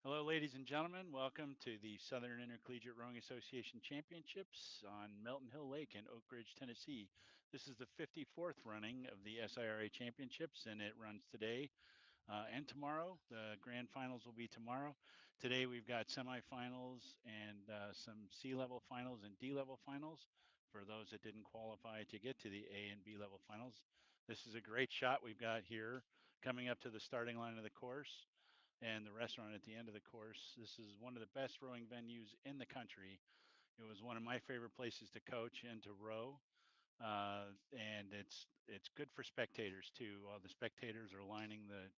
Hello, ladies and gentlemen. Welcome to the Southern Intercollegiate Rowing Association Championships on Melton Hill Lake in Oak Ridge, Tennessee. This is the 54th running of the SIRA Championships, and it runs today and tomorrow. The grand finals will be tomorrow. Today, we've got semifinals and some C level finals and D level finals for those that didn't qualify to get to the A and B level finals. This is a great shot we've got here coming up to the starting line of the course and the restaurant at the end of the course. This is one of the best rowing venues in the country. It was one of my favorite places to coach and to row. And it's good for spectators too. While the spectators are lining the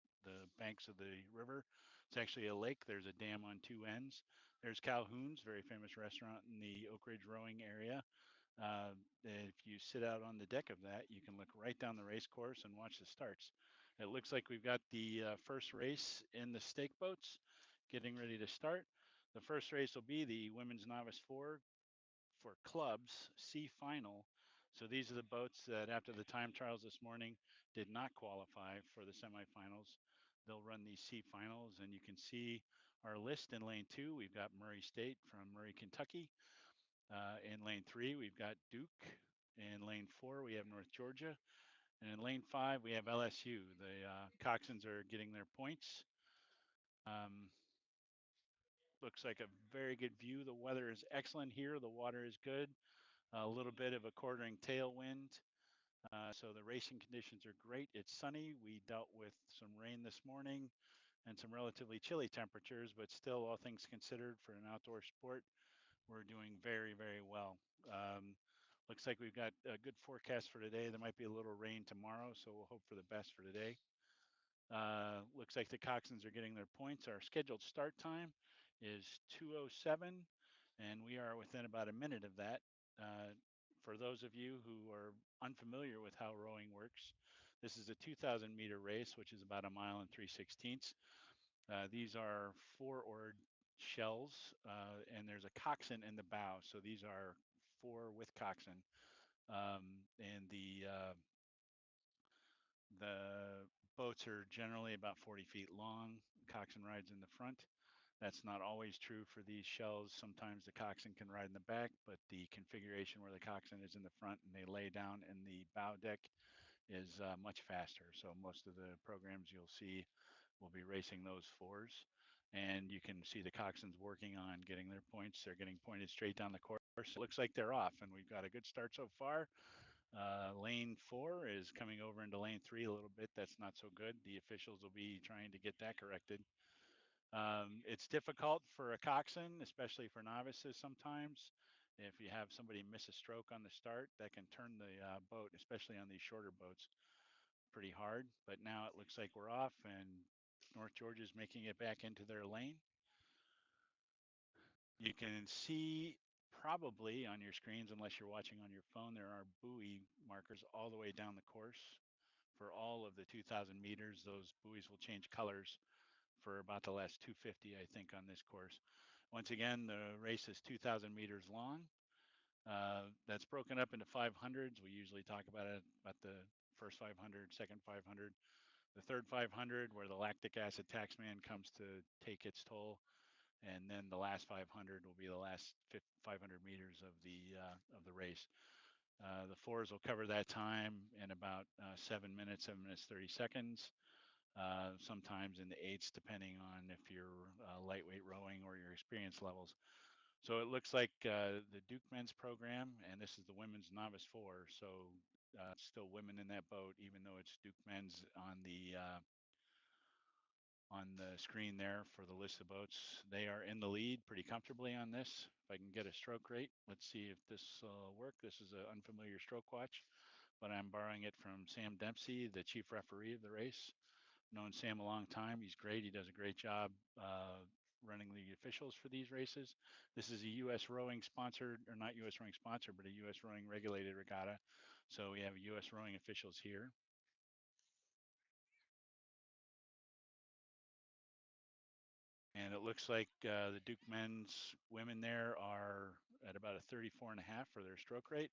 banks of the river, it's actually a lake. There's a dam on two ends. There's Calhoun's, very famous restaurant in the Oak Ridge rowing area. If you sit out on the deck of that, you can look right down the race course and watch the starts. It looks like we've got the first race in the stake boats getting ready to start. The first race will be the women's novice four for clubs C final. So these are the boats that after the time trials this morning did not qualify for the semifinals. They'll run these C finals, and you can see our list in lane two. We've got Murray State from Murray, Kentucky. In lane three, we've got Duke. In lane four, we have North Georgia. And in lane five, we have LSU. The Coxswains are getting their points. Um, Looks like a very good view. The weather is excellent here. The water is good. A little bit of a quartering tailwind. So the racing conditions are great. It's sunny. We dealt with some rain this morning and some relatively chilly temperatures, but still, all things considered, for an outdoor sport, we're doing very, very well. Um, Looks like we've got a good forecast for today. There might be a little rain tomorrow, so we'll hope for the best for today. Looks like the Coxswains are getting their points. Our scheduled start time is 2:07, and we are within about a minute of that. Uh, for those of you who are unfamiliar with how rowing works, this is a 2,000-meter race, which is about a mile and 3/16. These are four-oared shells, and there's a coxswain in the bow. So these are four with coxswain, and the boats are generally about 40 feet long. Coxswain rides in the front. That's not always true for these shells. Sometimes the coxswain can ride in the back, but the configuration where the coxswain is in the front and they lay down in the bow deck is much faster. So most of the programs you'll see will be racing those fours. And you can see the coxswains working on getting their points. They're getting pointed straight down the course. It looks like they're off, and we've got a good start so far. Lane four is coming over into lane three a little bit. That's not so good. The officials will be trying to get that corrected. It's difficult for a coxswain, especially for novices sometimes. If you have somebody miss a stroke on the start, that can turn the boat, especially on these shorter boats, pretty hard. But now it looks like we're off, and North Georgia's making it back into their lane. You can see probably on your screens, unless you're watching on your phone, there are buoy markers all the way down the course for all of the 2,000 meters. Those buoys will change colors for about the last 250, I think, on this course. Once again, the race is 2,000 meters long. That's broken up into 500s. We usually talk about it about the first 500, second 500, the third 500, where the lactic acid taxman comes to take its toll, and then the last 500 will be the last 500 meters of the race. The fours will cover that time in about 7 minutes, 7 minutes 30 seconds. Sometimes in the eights, depending on if you're lightweight rowing or your experience levels. So it looks like the Duke men's program, and this is the women's novice four. So still women in that boat, even though it's Duke men's on the screen there for the list of boats. They are in the lead pretty comfortably on this. If I can get a stroke rate, let's see if this will work. This is an unfamiliar stroke watch, but I'm borrowing it from Sam Dempsey, the chief referee of the race. Known Sam a long time. He's great. He does a great job running the officials for these races. This is a U.S. rowing sponsored, or not U.S. rowing sponsor, but a U.S. rowing regulated regatta. So we have U.S. rowing officials here. And it looks like the Duke men's women there are at about a 34.5 for their stroke rate,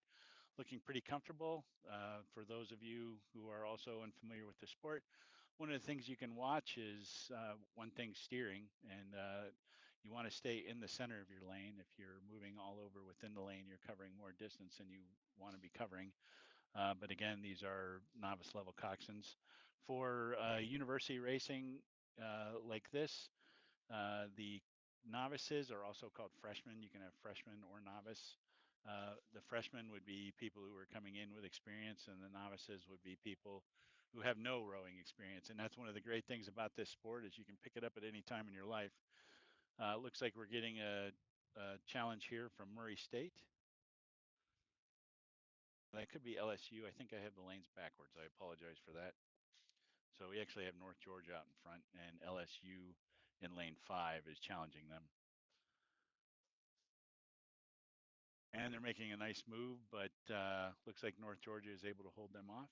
looking pretty comfortable. For those of you who are also unfamiliar with the sport, one of the things you can watch is one thing steering, and you want to stay in the center of your lane. If you're moving all over within the lane, you're covering more distance than you want to be covering. But again, these are novice level coxswains. For university racing like this, the novices are also called freshmen. You can have freshman or novice. The freshmen would be people who are coming in with experience, and the novices would be people who have no rowing experience. And that's one of the great things about this sport is you can pick it up at any time in your life. Looks like we're getting a challenge here from Murray State. That could be LSU. I think I have the lanes backwards. I apologize for that. So we actually have North Georgia out in front, and LSU in lane 5 is challenging them. And they're making a nice move, but looks like North Georgia is able to hold them off.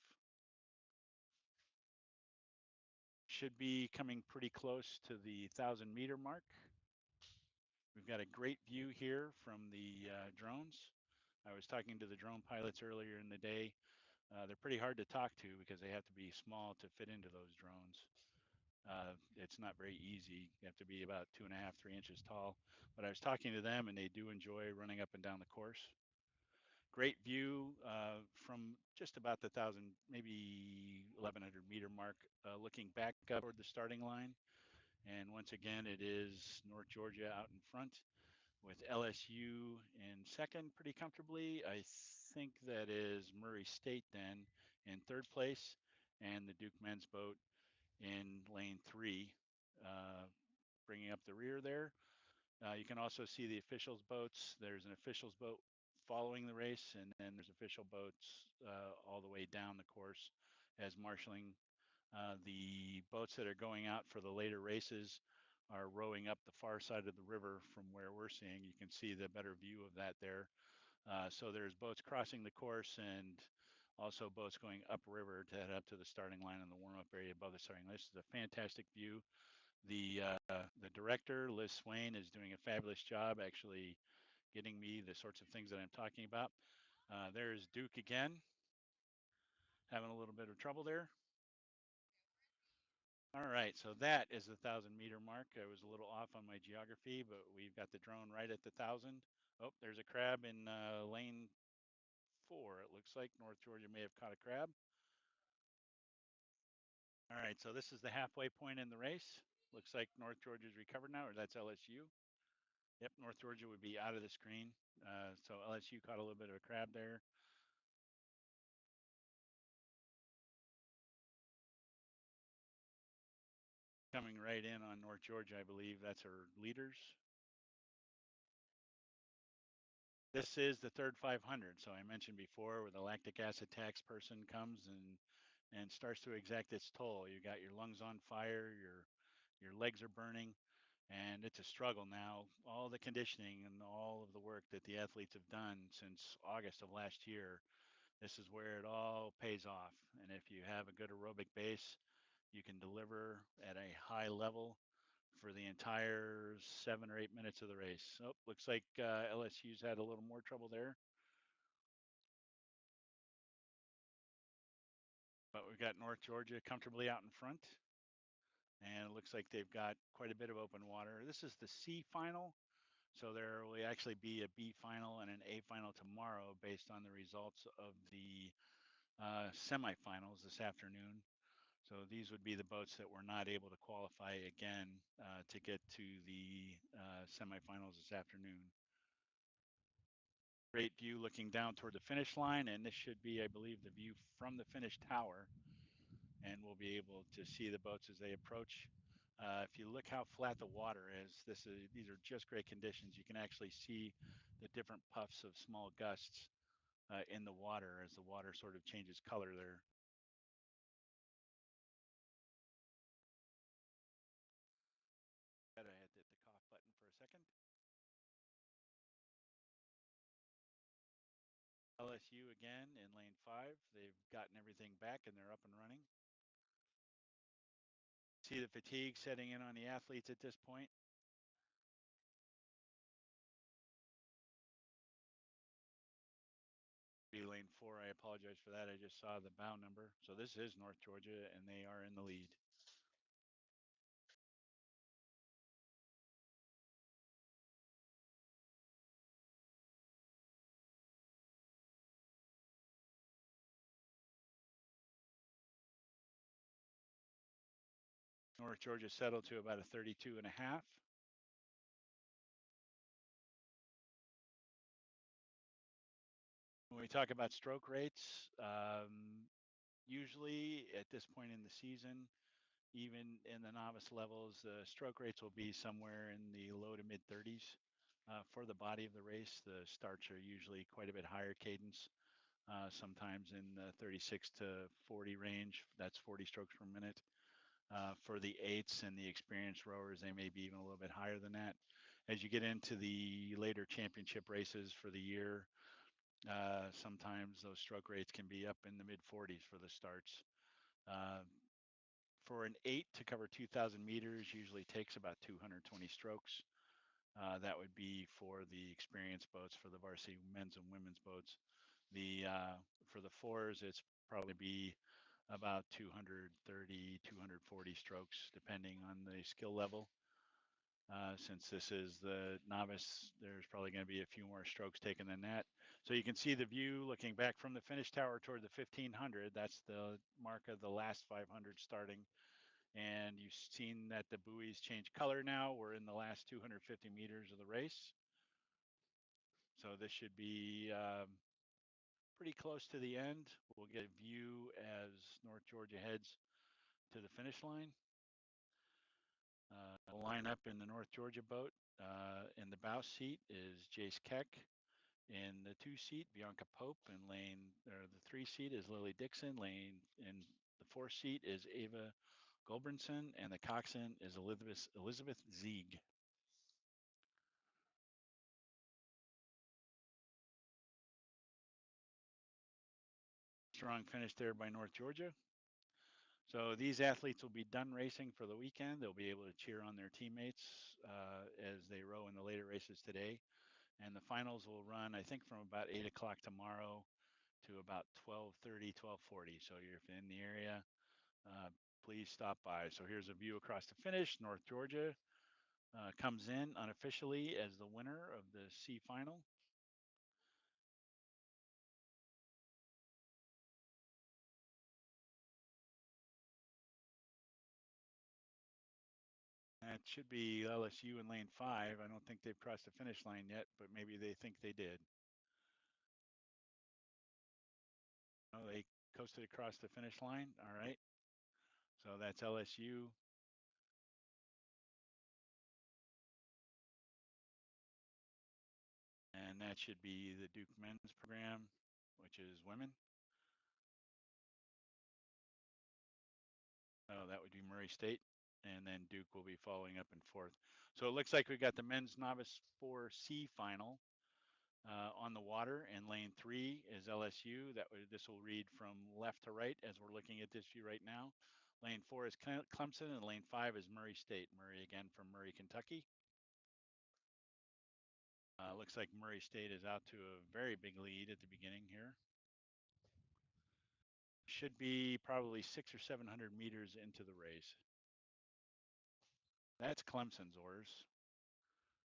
Should be coming pretty close to the 1,000-meter mark. We've got a great view here from the drones. I was talking to the drone pilots earlier in the day. They're pretty hard to talk to because they have to be small to fit into those drones. It's not very easy. You have to be about 2.5, 3 inches tall. But I was talking to them, and they do enjoy running up and down the course. Great view from just about the 1,000, maybe 1,100-meter mark, looking back up toward the starting line. And once again, it is North Georgia out in front with LSU in second pretty comfortably. I think that is Murray State then in third place, and the Duke men's boat in lane 3, bringing up the rear there. You can also see the officials' boats. There's an officials' boat following the race, and then there's official boats all the way down the course as marshaling. The boats that are going out for the later races are rowing up the far side of the river from where we're seeing. You can see the better view of that there. So there's boats crossing the course and also boats going upriver to head up to the starting line in the warm-up area above the starting line. This is a fantastic view. The director, Liz Swain, is doing a fabulous job actually getting me the sorts of things that I'm talking about. There's Duke again, having a little bit of trouble there. All right, so that is the 1,000-meter mark. I was a little off on my geography, but we've got the drone right at the 1,000. Oh, there's a crab in lane 4. It looks like North Georgia may have caught a crab. All right, so this is the halfway point in the race. Looks like North Georgia's recovered now, or that's LSU. Yep, North Georgia would be out of the screen. So LSU caught a little bit of a crab there. Coming right in on North Georgia, I believe that's her leaders. This is the third 500. So I mentioned before where the lactic acid tax person comes and starts to exact its toll. You got your lungs on fire, your legs are burning, and it's a struggle now. All the conditioning and all of the work that the athletes have done since August of last year, this is where it all pays off. And if you have a good aerobic base, you can deliver at a high level for the entire 7 or 8 minutes of the race. Oh, looks like LSU's had a little more trouble there. But we've got North Georgia comfortably out in front. And it looks like they've got quite a bit of open water. This is the C final. So there will actually be a B final and an A final tomorrow based on the results of the semifinals this afternoon. So these would be the boats that were not able to qualify again to get to the semifinals this afternoon. Great view looking down toward the finish line, and this should be, I believe, the view from the finish tower, and we'll be able to see the boats as they approach. If you look how flat the water is, these are just great conditions. You can actually see the different puffs of small gusts in the water as the water sort of changes color there. I had to hit the cough button for a second. LSU again in lane 5. They've gotten everything back and they're up and running. See the fatigue setting in on the athletes at this point. Be lane 4. I apologize for that. I just saw the bow number. So this is North Georgia and they are in the lead. North Georgia settled to about a 32.5. When we talk about stroke rates, usually at this point in the season, even in the novice levels, the stroke rates will be somewhere in the low to mid 30s. For the body of the race, the starts are usually quite a bit higher cadence, sometimes in the 36 to 40 range. That's 40 strokes per minute. For the eights and the experienced rowers, they may be even a little bit higher than that. As you get into the later championship races for the year, sometimes those stroke rates can be up in the mid 40s for the starts. Uh, for an eight to cover 2,000 meters, usually takes about 220 strokes. That would be for the experienced boats, for the varsity men's and women's boats. For the fours, it's probably be about 230, 240 strokes, depending on the skill level. Since this is the novice, there's probably going to be a few more strokes taken than that. So you can see the view looking back from the finish tower toward the 1500. That's the mark of the last 500 starting. And you've seen that the buoys change color now. We're in the last 250 meters of the race. So this should be pretty close to the end. We'll get a view as North Georgia heads to the finish line. We'll line up in the North Georgia boat. In the bow seat is Jace Keck. In the 2 seat, Bianca Pope. And the 3 seat is Lily Dixon. In the 4 seat is Ava Goldbranson. And the coxswain is Elizabeth Zieg. Strong finish there by North Georgia. So these athletes will be done racing for the weekend. They'll be able to cheer on their teammates as they row in the later races today. And the finals will run, I think, from about 8 o'clock tomorrow to about 12:30, 12:40. So if you're in the area, please stop by. So here's a view across the finish. North Georgia comes in unofficially as the winner of the C final. That should be LSU in lane 5. I don't think they've crossed the finish line yet, but maybe they think they did. Oh, they coasted across the finish line. All right. So that's LSU. And that should be the Duke men's program, which is women. Oh, that would be Murray State. And then Duke will be following up in fourth. So it looks like we got the men's novice 4C final on the water, and lane 3 is LSU. This will read from left to right as we're looking at this view right now. Lane 4 is Clemson, and lane 5 is Murray State. Murray again from Murray, Kentucky. Looks like Murray State is out to a very big lead at the beginning here. Should be probably 600 or 700 meters into the race. That's Clemson's oars.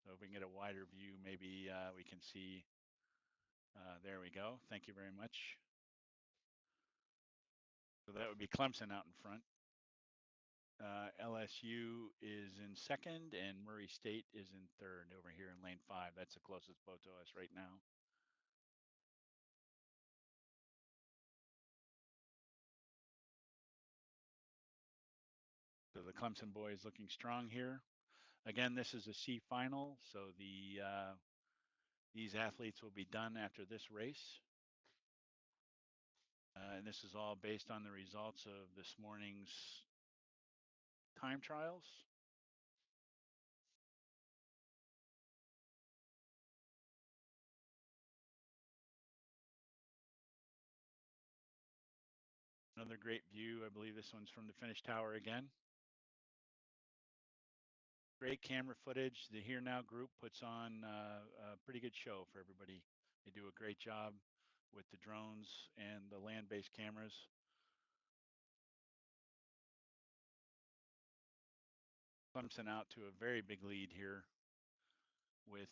So if we can get a wider view, maybe we can see. There we go. Thank you very much. So that would be Clemson out in front. LSU is in second, and Murray State is in third over here in lane 5. That's the closest boat to us right now. So the Clemson boys looking strong here. Again, this is a C final, so these athletes will be done after this race. And this is all based on the results of this morning's time trials. Another great view. I believe this one's from the finish tower again. Great camera footage. The Here Now group puts on a pretty good show for everybody. They do a great job with the drones and the land-based cameras. Clemson out to a very big lead here with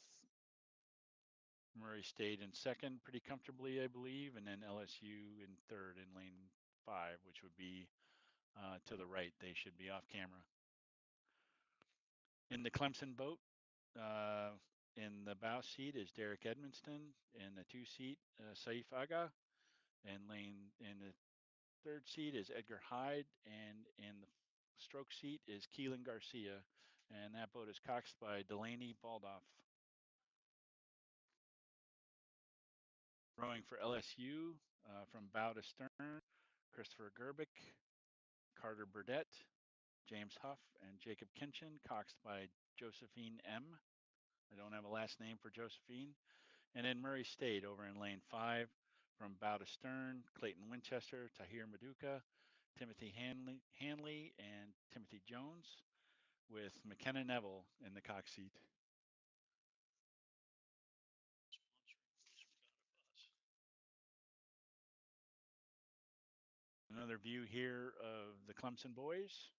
Murray State in second pretty comfortably, I believe, and then LSU in third in lane 5, which would be to the right. They should be off camera. In the Clemson boat, in the bow seat is Derek Edmonston. In the 2 seat, Saif Aga. And in the 3rd seat is Edgar Hyde. And in the stroke seat is Keelan Garcia. And that boat is coxed by Delaney Baldoff. Rowing for LSU, from bow to stern, Christopher Gerbic, Carter Burdett, James Huff, and Jacob Kinchin, coxed by Josephine M. I don't have a last name for Josephine. And then Murray State over in lane 5, from bow to stern, Clayton Winchester, Tahir Maduka, Timothy Hanley, and Timothy Jones, with McKenna Neville in the cox seat. Another view here of the Clemson boys.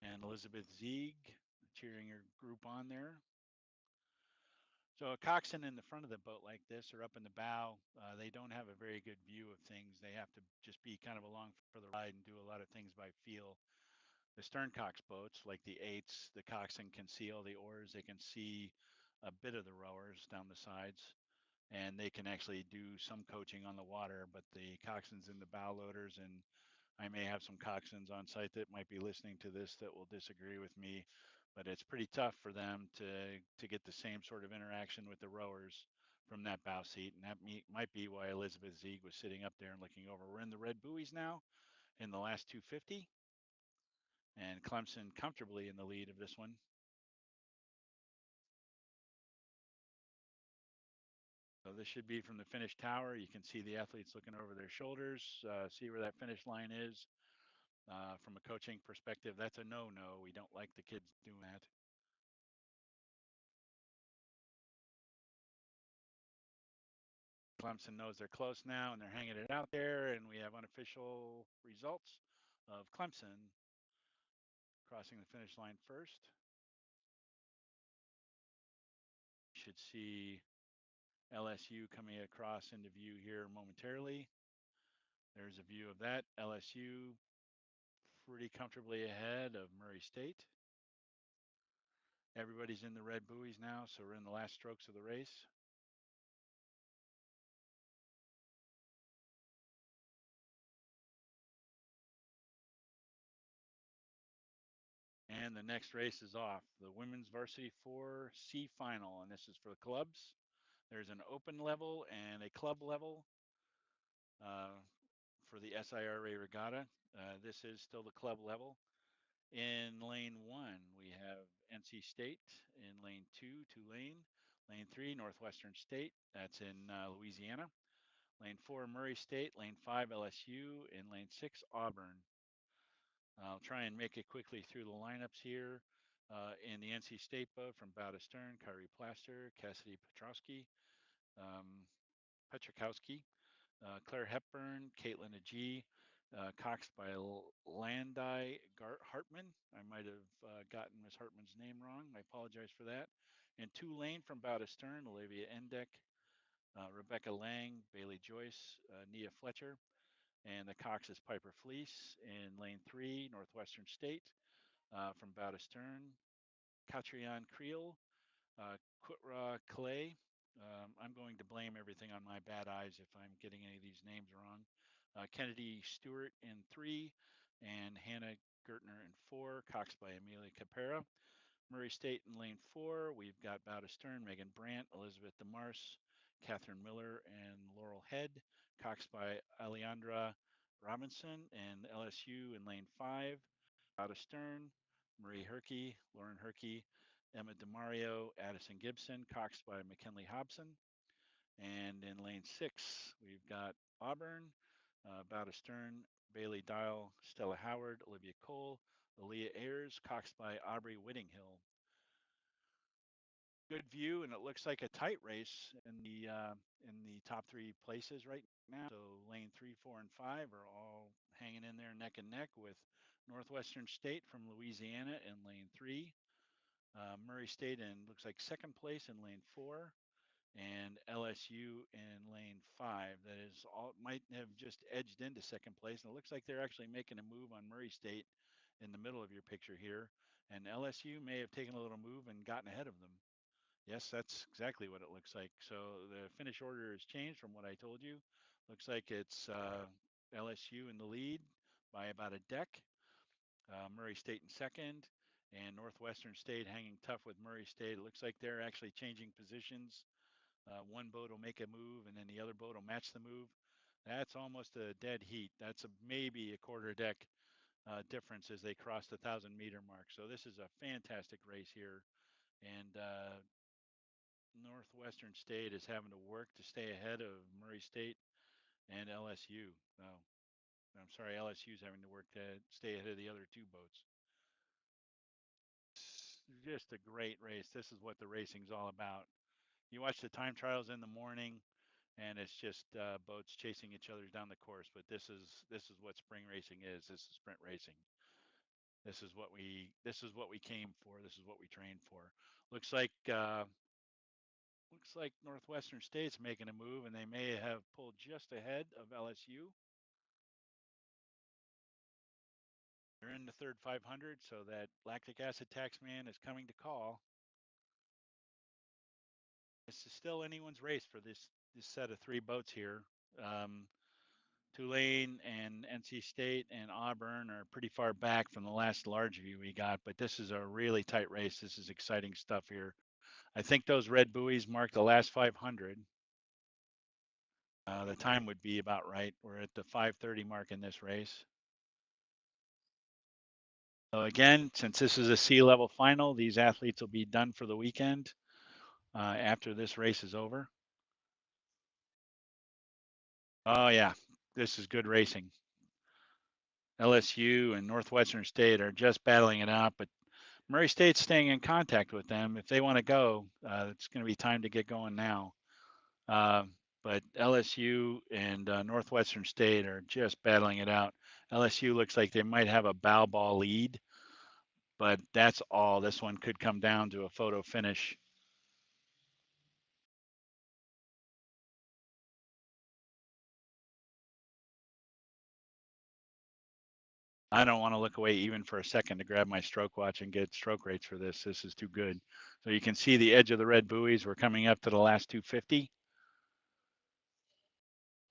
And Elizabeth Zieg cheering her group on there. So a coxswain in the front of the boat like this, or up in the bow, they don't have a very good view of things. They have to just be kind of along for the ride and do a lot of things by feel. The stern cox boats, like the 8s, the coxswain can see all the oars. They can see a bit of the rowers down the sides, and they can actually do some coaching on the water. But the coxswains and the bow loaders, and I may have some coxswains on site that might be listening to this that will disagree with me, but it's pretty tough for them to get the same sort of interaction with the rowers from that bow seat. And that might be why Elizabeth Zieg was sitting up there and looking over. We're in the red buoys now in the last 250, and Clemson comfortably in the lead of this one. So this should be from the finish tower. You can see the athletes looking over their shoulders, see where that finish line is. From a coaching perspective, that's a no-no. We don't like the kids doing that. Clemson knows they're close now, and they're hanging it out there, and we have unofficial results of Clemson crossing the finish line first. You should see LSU coming across into view here momentarily. There's a view of that. LSU pretty comfortably ahead of Murray State. Everybody's in the red buoys now, so we're in the last strokes of the race. And the next race is off. The women's varsity 4C final, and this is for the clubs. There's an open level and a club level for the SIRA regatta. This is still the club level. In lane 1, we have NC State. In lane 2, Tulane. Lane 3, Northwestern State. That's in Louisiana. Lane 4, Murray State. Lane 5, LSU. In lane 6, Auburn. I'll try and make it quickly through the lineups here. In the NC State boat, from bow to stern, Kyrie Plaster, Cassidy Petrowski, Petrikowski, Claire Hepburn, Caitlin Agee, coxed by Landai Hartman. I might have gotten Miss Hartman's name wrong. I apologize for that. And Tulane from bow to stern, Olivia Endek, Rebecca Lang, Bailey Joyce, Nia Fletcher. And the cox is Piper Fleece. In lane 3, Northwestern State, from bow to stern, Catrion Creel, Quitra Clay. I'm going to blame everything on my bad eyes if I'm getting any of these names wrong. Kennedy Stewart in 3, and Hannah Gertner in 4, coxed by Amelia Capera. Murray State in lane 4, we've got bow to stern, Megan Brandt, Elizabeth DeMars, Catherine Miller, and Laurel Head, coxed by Alejandra Robinson. And LSU in lane 5, bow to stern, Marie Herkey, Lauren Herkey, Emma DeMario, Addison Gibson, coxed by McKinley Hobson. And in lane 6, we've got Auburn, bow to stern, Bailey Dial, Stella Howard, Olivia Cole, Aaliyah Ayers, coxed by Aubrey Whittinghill. Good view, and it looks like a tight race in the top 3 places right now. So lane 3, 4, and 5 are all hanging in there neck and neck, with Northwestern State from Louisiana in lane 3. Murray State in looks like second place in lane 4. and LSU in lane 5 that is all might have just edged into second place. And it looks like they're actually making a move on Murray State in the middle of your picture here. And LSU may have taken a little move and gotten ahead of them. Yes, that's exactly what it looks like. So the finish order has changed from what I told you. Looks like it's LSU in the lead by about a deck. Murray State in second, and Northwestern State hanging tough with Murray State. It looks like they're actually changing positions. One boat will make a move, and then the other boat will match the move. That's almost a dead heat. That's maybe a quarter deck difference as they cross the 1,000-meter mark. So this is a fantastic race here, and Northwestern State is having to work to stay ahead of Murray State and LSU. Oh, I'm sorry, LSU is having to work to stay ahead of the other two boats. Just a great race. This is what the racing's all about. You watch the time trials in the morning, and it's just boats chasing each other down the course. But this is what spring racing is. This is sprint racing. This is what we came for. This is what we trained for. Looks like Northwestern State's making a move, and they may have pulled just ahead of LSU. They're in the third 500, so that lactic acid tax man is coming to call. This is still anyone's race for this set of three boats here. Um, Tulane and NC State and Auburn are pretty far back from the last large view we got, but this is a really tight race. This is exciting stuff here. I think those red buoys mark the last 500. The time would be about right. We're at the 5:30 mark in this race. So again, since this is a sea level final, these athletes will be done for the weekend after this race is over. Oh yeah, this is good racing. LSU and Northwestern State are just battling it out, but Murray State's staying in contact with them. If they want to go, it's going to be time to get going now. Uh, but LSU and Northwestern State are just battling it out. LSU looks like they might have a bow ball lead, but that's all. This one could come down to a photo finish. I don't want to look away even for a second to grab my stroke watch and get stroke rates for this. This is too good. So you can see the edge of the red buoys. We're coming up to the last 250.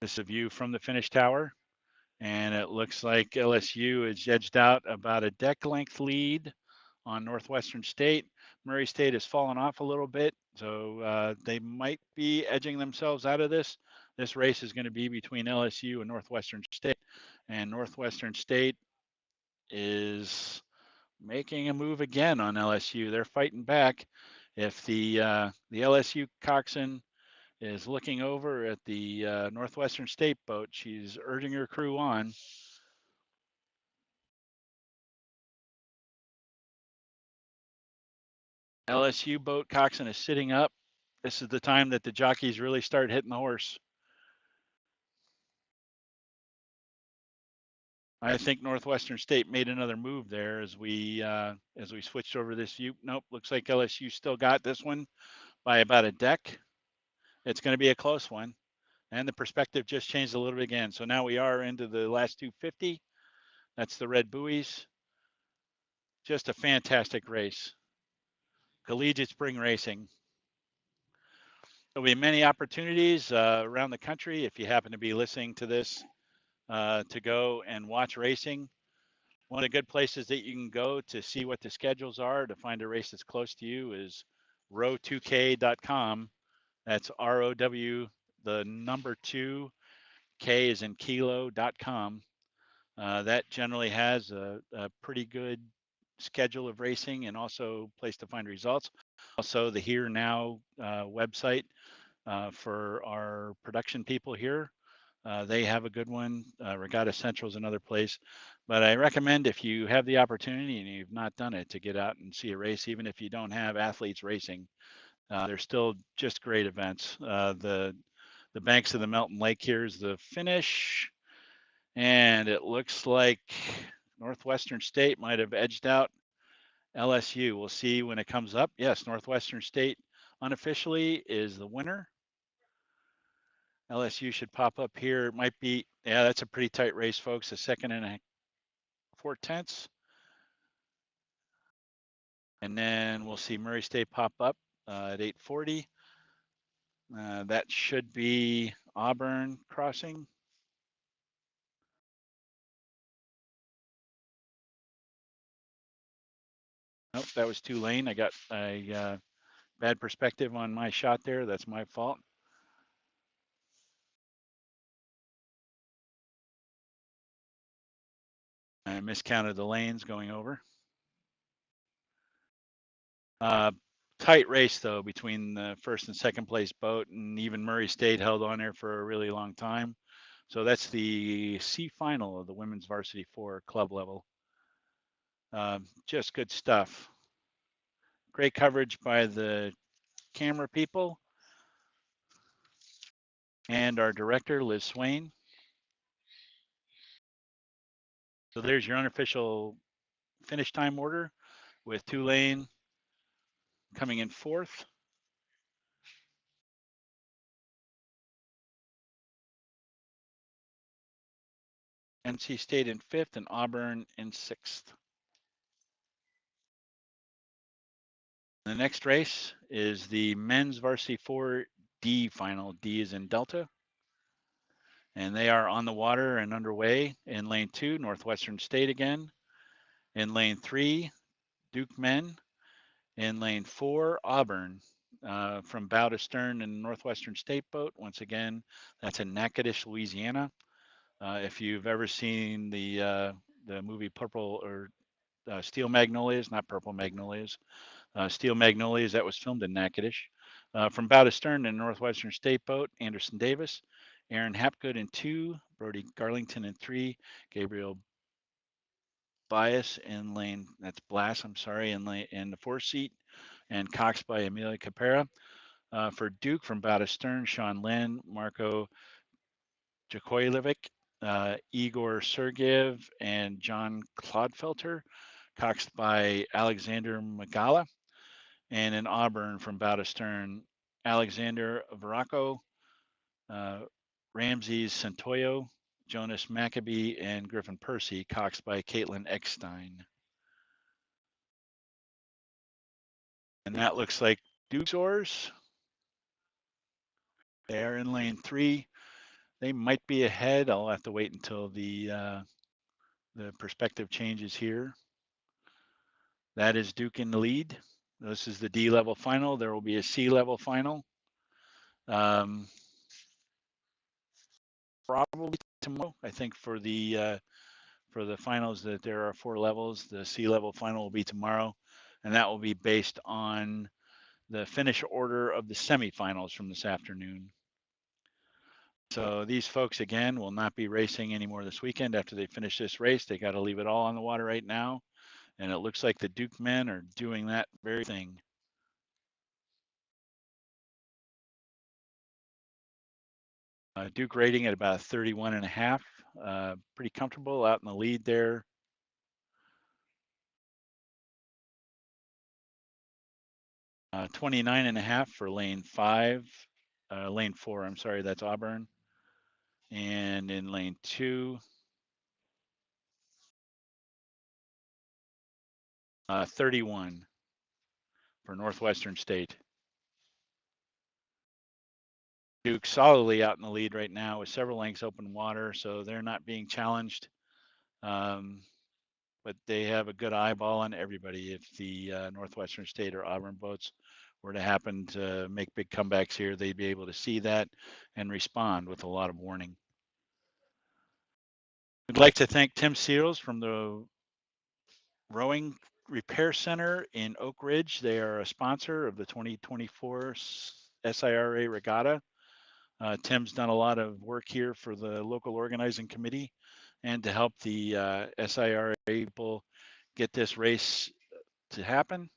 This is a view from the finish tower. And it looks like LSU is edged out about a deck length lead on Northwestern State. Murray State has fallen off a little bit, so they might be edging themselves out of this. This race is going to be between LSU and Northwestern State, and Northwestern State is making a move again on LSU. They're fighting back. If the LSU coxswain is looking over at the Northwestern State boat, she's urging her crew on. LSU boat coxswain is sitting up. This is the time that the jockeys really start hitting the horse. I think Northwestern State made another move there as we switched over this view. Nope, looks like LSU still got this one by about a deck. It's going to be a close one, and the perspective just changed a little bit again. So now we are into the last 250. That's the red buoys. Just a fantastic race. Collegiate spring racing. There'll be many opportunities around the country if you happen to be listening to this to go and watch racing. One of the good places that you can go to see what the schedules are to find a race that's close to you is row2k.com. That's ROW, the number 2, K is in kilo.com. That generally has a pretty good schedule of racing and also place to find results. Also, the Here Now website for our production people here. They have a good one. Regatta Central is another place. But I recommend if you have the opportunity and you've not done it to get out and see a race, even if you don't have athletes racing. They're still just great events. The banks of the Melton Lake here is the finish. And it looks like Northwestern State might have edged out LSU. We'll see when it comes up. Yes, Northwestern State unofficially is the winner. LSU should pop up here. It might be, yeah, that's a pretty tight race, folks. A second and 4/10. And then we'll see Murray State pop up at 8:40. That should be Auburn crossing. Nope, that was Tulane. I got a bad perspective on my shot there. That's my fault. I miscounted the lanes going over. Tight race though between the first and second place boat, and even Murray State held on there for a really long time. So that's the C final of the women's varsity 4 club level. Just good stuff. Great coverage by the camera people and our director, Liz Swain. So there's your unofficial finish time order with Tulane coming in 4th. NC State in 5th and Auburn in 6th. The next race is the men's varsity 4D final. D is in Delta. And they are on the water and underway in lane 2, Northwestern State again. In lane 3, Duke men. In lane 4, Auburn. From bow to stern in Northwestern State boat. Once again, that's in Natchitoches, Louisiana. If you've ever seen the movie Purple or Steel Magnolias, not Purple Magnolias, Steel Magnolias, that was filmed in Natchitoches. From bow to stern in Northwestern State boat, Anderson Davis, Aaron Hapgood in 2, Brody Garlington in 3, Gabriel Bias in lane, that's Blass, I'm sorry, in the 4th seat, and Cox by Amelia Capera. For Duke from bow to stern, Sean Lynn, Marco Jakojevic, Igor Sergeyev, and John Clodfelter, coxed by Alexander Magala. And in Auburn from bow to stern, Alexander Veraco, Ramses Santoyo, Jonas Maccabee, and Griffin Percy, coxed by Caitlin Eckstein. And that looks like Duke's oars. They are in lane 3. They might be ahead. I'll have to wait until the perspective changes here. That is Duke in the lead. This is the D level final. There will be a C level final. Probably tomorrow. I think for the finals that there are 4 levels. The C level final will be tomorrow, and that will be based on the finish order of the semifinals from this afternoon. So these folks again will not be racing anymore this weekend after they finish this race. They got to leave it all on the water right now, and it looks like the Duke men are doing that very thing. Duke rating at about 31.5, pretty comfortable out in the lead there. Uh, 29.5 for lane 4, I'm sorry, that's Auburn. And in lane 2, 31 for Northwestern State. Duke solidly out in the lead right now with several lengths open water, so they're not being challenged. But they have a good eyeball on everybody. If the Northwestern State or Auburn boats were to happen to make big comebacks here, they'd be able to see that and respond with a lot of warning. We'd like to thank Tim Seals from the Rowing Repair Center in Oak Ridge. They are a sponsor of the 2024 SIRA Regatta. Tim's done a lot of work here for the local organizing committee and to help the SIRA people get this race to happen.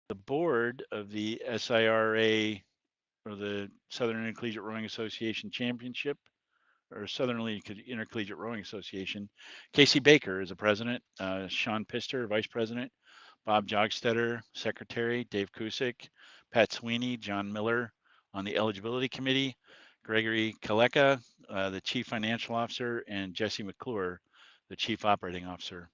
The board of the SIRA, or the Southern Intercollegiate Rowing Association Championship, or Southern Intercollegiate Rowing Association, Casey Baker is the president, Sean Pister, vice president, Bob Jogstetter, Secretary, Dave Kusick, Pat Sweeney, John Miller on the Eligibility Committee, Gregory Kaleka, the Chief Financial Officer, and Jesse McClure, the Chief Operating Officer.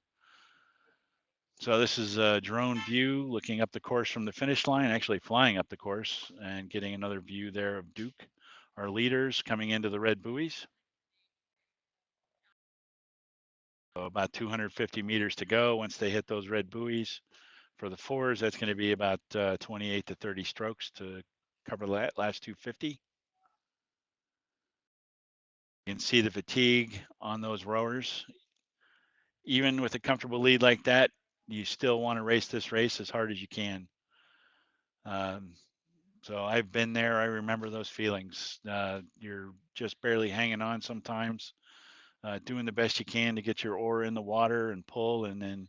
So this is a drone view looking up the course from the finish line, actually flying up the course and getting another view there of Duke, our leaders coming into the red buoys. So about 250 meters to go once they hit those red buoys. For the fours, that's going to be about 28 to 30 strokes to cover the last 250. You can see the fatigue on those rowers. Even with a comfortable lead like that, you still want to race this race as hard as you can. So I've been there. I remember those feelings. You're just barely hanging on sometimes, doing the best you can to get your oar in the water and pull, and then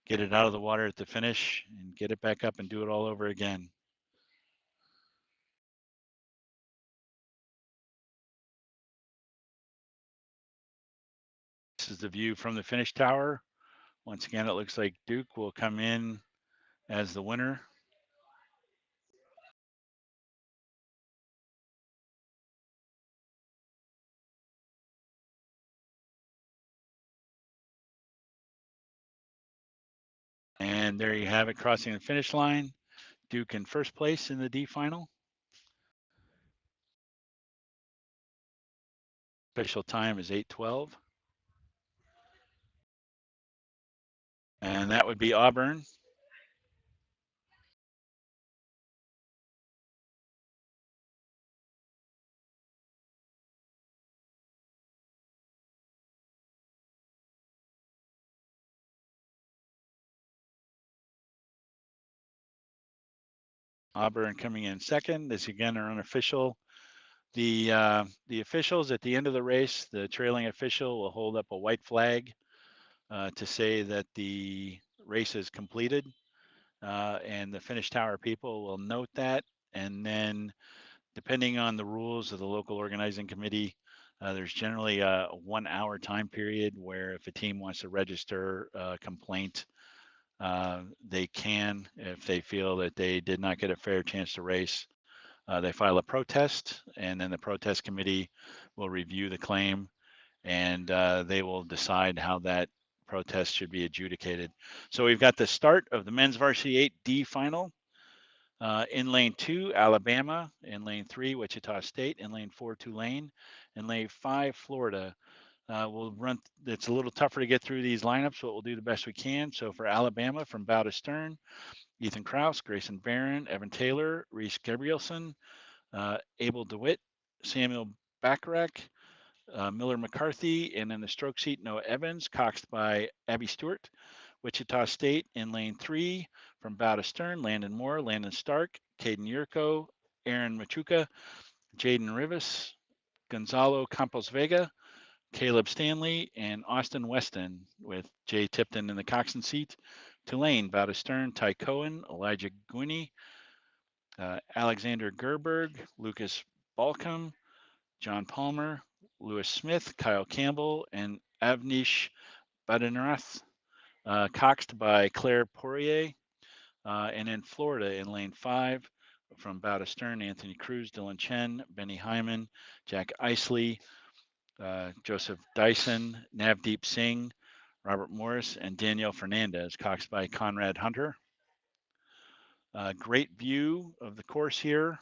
get it out of the water at the finish and get it back up and do it all over again. This is the view from the finish tower. Once again, it looks like Duke will come in as the winner. And there you have it, crossing the finish line. Duke in first place in the D final. Official time is 8:12. And that would be Auburn. Auburn coming in second. This again are unofficial. The officials at the end of the race, the trailing official will hold up a white flag to say that the race is completed, and the finish tower people will note that. And then, depending on the rules of the local organizing committee, there's generally a 1 hour time period where if a team wants to register a complaint, they can, if they feel that they did not get a fair chance to race. They file a protest, and then the protest committee will review the claim, and they will decide how that protest should be adjudicated. So we've got the start of the men's varsity 8D final. In lane 2, Alabama. In lane 3, Wichita State. In lane 4, Tulane. In lane 5, Florida. We'll run. It's a little tougher to get through these lineups, but we'll do the best we can. So for Alabama, from bow to stern, Ethan Kraus, Grayson Barron, Evan Taylor, Reese Gabrielson, Abel DeWitt, Samuel Bacharach, Miller McCarthy, and in the stroke seat, Noah Evans, coxed by Abby Stewart. Wichita State in lane 3, from bow to stern, Landon Moore, Landon Stark, Caden Yurko, Aaron Machuca, Jaden Rivas, Gonzalo Campos Vega, Caleb Stanley, and Austin Weston, with Jay Tipton in the coxswain seat. Tulane, bow to stern, Ty Cohen, Elijah Gwinny, Alexander Gerberg, Lucas Balcom, John Palmer, Lewis Smith, Kyle Campbell, and Avnish Badanath, coxed by Claire Poirier. And in Florida, in lane 5, from bow to stern, Anthony Cruz, Dylan Chen, Benny Hyman, Jack Isley, Joseph Dyson, Navdeep Singh, Robert Morris, and Danielle Fernandez, coxed by Conrad Hunter. Great view of the course here.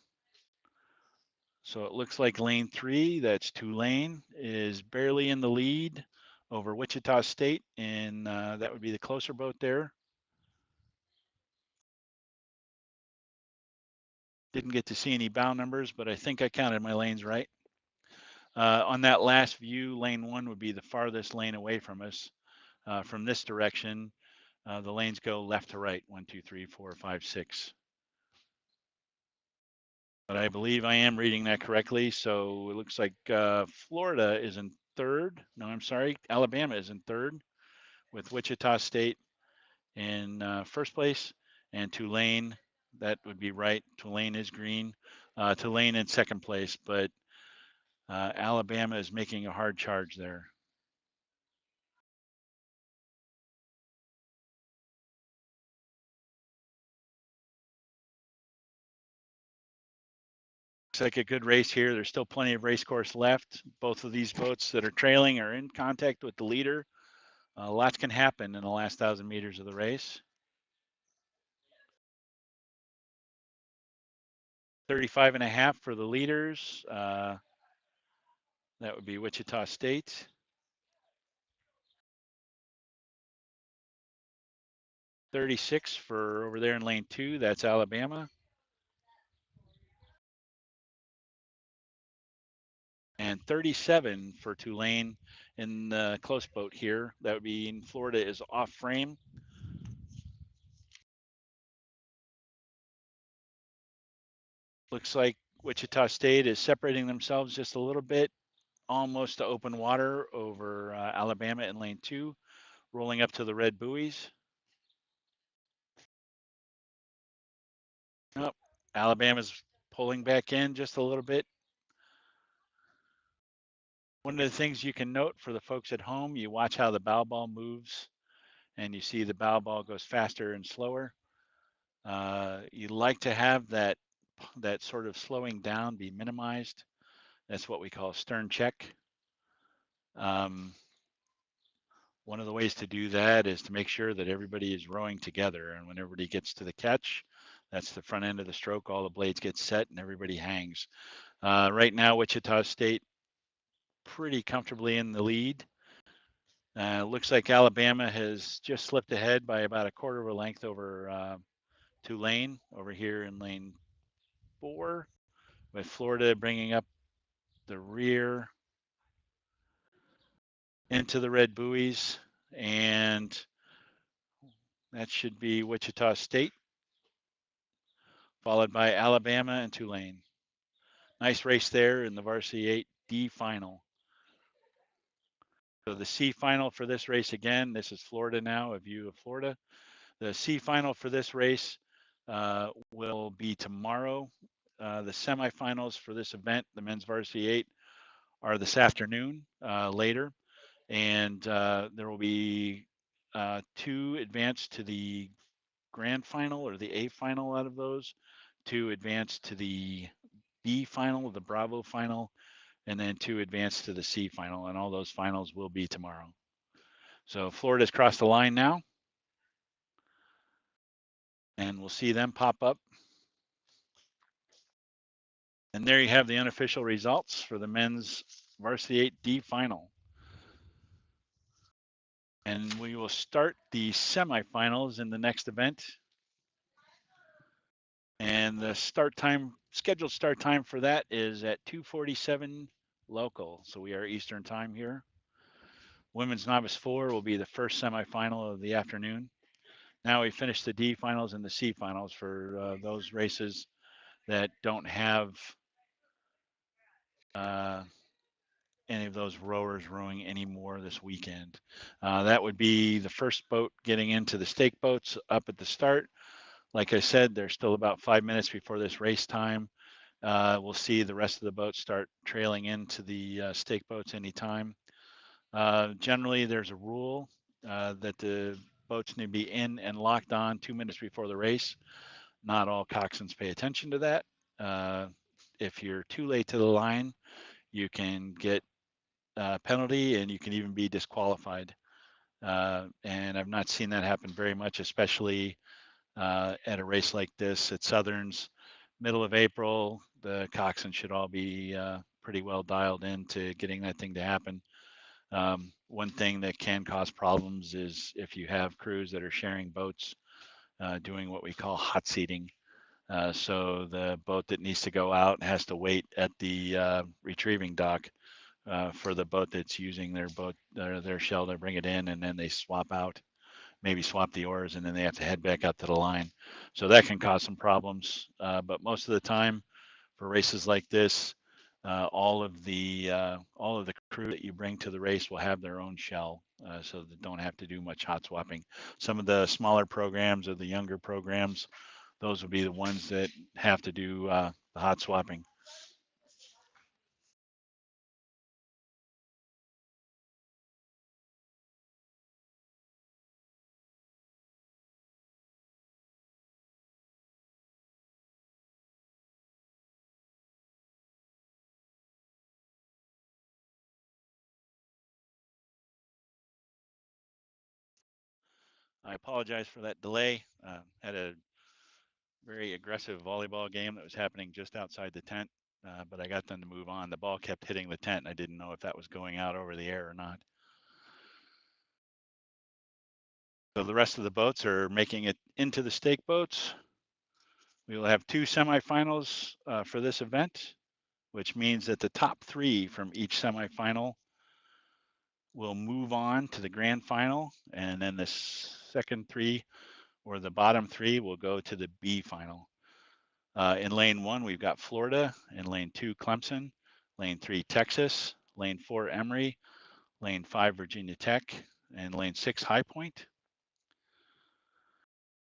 So it looks like lane 3, that's Tulane, is barely in the lead over Wichita State, and that would be the closer boat there. Didn't get to see any bow numbers, but I think I counted my lanes right. On that last view, lane 1 would be the farthest lane away from us. From this direction, the lanes go left to right, 1, 2, 3, 4, 5, 6. But I believe I am reading that correctly. So it looks like Florida is in third. No, I'm sorry. Alabama is in third, with Wichita State in first place, and Tulane, that would be right. Tulane is green. Tulane in second place, but Alabama is making a hard charge there. Looks like a good race here. There's still plenty of race course left. Both of these boats that are trailing are in contact with the leader. Lots can happen in the last 1,000 meters of the race. 35.5 for the leaders. That would be Wichita State. 36 for over there in lane 2. That's Alabama. And 37 for Tulane in the close boat here. That would be in Florida is off frame. Looks like Wichita State is separating themselves just a little bit, almost to open water over Alabama in lane 2, rolling up to the red buoys. Oh, Alabama's pulling back in just a little bit. One of the things you can note for the folks at home, you watch how the bow ball moves and you see the bow ball goes faster and slower. You like to have that sort of slowing down be minimized. That's what we call stern check. One of the ways to do that is to make sure that everybody is rowing together, and when everybody gets to the catch, that's the front end of the stroke, all the blades get set and everybody hangs. Right now, Wichita State pretty comfortably in the lead. Looks like Alabama has just slipped ahead by about a quarter of a length over Tulane over here in lane 4, with Florida bringing up the rear into the red buoys, and that should be Wichita State, followed by Alabama and Tulane. Nice race there in the varsity 8D final. So the C final for this race, again, this is Florida now, a view of Florida. The C final for this race will be tomorrow. The semifinals for this event, the men's varsity 8, are this afternoon later. And there will be 2 advanced to the grand final or the A final out of those, 2 advanced to the B final, the Bravo final, and then 2 advanced to the C final. And all those finals will be tomorrow. So Florida's crossed the line now. And we'll see them pop up. And there you have the unofficial results for the men's varsity 8D final. And we will start the semifinals in the next event. And the scheduled start time for that is at 2:47 local. So we are Eastern time here. Women's novice 4 will be the first semifinal of the afternoon. Now we finish the D finals and the C finals for those races that don't have any of those rowers rowing anymore this weekend. That would be the first boat getting into the stake boats up at the start. Like I said, there's still about 5 minutes before this race time. We'll see the rest of the boats start trailing into the stake boats anytime. Generally, there's a rule that the boats need to be in and locked on 2 minutes before the race. Not all coxswains pay attention to that. If you're too late to the line, you can get penalty and you can even be disqualified. And I've not seen that happen very much, especially at a race like this at Southern's middle of April. The coxswains should all be pretty well dialed into getting that thing to happen. One thing that can cause problems is if you have crews that are sharing boats, doing what we call hot seating. So the boat that needs to go out has to wait at the retrieving dock for the boat that's using their boat, their shell to bring it in, and then they swap out, maybe swap the oars, and then they have to head back up to the line. So that can cause some problems. But most of the time, for races like this, all of the crew that you bring to the race will have their own shell, so they don't have to do much hot swapping. Some of the smaller programs or the younger programs, those will be the ones that have to do the hot swapping. I apologize for that delay. Had a very aggressive volleyball game that was happening just outside the tent, but I got them to move on. The ball kept hitting the tent, and I didn't know if that was going out over the air or not. So the rest of the boats are making it into the stake boats. We will have two semifinals for this event, which means that the top three from each semifinal will move on to the grand final, and then the second three or the bottom three will go to the B final. In lane one, we've got Florida. In lane two, Clemson. Lane three, Texas. Lane four, Emory. Lane five, Virginia Tech. And lane six, High Point.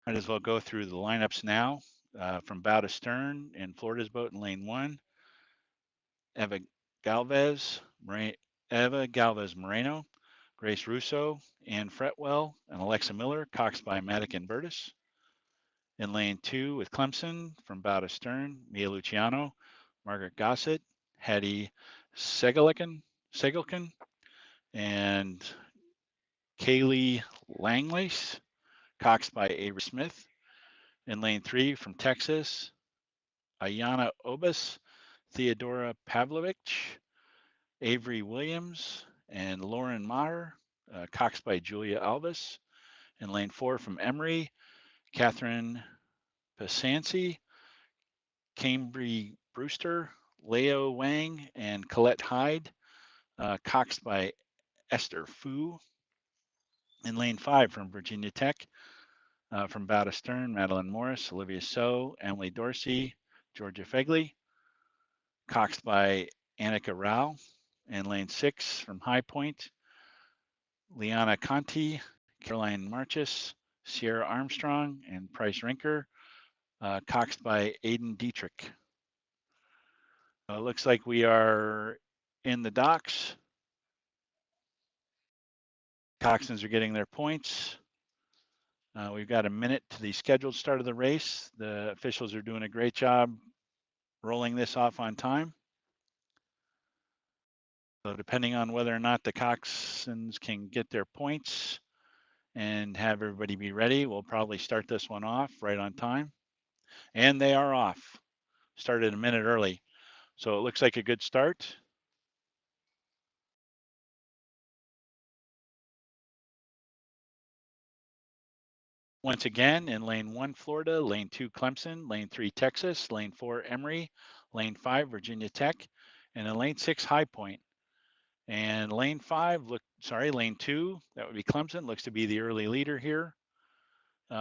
Might as well go through the lineups now. From bow to stern in Florida's boat in lane one, Eva Galvez Moreno, Grace Russo, Ann Fretwell, and Alexa Miller, coxed by Maddock and Burtis. In lane two with Clemson, from bow to stern, Mia Luciano, Margaret Gossett, Hattie Segelkin, and Kaylee Langlace, coxed by Avery Smith. In lane three from Texas, Ayana Obis, Theodora Pavlovich, Avery Williams, and Lauren Maher, coxed by Julia Alvis. In lane four from Emory, Catherine Pasansi, Cambry Brewster, Leo Wang, and Colette Hyde, coxed by Esther Fu. In lane five from Virginia Tech, from bow to stern, Madeline Morris, Olivia So, Emily Dorsey, Georgia Fegley, coxed by Annika Rao. In lane six from High Point, Liana Conti, Caroline Marchis, Sierra Armstrong, and Price Rinker, coxed by Aiden Dietrich. Looks like we are in the docks. Coxswains are getting their points. We've got a minute to the scheduled start of the race. The officials are doing a great job rolling this off on time. So depending on whether or not the coxswains can get their points and have everybody be ready, we'll probably start this one off right on time. And they are off. Started a minute early. So it looks like a good start. Once again, in lane one, Florida, lane two, Clemson, lane three, Texas, lane four, Emory, lane five, Virginia Tech, and in lane six, High Point. And lane two, that would be Clemson, looks to be the early leader here,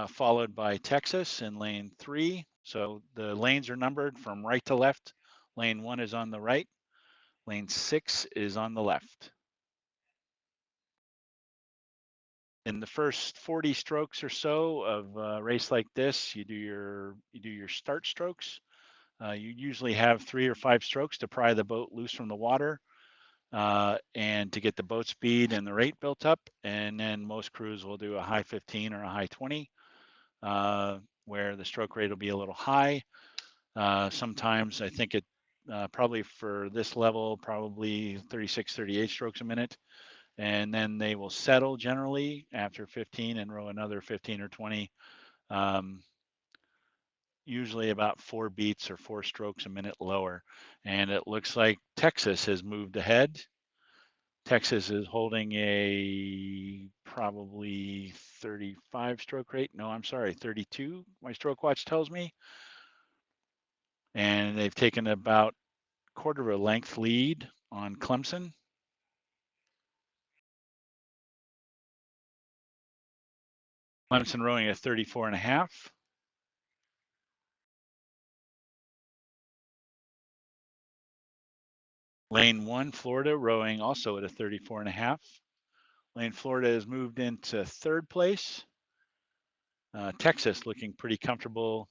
followed by Texas in lane three. So the lanes are numbered from right to left. Lane one is on the right. Lane six is on the left. In the first 40 strokes or so of a race like this, you do your start strokes. You usually have 3 or 5 strokes to pry the boat loose from the water and to get the boat speed and the rate built up. And then most crews will do a high 15 or a high 20, where the stroke rate will be a little high. Sometimes I think it probably for this level, probably 36, 38 strokes a minute. And then they will settle generally after 15 and row another 15 or 20. Usually about 4 beats or 4 strokes a minute lower. And it looks like Texas has moved ahead. Texas is holding a probably 35 stroke rate. No, I'm sorry, 32. My stroke watch tells me. And they've taken about quarter of a length lead on Clemson. Clemson rowing at 34 and a half. Lane one, Florida, rowing also at a 34 and a half. Lane Florida has moved into third place. Texas looking pretty comfortable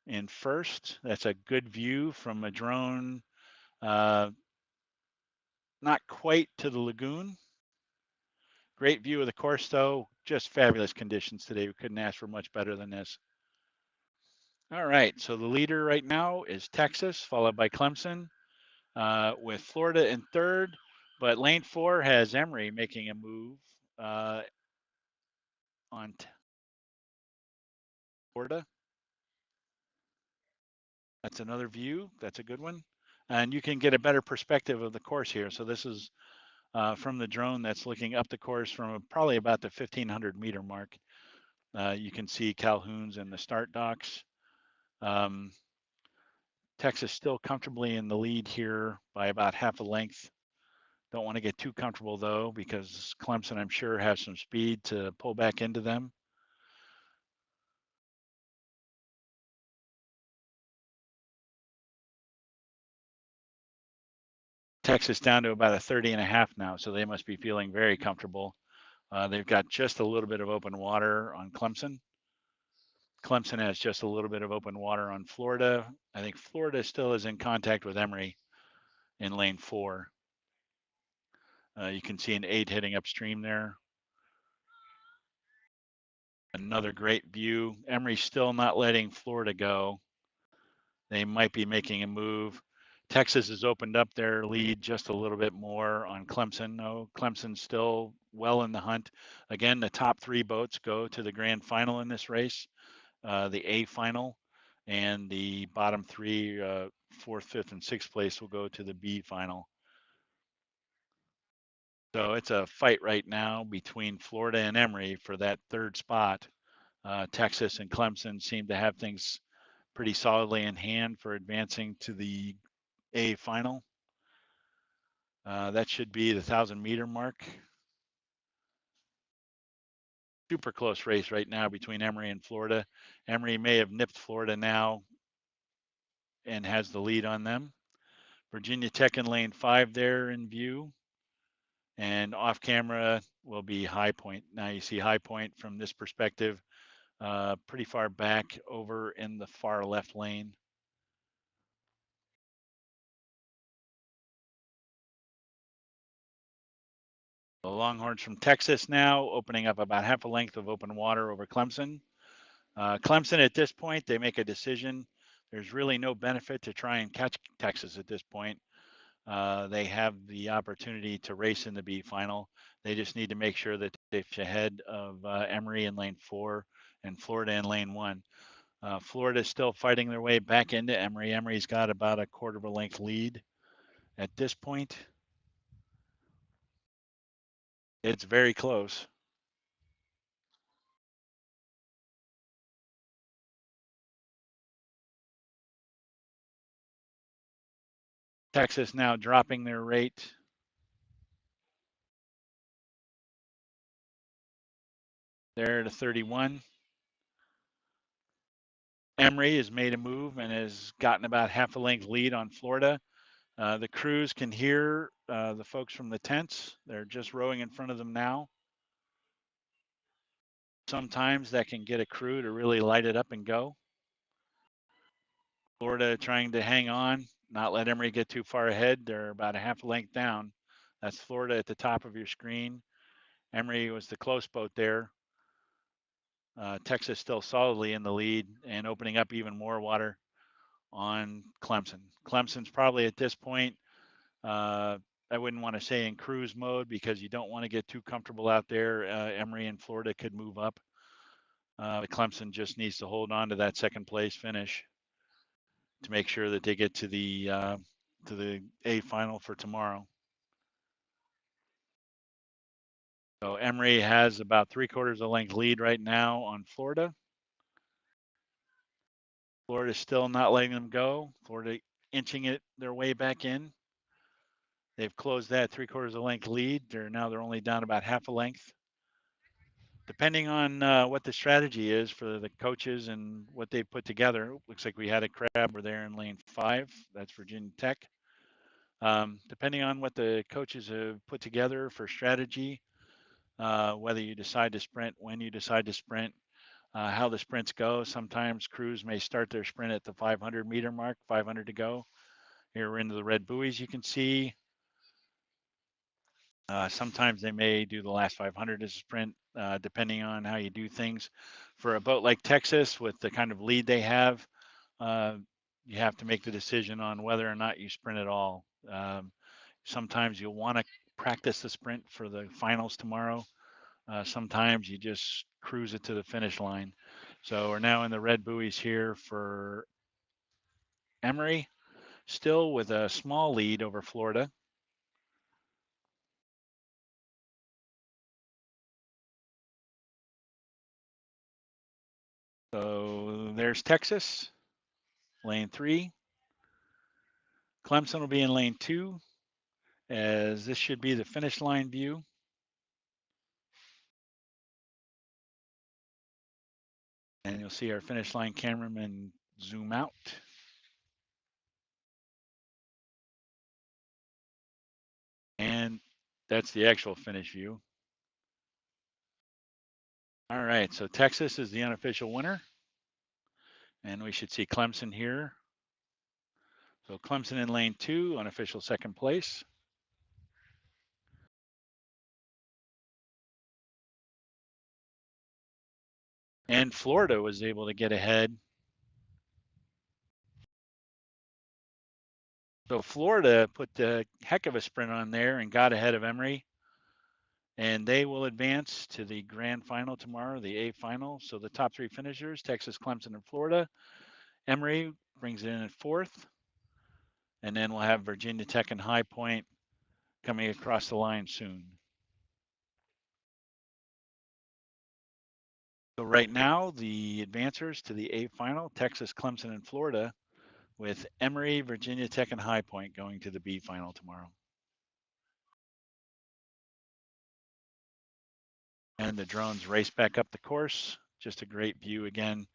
in first. That's a good view from a drone, not quite to the lagoon. Great view of the course though, just fabulous conditions today. We couldn't ask for much better than this. All right, so the leader right now is Texas, followed by Clemson, with Florida in third, but lane four has Emory making a move. on Florida. That's another view. That's a good one. And you can get a better perspective of the course here. So this is from the drone that's looking up the course from probably about the 1,500-meter mark. You can see Calhoun's and the start docks. Texas still comfortably in the lead here by about half a length. Don't want to get too comfortable though, because Clemson, I'm sure, has some speed to pull back into them. Texas down to about a 30.5 now, so they must be feeling very comfortable. They've got just a little bit of open water on Clemson. Clemson has just a little bit of open water on Florida. I think Florida still is in contact with Emory in lane 4. You can see an 8 hitting upstream there. Another great view. Emory's still not letting Florida go. They might be making a move. Texas has opened up their lead just a little bit more on Clemson. No, Clemson's still well in the hunt. Again, the top 3 boats go to the grand final in this race, the A final, and the bottom 3, 4th, 5th, and 6th place will go to the B final. So it's a fight right now between Florida and Emory for that 3rd spot. Texas and Clemson seem to have things pretty solidly in hand for advancing to the A final. That should be the 1,000-meter mark. Super close race right now between Emory and Florida. Emory may have nipped Florida now and has the lead on them. Virginia Tech in lane 5 there in view. And off camera will be High Point. Now you see High Point from this perspective, pretty far back over in the far left lane. The Longhorns from Texas now opening up about half a length of open water over Clemson. Clemson at this point, they make a decision. There's really no benefit to try and catch Texas at this point. They have the opportunity to race in the B final. They just need to make sure that they're ahead of Emory in lane 4 and Florida in lane 1. Florida is still fighting their way back into Emory. Emory's got about a quarter of a length lead at this point. It's very close. Texas now dropping their rate. They're to 31. Emory has made a move and has gotten about half a length lead on Florida. The crews can hear the folks from the tents. They're just rowing in front of them now. Sometimes that can get a crew to really light it up and go. Florida trying to hang on, not let Emory get too far ahead. They're about a half a length down. That's Florida at the top of your screen. Emory was the close boat there. Texas still solidly in the lead and opening up even more water on Clemson. Clemson's probably at this point, I wouldn't want to say in cruise mode because you don't want to get too comfortable out there. Emory and Florida could move up. Clemson just needs to hold on to that second place finish to make sure that they get to the A final for tomorrow. So Emory has about 3/4 of a length lead right now on Florida. Florida's still not letting them go. Florida inching it their way back in. They've closed that 3/4 of a length lead. They're only down about half a length. Depending on what the strategy is for the coaches and what they put together, looks like we had a crabber there in lane 5. That's Virginia Tech. Depending on what the coaches have put together for strategy, whether you decide to sprint, when you decide to sprint, how the sprints go. Sometimes crews may start their sprint at the 500-meter mark, 500 to go. Here we're into the red buoys you can see. Sometimes they may do the last 500 as a sprint, depending on how you do things. For a boat like Texas, with the kind of lead they have, you have to make the decision on whether or not you sprint at all. Sometimes you'll want to practice the sprint for the finals tomorrow. Sometimes you just cruise it to the finish line. So we're now in the red buoys here for Emory, still with a small lead over Florida. So there's Texas, lane 3. Clemson will be in lane 2, as this should be the finish line view. And you'll see our finish line cameraman zoom out. And that's the actual finish view. All right, so Texas is the unofficial winner. And we should see Clemson here. So Clemson in lane 2, unofficial second place. And Florida was able to get ahead. So Florida put the heck of a sprint on there and got ahead of Emory. And they will advance to the grand final tomorrow, the A final. So the top 3 finishers, Texas, Clemson, and Florida. Emory brings it in at 4th. And then we'll have Virginia Tech and High Point coming across the line soon. So right now, the advancers to the A final, Texas, Clemson, and Florida, with Emory, Virginia Tech, and High Point going to the B final tomorrow. And the drones race back up the course. Just a great view again.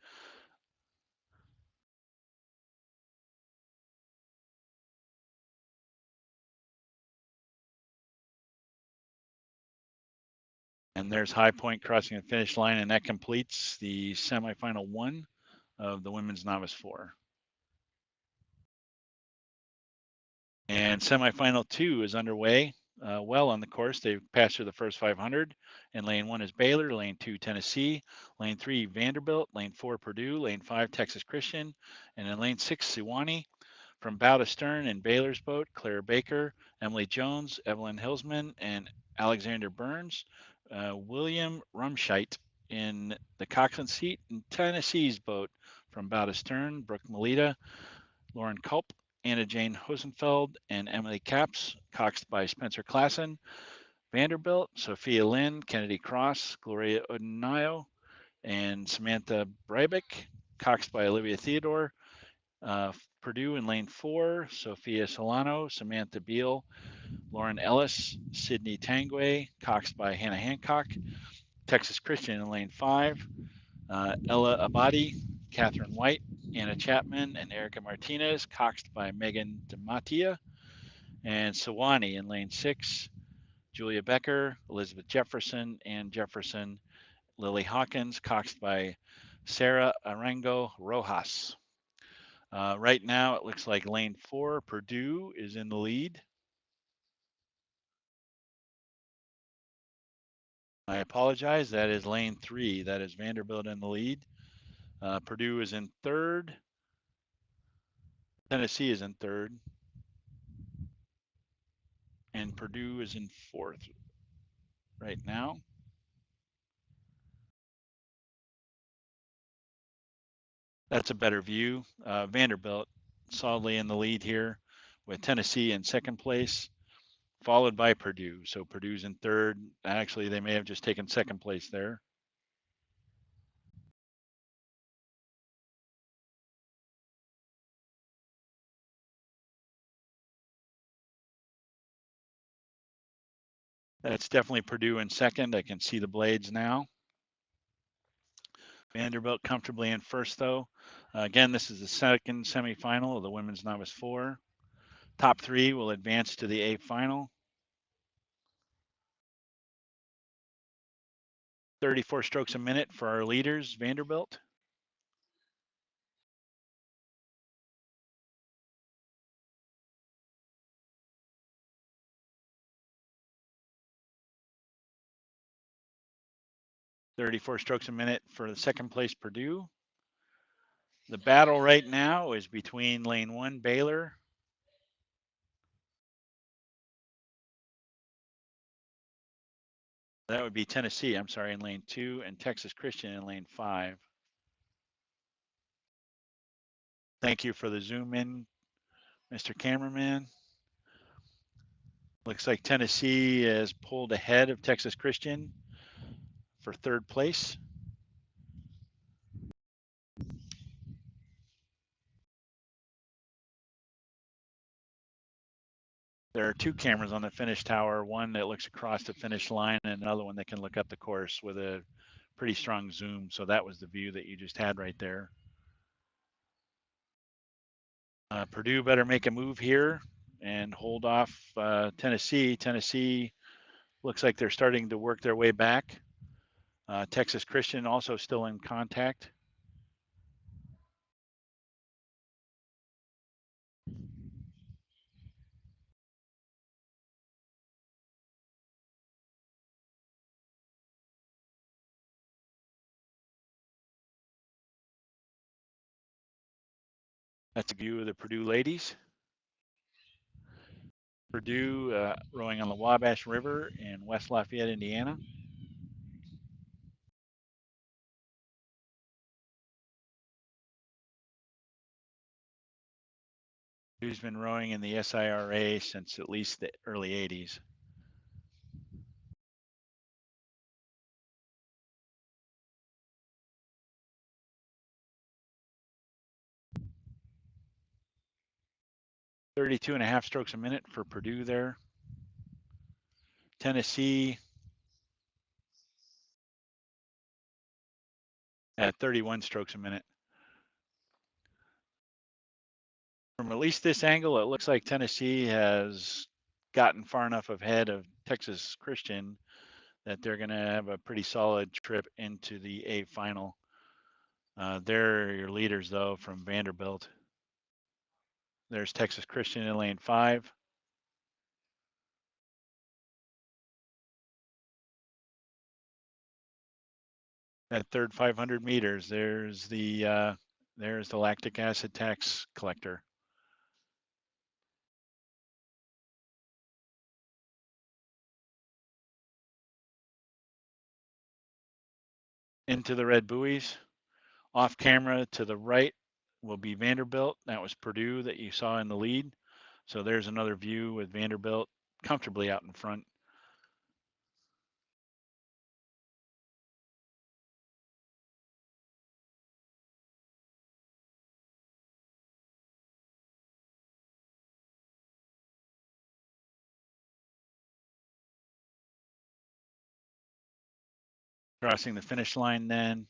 And there's High Point crossing the finish line, and that completes the semifinal 1 of the women's novice 4. And semifinal 2 is underway. Well on the course. They've passed through the first 500. And lane 1 is Baylor, lane 2 Tennessee, lane 3 Vanderbilt, lane 4 Purdue, lane 5 Texas Christian, and in lane 6 Sewanee. From bow to stern in Baylor's boat, Claire Baker, Emily Jones, Evelyn Hillsman, and Alexander Burns. William Rumscheit in the coxswain seat in Tennessee's boat. From bow to stern, Brooke Melita, Lauren Culp, Anna Jane Hosenfeld, and Emily Capps, coxed by Spencer Klassen. Vanderbilt, Sophia Lynn, Kennedy Cross, Gloria Odenayo, and Samantha Breibik, coxed by Olivia Theodore. Purdue in lane 4, Sophia Solano, Samantha Beal, Lauren Ellis, Sydney Tangway, coxed by Hannah Hancock. Texas Christian in lane 5, Ella Abadi, Catherine White, Anna Chapman, and Erica Martinez, coxed by Megan DeMattia. And Sewanee in lane 6, Julia Becker, Elizabeth Jefferson, Ann Jefferson, Lily Hawkins, coxed by Sarah Arango Rojas. Right now, it looks like lane 4, Purdue is in the lead. I apologize. That is lane 3. That is Vanderbilt in the lead. Purdue is in 3rd. Tennessee is in 3rd. And Purdue is in 4th right now. That's a better view. Vanderbilt solidly in the lead here with Tennessee in 2nd place, followed by Purdue. So Purdue's in 3rd. Actually, they may have just taken 2nd place there. That's definitely Purdue in 2nd. I can see the blades now. Vanderbilt comfortably in 1st, though. Again, this is the 2nd semifinal of the women's novice 4. Top 3 will advance to the A final. 34 strokes a minute for our leaders, Vanderbilt. .34 strokes a minute for the 2nd place Purdue. The battle right now is between lane 1 Baylor That would be Tennessee, I'm sorry, in lane 2, and Texas Christian in lane 5. Thank you for the zoom in, Mr. Cameraman. Looks like Tennessee is pulled ahead of Texas Christian for 3rd place. There are 2 cameras on the finish tower, one that looks across the finish line and another one that can look up the course with a pretty strong zoom. So that was the view that you just had right there. Purdue better make a move here and hold off Tennessee. Tennessee looks like they're starting to work their way back. Texas Christian also still in contact. That's a view of the Purdue ladies. Purdue rowing on the Wabash River in West Lafayette, Indiana. Purdue's been rowing in the SIRA since at least the early 80s. .32 and a half strokes a minute for Purdue there. Tennessee at 31 strokes a minute. From at least this angle, it looks like Tennessee has gotten far enough ahead of Texas Christian that they're going to have a pretty solid trip into the A final. They're your leaders, though, from Vanderbilt. There's Texas Christian in lane 5. At third 500 meters, there's the lactic acid tax collector. Into the red buoys. Off camera to the right will be Vanderbilt. That was Purdue that you saw in the lead. So there's another view with Vanderbilt comfortably out in front. Crossing the finish line then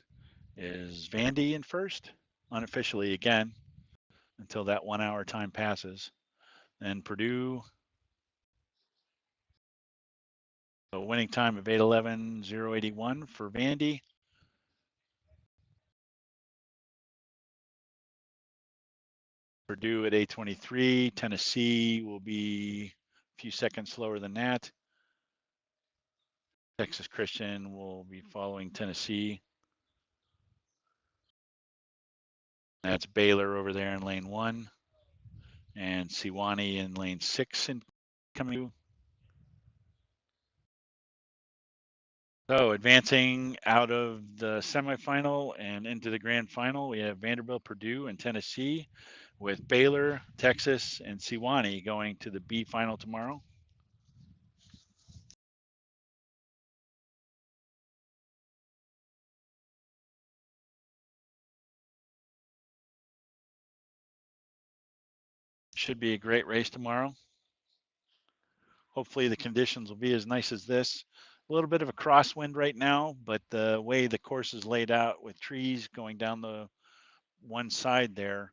is Vandy in first, unofficially again, until that 1 hour time passes. And Purdue, a winning time of 8:11.081 for Vandy. Purdue at 8:23. Tennessee will be a few seconds slower than that. Texas Christian will be following Tennessee. That's Baylor over there in lane 1, and Sewanee in lane 6 and coming. So advancing out of the semifinal and into the grand final, we have Vanderbilt, Purdue, and Tennessee, with Baylor, Texas, and Sewanee going to the B final tomorrow. Should be a great race tomorrow. Hopefully the conditions will be as nice as this. A little bit of a crosswind right now, but the way the course is laid out with trees going down the one side there,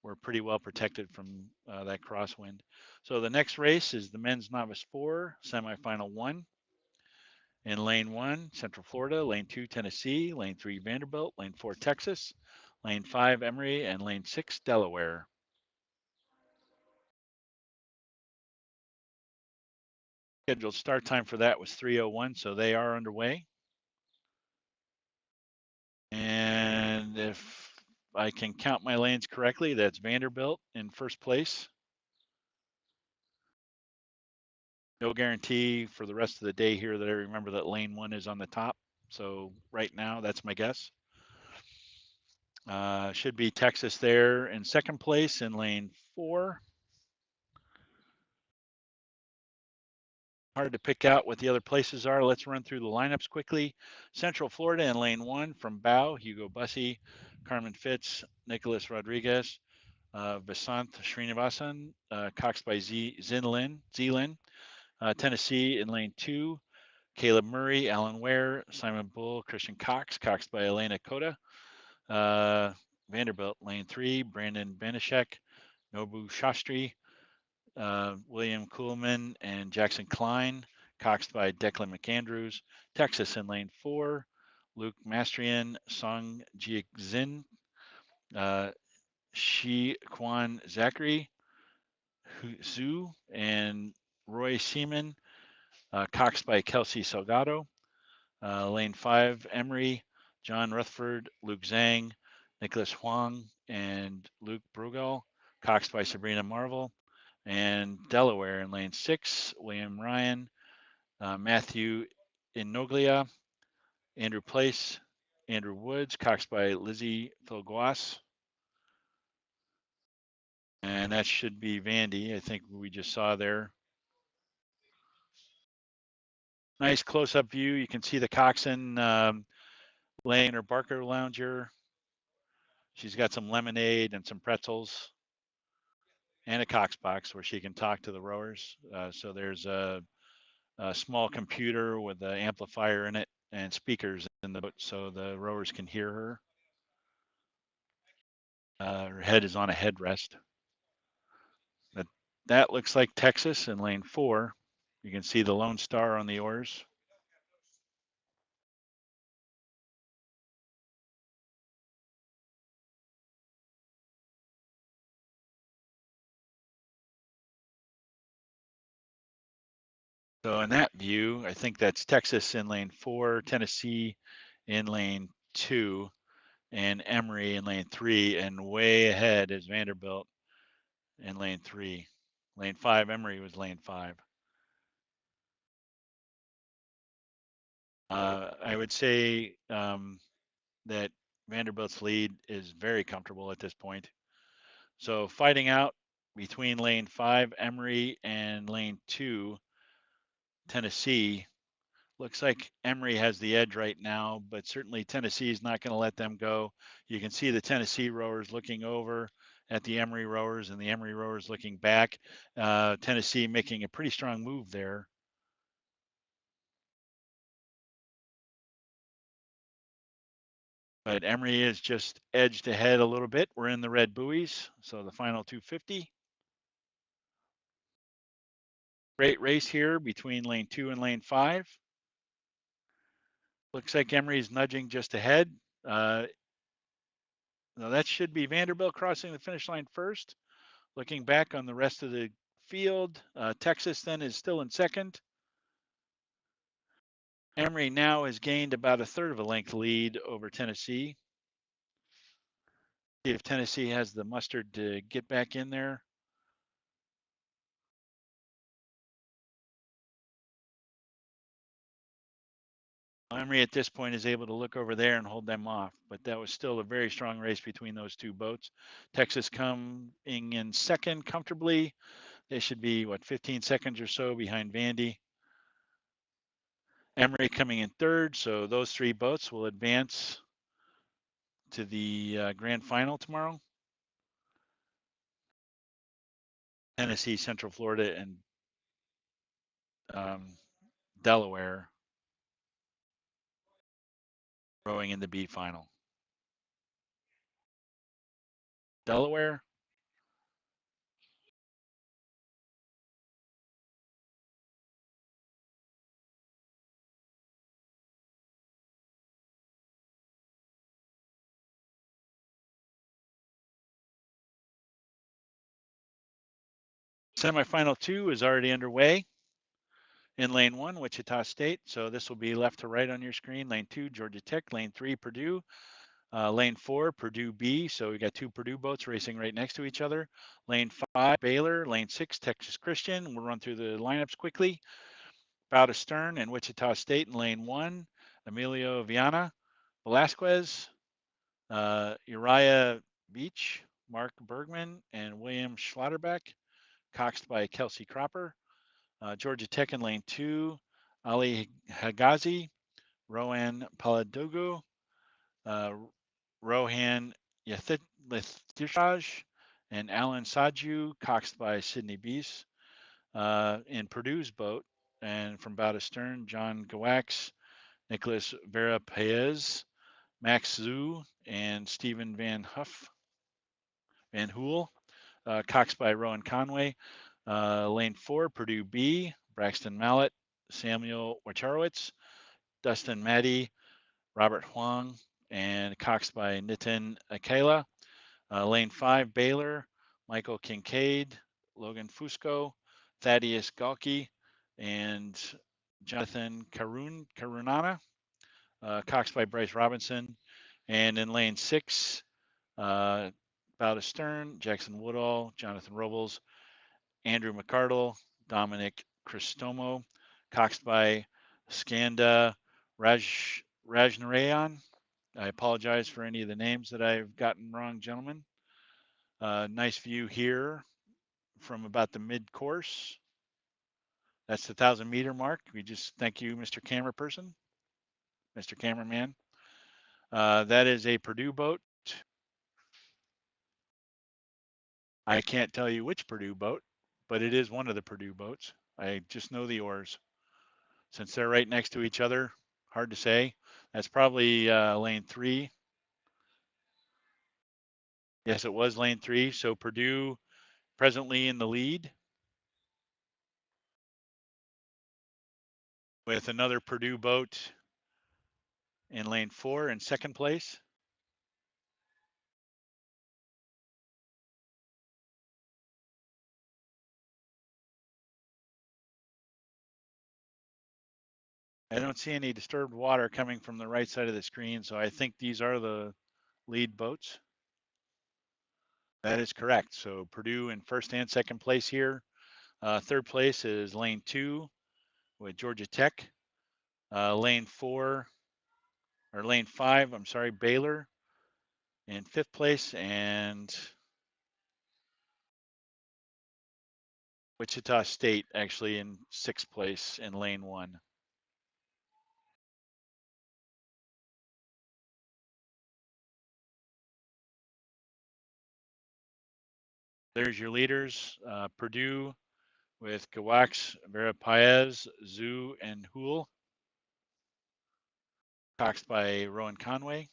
we're pretty well protected from that crosswind. So the next race is the men's novice 4, semifinal 1. In lane 1, Central Florida, lane 2, Tennessee, lane 3, Vanderbilt, lane 4, Texas, lane 5, Emory, and lane 6, Delaware. Scheduled start time for that was 3:01, so they are underway. And if I can count my lanes correctly, that's Vanderbilt in first place. No guarantee for the rest of the day here that I remember that lane 1 is on the top. So right now, that's my guess. Should be Texas there in second place in lane 4. Hard to pick out what the other places are. Let's run through the lineups quickly. Central Florida in lane 1 from Bao, Hugo Bussey, Carmen Fitz, Nicholas Rodriguez, Vasant Srinivasan, coxed by Zealand. Tennessee in lane 2, Caleb Murray, Alan Ware, Simon Bull, Christian Cox, coxed by Elena Cota. Vanderbilt, lane 3, Brandon Banishek, Nobu Shastri, William Kuhlman, and Jackson Klein, coxed by Declan McAndrews. Texas in lane 4, Luke Mastrian, Song Jiexin, Shi Kwan Zachary, Zhu, and Roy Seaman, coxed by Kelsey Salgado. Lane 5, Emery, John Rutherford, Luke Zhang, Nicholas Huang, and Luke Brugal, coxed by Sabrina Marvel. And Delaware in lane 6, William Ryan, Matthew Inoglia, Andrew Place, Andrew Woods, coxed by Lizzie Filguas. And that should be Vandy, I think we just saw there. Nice close-up view. You can see the coxswain laying her Barker lounger. She's got some lemonade and some pretzels and a Cox box where she can talk to the rowers. So there's a small computer with an amplifier in it and speakers in the boat so the rowers can hear her. Her head is on a headrest. That looks like Texas in lane 4. You can see the Lone Star on the oars. So in that view, I think that's Texas in lane 4, Tennessee in lane 2, and Emory in lane 3, and way ahead is Vanderbilt in lane 3. Lane 5, Emory was lane 5. I would say that Vanderbilt's lead is very comfortable at this point. So fighting out between lane 5, Emory, and lane 2, Tennessee. Looks like Emory has the edge right now, but certainly Tennessee is not going to let them go. You can see the Tennessee rowers looking over at the Emory rowers and the Emory rowers looking back. Tennessee making a pretty strong move there. But Emory is just edged ahead a little bit. We're in the red buoys, so the final 250. Great race here between lane 2 and lane 5. Looks like Emory's nudging just ahead. Now that should be Vanderbilt crossing the finish line first. Looking back on the rest of the field, Texas then is still in second. Emory now has gained about a third of a length lead over Tennessee. See if Tennessee has the mustard to get back in there. Emory at this point is able to look over there and hold them off, but that was still a very strong race between those two boats. Texas coming in second comfortably. They should be, 15 seconds or so behind Vandy. Emory coming in third, so those three boats will advance to the grand final tomorrow. Tennessee, Central Florida, and Delaware rowing in the B final. Delaware. Semifinal 2 is already underway. In lane 1, Wichita State. So this will be left to right on your screen. Lane 2, Georgia Tech. Lane 3, Purdue. Lane 4, Purdue B. So we got two Purdue boats racing right next to each other. Lane 5, Baylor. Lane 6, Texas Christian. We'll run through the lineups quickly. Bow to Stern and Wichita State in lane 1. Emilio Viana, Velasquez, Uriah Beach, Mark Bergman, and William Schlotterbeck. Coxed by Kelsey Cropper. Georgia Tech in lane 2. Ali Hagazi, Rowan Paladogo, Rohan Yathishaj, and Alan Saju, coxed by Sidney Beese. In Purdue's boat, and from bow to stern, John Gawax, Nicholas Vera Paez, Max Zhu, and Stephen Van Hool, coxed by Rowan Conway. Lane 4, Purdue B, Braxton Mallet, Samuel Wacharowitz, Dustin Maddy, Robert Huang, and coxed by Nitin Akela. Lane 5, Baylor, Michael Kincaid, Logan Fusco, Thaddeus Galki, and Jonathan Karunana, coxed by Bryce Robinson. And in lane 6, bow to stern, Jackson Woodall, Jonathan Robles, Andrew McCardle, Dominic Cristomo, coxed by Skanda Rajnarayan. I apologize for any of the names that I've gotten wrong, gentlemen. Nice view here from about the mid course. That's the 1,000-meter mark. We just thank you, Mr. Camera Person, Mr. Cameraman. That is a Purdue boat. I can't tell you which Purdue boat, but it is one of the Purdue boats. I just know the oars. Since they're right next to each other, hard to say. That's probably lane 3. Yes, it was lane 3. So Purdue presently in the lead with another Purdue boat in lane 4 in second place. I don't see any disturbed water coming from the right side of the screen, so I think these are the lead boats. That is correct. So Purdue in first and second place here. Third place is lane 2 with Georgia Tech. Lane 4, or lane 5, I'm sorry, Baylor in fifth place, and Wichita State actually in sixth place in lane 1. There's your leaders. Purdue with Gawax, Vera Paez, Zhu, and Hool, coxed by Rowan Conway.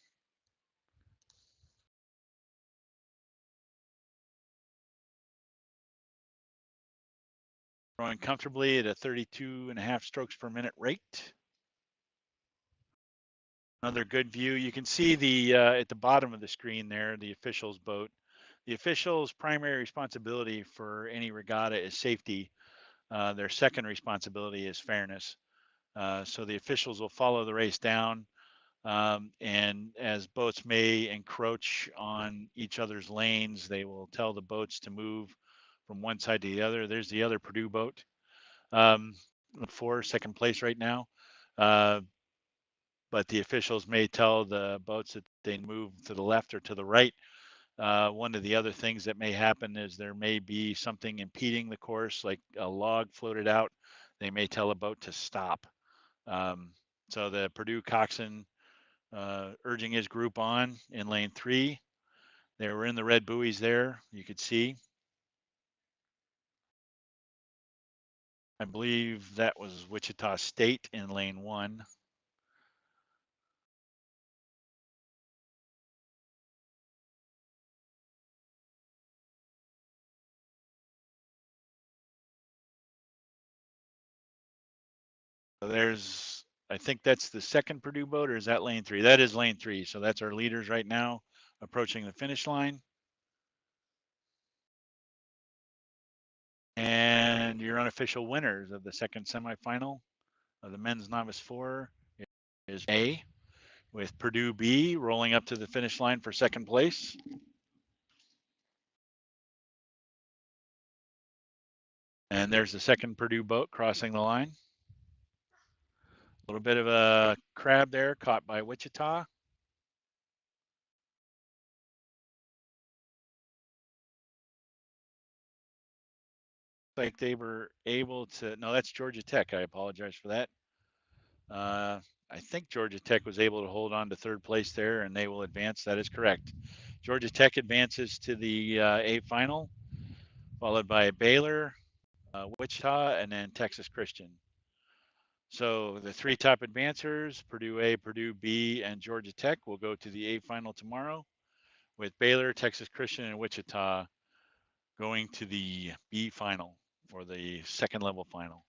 Rowing comfortably at a 32.5 strokes per minute rate. Another good view. You can see the at the bottom of the screen there, the officials' boat. The officials' primary responsibility for any regatta is safety. Their second responsibility is fairness. So the officials will follow the race down, and as boats may encroach on each other's lanes, they will tell the boats to move from one side to the other. There's the other Purdue boat. For second place right now. But the officials may tell the boats that they move to the left or to the right. One of the other things that may happen is there may be something impeding the course, like a log floated out. They may tell a boat to stop. So the Purdue coxswain urging his group on in lane 3. They were in the red buoys there, you could see. I believe that was Wichita State in lane 1. So there's, I think that's the second Purdue boat, or is that lane 3? That is lane 3. So that's our leaders right now approaching the finish line. And your unofficial winners of the second semifinal of the men's novice 4 is A. with Purdue B rolling up to the finish line for second place. And there's the second Purdue boat crossing the line. A little bit of a crab there caught by Wichita. Like they were able to, no, that's Georgia Tech. I apologize for that. I think Georgia Tech was able to hold on to third place there, and they will advance. That is correct. Georgia Tech advances to the A final, followed by Baylor, Wichita, and then Texas Christian. So the three top advancers, Purdue A, Purdue B, and Georgia Tech, will go to the A final tomorrow, with Baylor, Texas Christian, and Wichita going to the B final for the second level final.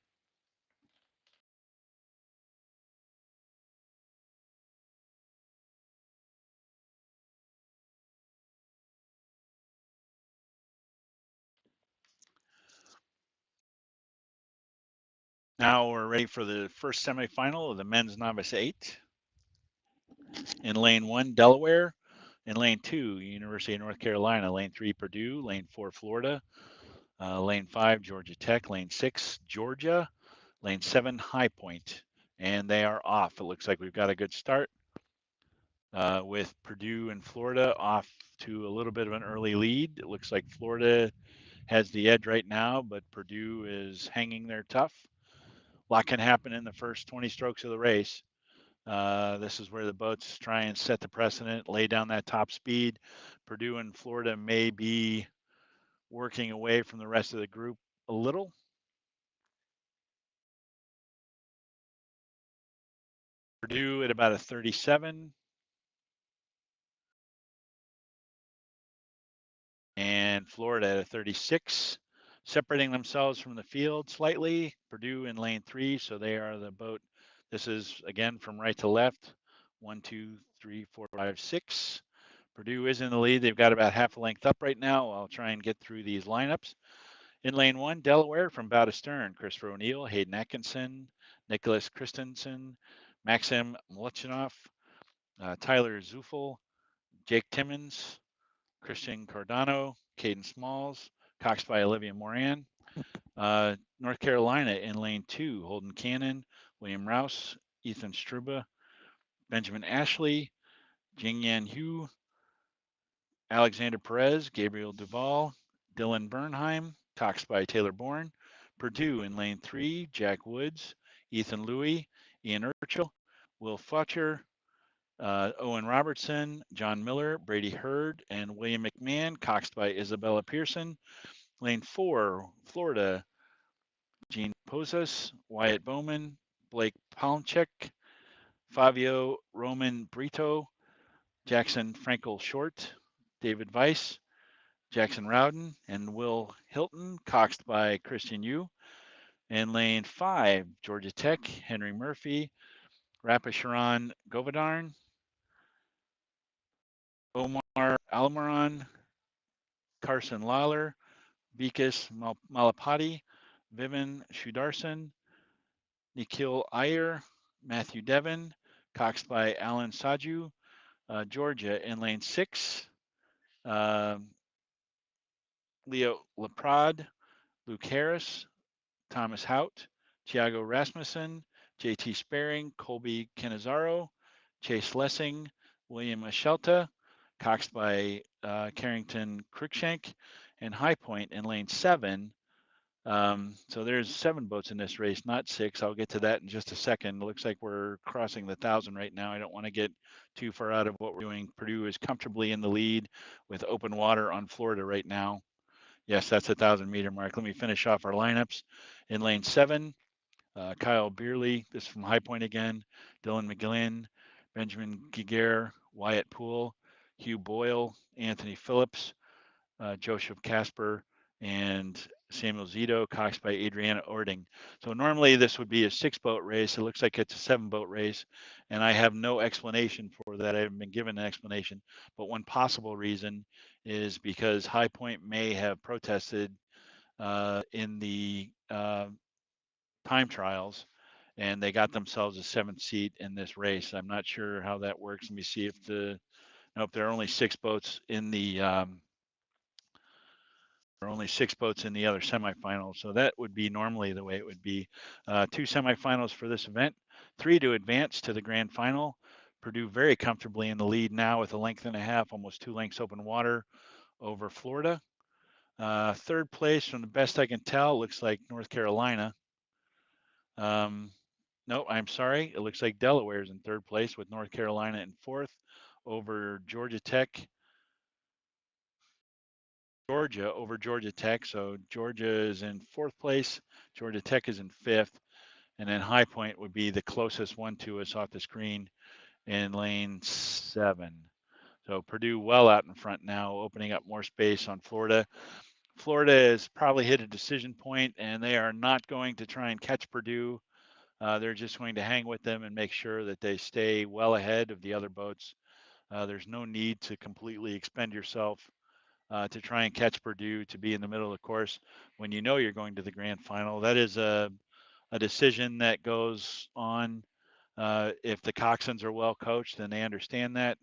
Now we're ready for the first semifinal of the men's novice 8. In lane 1, Delaware. In lane 2, University of North Carolina. Lane 3, Purdue. Lane 4, Florida. Lane 5, Georgia Tech. Lane 6, Georgia. Lane 7, High Point. And they are off. It looks like we've got a good start with Purdue and Florida off to a little bit of an early lead. It looks like Florida has the edge right now, but Purdue is hanging there tough. A lot can happen in the first 20 strokes of the race. This is where the boats try and set the precedent, lay down that top speed. Purdue and Florida may be working away from the rest of the group a little. Purdue at about a 37. And Florida at a 36. Separating themselves from the field slightly. Purdue in lane 3, so they are the boat. This is, again, from right to left. 1, 2, 3, 4, 5, 6. Purdue is in the lead. They've got about half a length up right now. I'll try and get through these lineups. In lane 1, Delaware from bow to stern. Christopher O'Neill, Hayden Atkinson, Nicholas Christensen, Maxim Mlechinoff, Tyler Zufel, Jake Timmons, Christian Cardano, Caden Smalls, Cox by Olivia Moran. North Carolina in lane 2, Holden Cannon, William Rouse, Ethan Struba, Benjamin Ashley, Jingyan Hu, Alexander Perez, Gabriel Duval, Dylan Bernheim, Cox by Taylor Bourne. Purdue in lane 3, Jack Woods, Ethan Louie, Ian Urchel, Will Fletcher, Owen Robertson, John Miller, Brady Hurd, and William McMahon, coxed by Isabella Pearson. Lane 4, Florida, Gene Posas, Wyatt Bowman, Blake Palmchek, Fabio Roman Brito, Jackson Frankel Short, David Weiss, Jackson Rowden, and Will Hilton, coxed by Christian Yu. In lane 5, Georgia Tech, Henry Murphy, Rapasharan Govardhan, Omar Almiron, Carson Lawler, Vikas Malapati, Vivian Shudarsan, Nikhil Iyer, Matthew Devon, coxed by Alan Saju, Georgia in lane 6, Leo Laprade, Luke Harris, Thomas Hout, Thiago Rasmussen, JT Sparing, Colby Canizaro, Chase Lessing, William Ashelta, coxed by Carrington Cruikshank, and High Point in lane 7. So there's 7 boats in this race, not 6. I'll get to that in just a second. It looks like we're crossing the 1,000 right now. I don't want to get too far out of what we're doing. Purdue is comfortably in the lead with open water on Florida right now. Yes, that's 1,000-meter mark. Let me finish off our lineups. In lane 7, Kyle Beerley, this is from High Point again, Dylan McGlynn, Benjamin Giguere, Wyatt Poole, Hugh Boyle, Anthony Phillips, Joseph Casper, and Samuel Zito, coxed by Adriana Ording. So normally this would be a 6-boat race. It looks like it's a 7-boat race, and I have no explanation for that. I haven't been given an explanation, but one possible reason is because High Point may have protested in the time trials, and they got themselves a 7th seat in this race. I'm not sure how that works. Let me see if nope, there are only 6 boats in the there are only 6 boats in the other semifinals, so that would be normally the way it would be. 2 semifinals for this event, 3 to advance to the grand final. Purdue very comfortably in the lead now with a length and a half, almost 2 lengths open water over Florida. Third place, from the best I can tell, looks like North Carolina. No, I'm sorry. It looks like Delaware is in third place with North Carolina in fourth over Georgia Tech. Georgia over Georgia Tech. So Georgia is in fourth place. Georgia Tech is in fifth. And then High Point would be the closest one to us off the screen in lane 7. So Purdue well out in front now, opening up more space on Florida. Florida has probably hit a decision point, and they are not going to try and catch Purdue. They're just going to hang with them and make sure that they stay well ahead of the other boats. There's no need to completely expend yourself to try and catch Purdue to be in the middle of the course when you know you're going to the grand final. That is a decision that goes on. If the coxswains are well coached, then they understand that.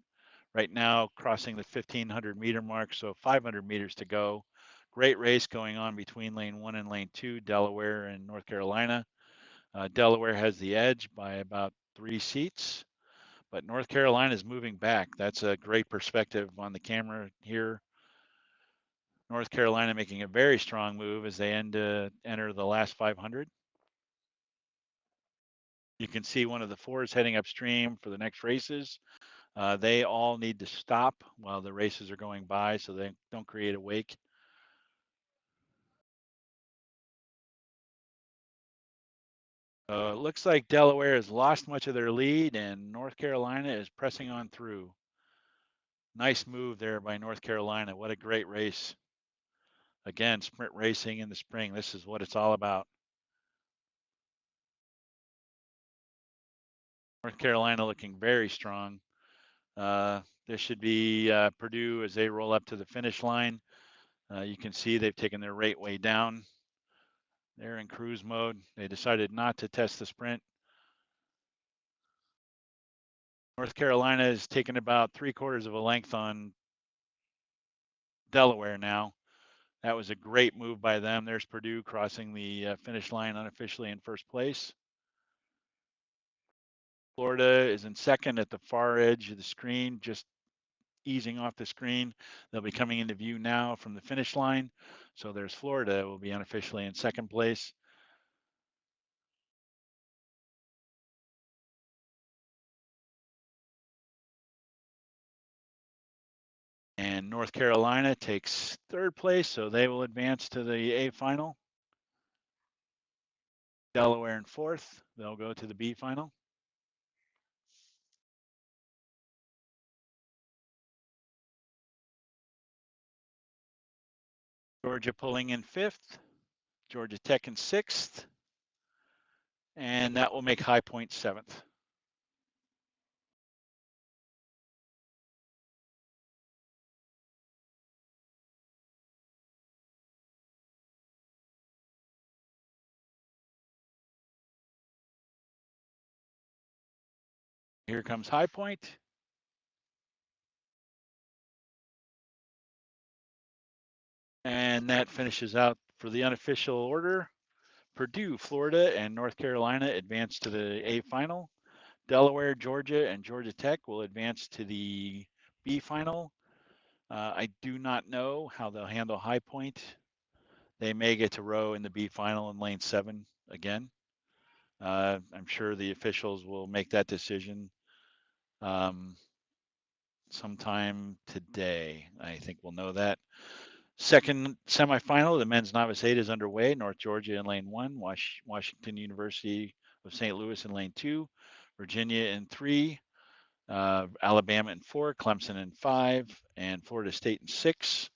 Right now, crossing the 1,500-meter mark, so 500 meters to go. Great race going on between lane 1 and lane 2, Delaware and North Carolina. Delaware has the edge by about 3 seats, but North Carolina is moving back. That's a great perspective on the camera here. North Carolina making a very strong move as they enter the last 500. You can see one of the 4s heading upstream for the next races. They all need to stop while the races are going by so they don't create a wake. Looks like Delaware has lost much of their lead and North Carolina is pressing on through. Nice move there by North Carolina. What a great race. Again, sprint racing in the spring. This is what it's all about. North Carolina looking very strong. This should be Purdue as they roll up to the finish line. You can see they've taken their rate way down. They're in cruise mode. They decided not to test the sprint. North Carolina has taken about 3/4 of a length on Delaware now. That was a great move by them. There's Purdue crossing the finish line unofficially in first place. Florida is in second at the far edge of the screen, just easing off the screen. They'll be coming into view now from the finish line. So there's Florida, will be unofficially in second place. And North Carolina takes third place, so they will advance to the A final. Delaware in fourth, they'll go to the B final. Georgia pulling in fifth, Georgia Tech in sixth, and that will make High Point seventh. Here comes High Point. And that finishes out for the unofficial order. Purdue, Florida, and North Carolina advance to the A final. Delaware, Georgia, and Georgia Tech will advance to the B final. I do not know how they'll handle High Point. They may get to row in the B final in lane 7 again. I'm sure the officials will make that decision sometime today. I think we'll know that. Second semifinal, the men's novice 8 is underway. North Georgia in lane 1, Washington University of St. Louis in lane 2, Virginia in 3, Alabama in 4, Clemson in 5, and Florida State in 6.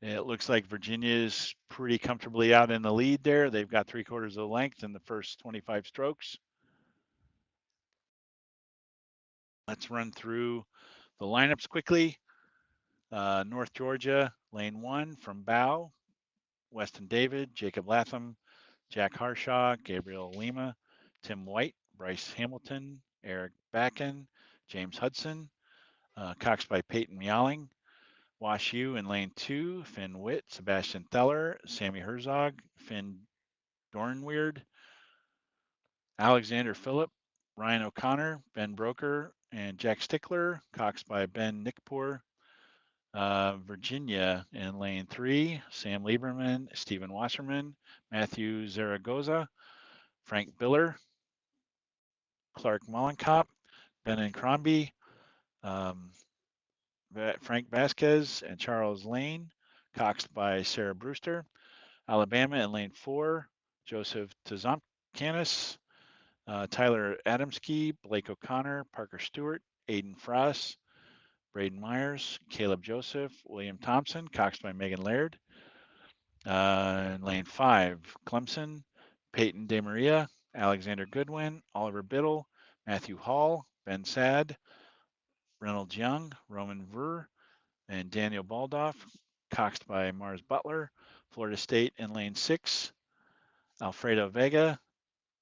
It looks like Virginia is pretty comfortably out in the lead there. They've got 3/4 of the length in the first 25 strokes. Let's run through the lineups quickly. North Georgia, lane 1 from Bow, Weston David, Jacob Latham, Jack Harshaw, Gabriel Lima, Tim White, Bryce Hamilton, Eric Backen, James Hudson, Cox by Peyton Meowling. Wash U in lane 2, Finn Witt, Sebastian Theller, Sammy Herzog, Finn Dornweird, Alexander Phillip, Ryan O'Connor, Ben Broker, and Jack Stickler. Cox by Ben Nickpour. Virginia in lane 3, Sam Lieberman, Stephen Wasserman, Matthew Zaragoza, Frank Biller, Clark Mollenkop, Ben and Crombie, um, Frank Vasquez, and Charles Lane. Coxed by Sarah Brewster. Alabama in lane 4, Joseph Tzomkanis, Tyler Adamski, Blake O'Connor, Parker Stewart, Aiden Frost, Braden Myers, Caleb Joseph, William Thompson, coxed by Megan Laird. In lane 5, Clemson, Peyton DeMaria, Alexander Goodwin, Oliver Biddle, Matthew Hall, Ben Sad, Reynolds Young, Roman Ver, and Daniel Baldoff, coxed by Mars Butler. Florida State in lane 6, Alfredo Vega,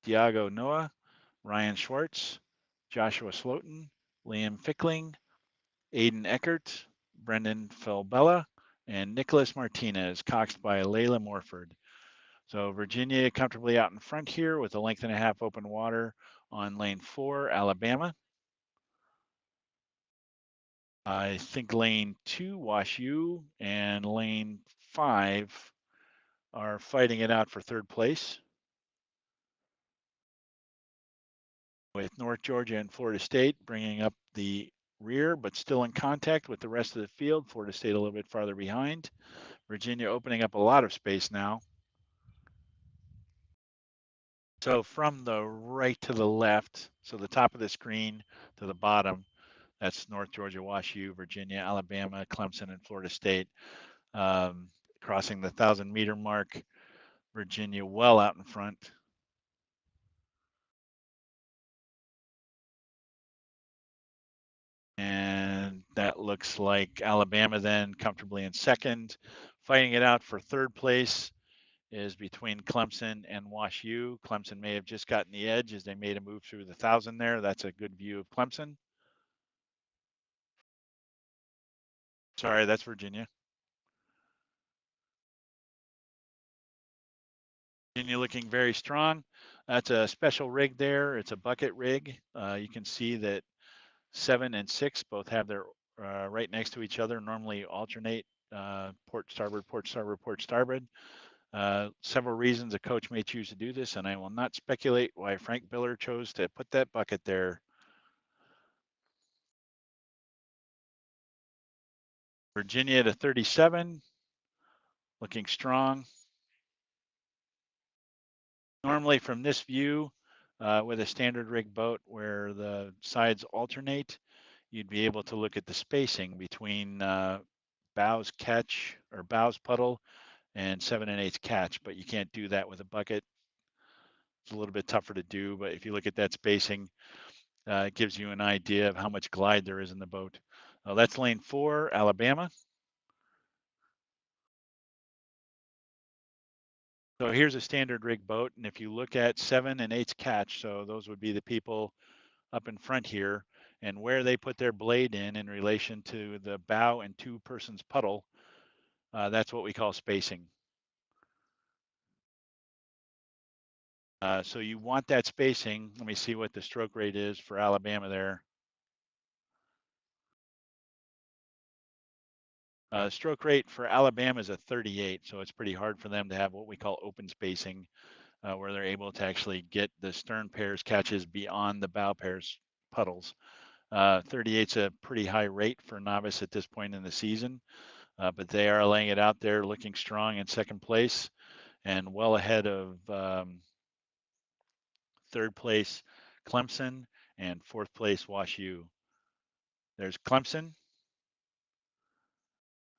Diago Noah, Ryan Schwartz, Joshua Slotin, Liam Fickling, Aiden Eckert, Brendan Felbella, and Nicholas Martinez, coxed by Layla Morford. So Virginia comfortably out in front here with a length and a half open water on lane 4, Alabama. I think lane 2, Wash U, and lane 5 are fighting it out for third place, with North Georgia and Florida State bringing up the rear, but still in contact with the rest of the field. Florida State a little bit farther behind. Virginia opening up a lot of space now. So from the right to the left, so the top of the screen to the bottom, that's North Georgia, Wash U, Virginia, Alabama, Clemson, and Florida State. Crossing the 1,000-meter mark, Virginia well out in front. And that looks like Alabama then comfortably in second. Fighting it out for third place is between Clemson and Wash U. Clemson may have just gotten the edge as they made a move through the 1,000 there. That's a good view of Clemson. Sorry, that's Virginia. Virginia looking very strong. That's a special rig there. It's a bucket rig. You can see that 7 and 6 both have their right next to each other, normally alternate port starboard, port starboard, port starboard. Several reasons a coach may choose to do this, and I will not speculate why Frank Biller chose to put that bucket there. Virginia to 37, looking strong. Normally from this view, with a standard rig boat where the sides alternate, you'd be able to look at the spacing between bows catch or bows puddle and 7 and 8 catch, but you can't do that with a bucket. It's a little bit tougher to do, but if you look at that spacing, it gives you an idea of how much glide there is in the boat. That's lane 4, Alabama. So here's a standard rig boat, and if you look at 7 and 8 catch, so those would be the people up in front here, and where they put their blade in relation to the bow and 2 persons puddle, that's what we call spacing. So you want that spacing. Let me see what the stroke rate is for Alabama there. Stroke rate for Alabama is a 38, so it's pretty hard for them to have what we call open spacing, where they're able to actually get the stern pairs catches beyond the bow pairs puddles. 38's a pretty high rate for novice at this point in the season, but they are laying it out there looking strong in second place and well ahead of third place Clemson and fourth place Wash U. There's Clemson.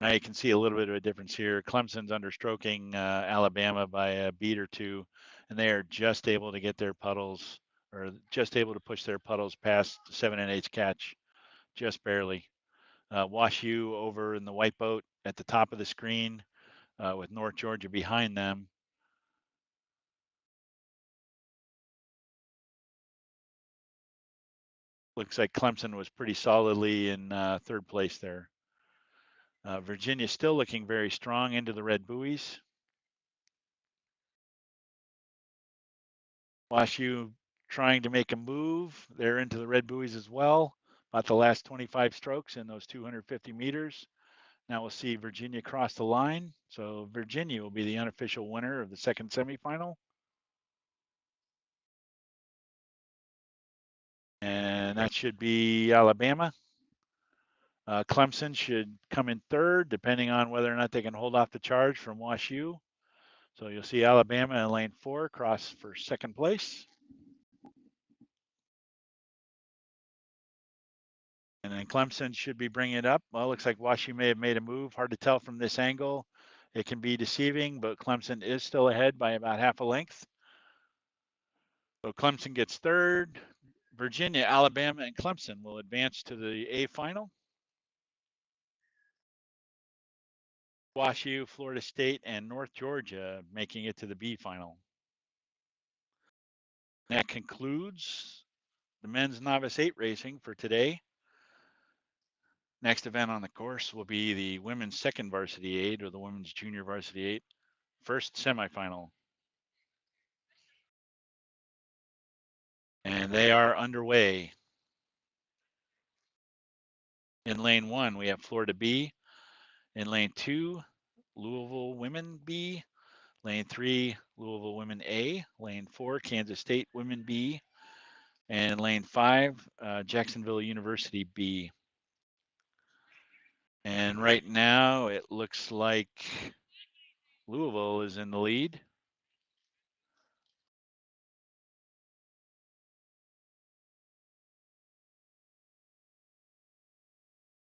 Now you can see a little bit of a difference here. Clemson's understroking Alabama by a beat or two, and they are just able to get their puddles, or just able to push their puddles past 7 and 8 catch, just barely. Wash U over in the white boat at the top of the screen with North Georgia behind them. Looks like Clemson was pretty solidly in third place there. Virginia still looking very strong into the red buoys. WashU trying to make a move. They're into the red buoys as well. About the last 25 strokes in those 250 meters. Now we'll see Virginia cross the line. So Virginia will be the unofficial winner of the second semifinal. And that should be Alabama. Clemson should come in third, depending on whether or not they can hold off the charge from WashU. So you'll see Alabama in lane 4 cross for second place. And then Clemson should be bringing it up. Well, it looks like WashU may have made a move. Hard to tell from this angle. It can be deceiving, but Clemson is still ahead by about half a length. So Clemson gets third. Virginia, Alabama, and Clemson will advance to the A final. WashU, Florida State, and North Georgia making it to the B final. That concludes the men's novice 8 racing for today. Next event on the course will be the women's second varsity 8 or the women's junior varsity 8 first semifinal. And they are underway. In lane 1, we have Florida B. In lane 2, Louisville Women B. Lane 3, Louisville Women A. Lane 4, Kansas State Women B. And lane 5, Jacksonville University B. And right now, it looks like Louisville is in the lead.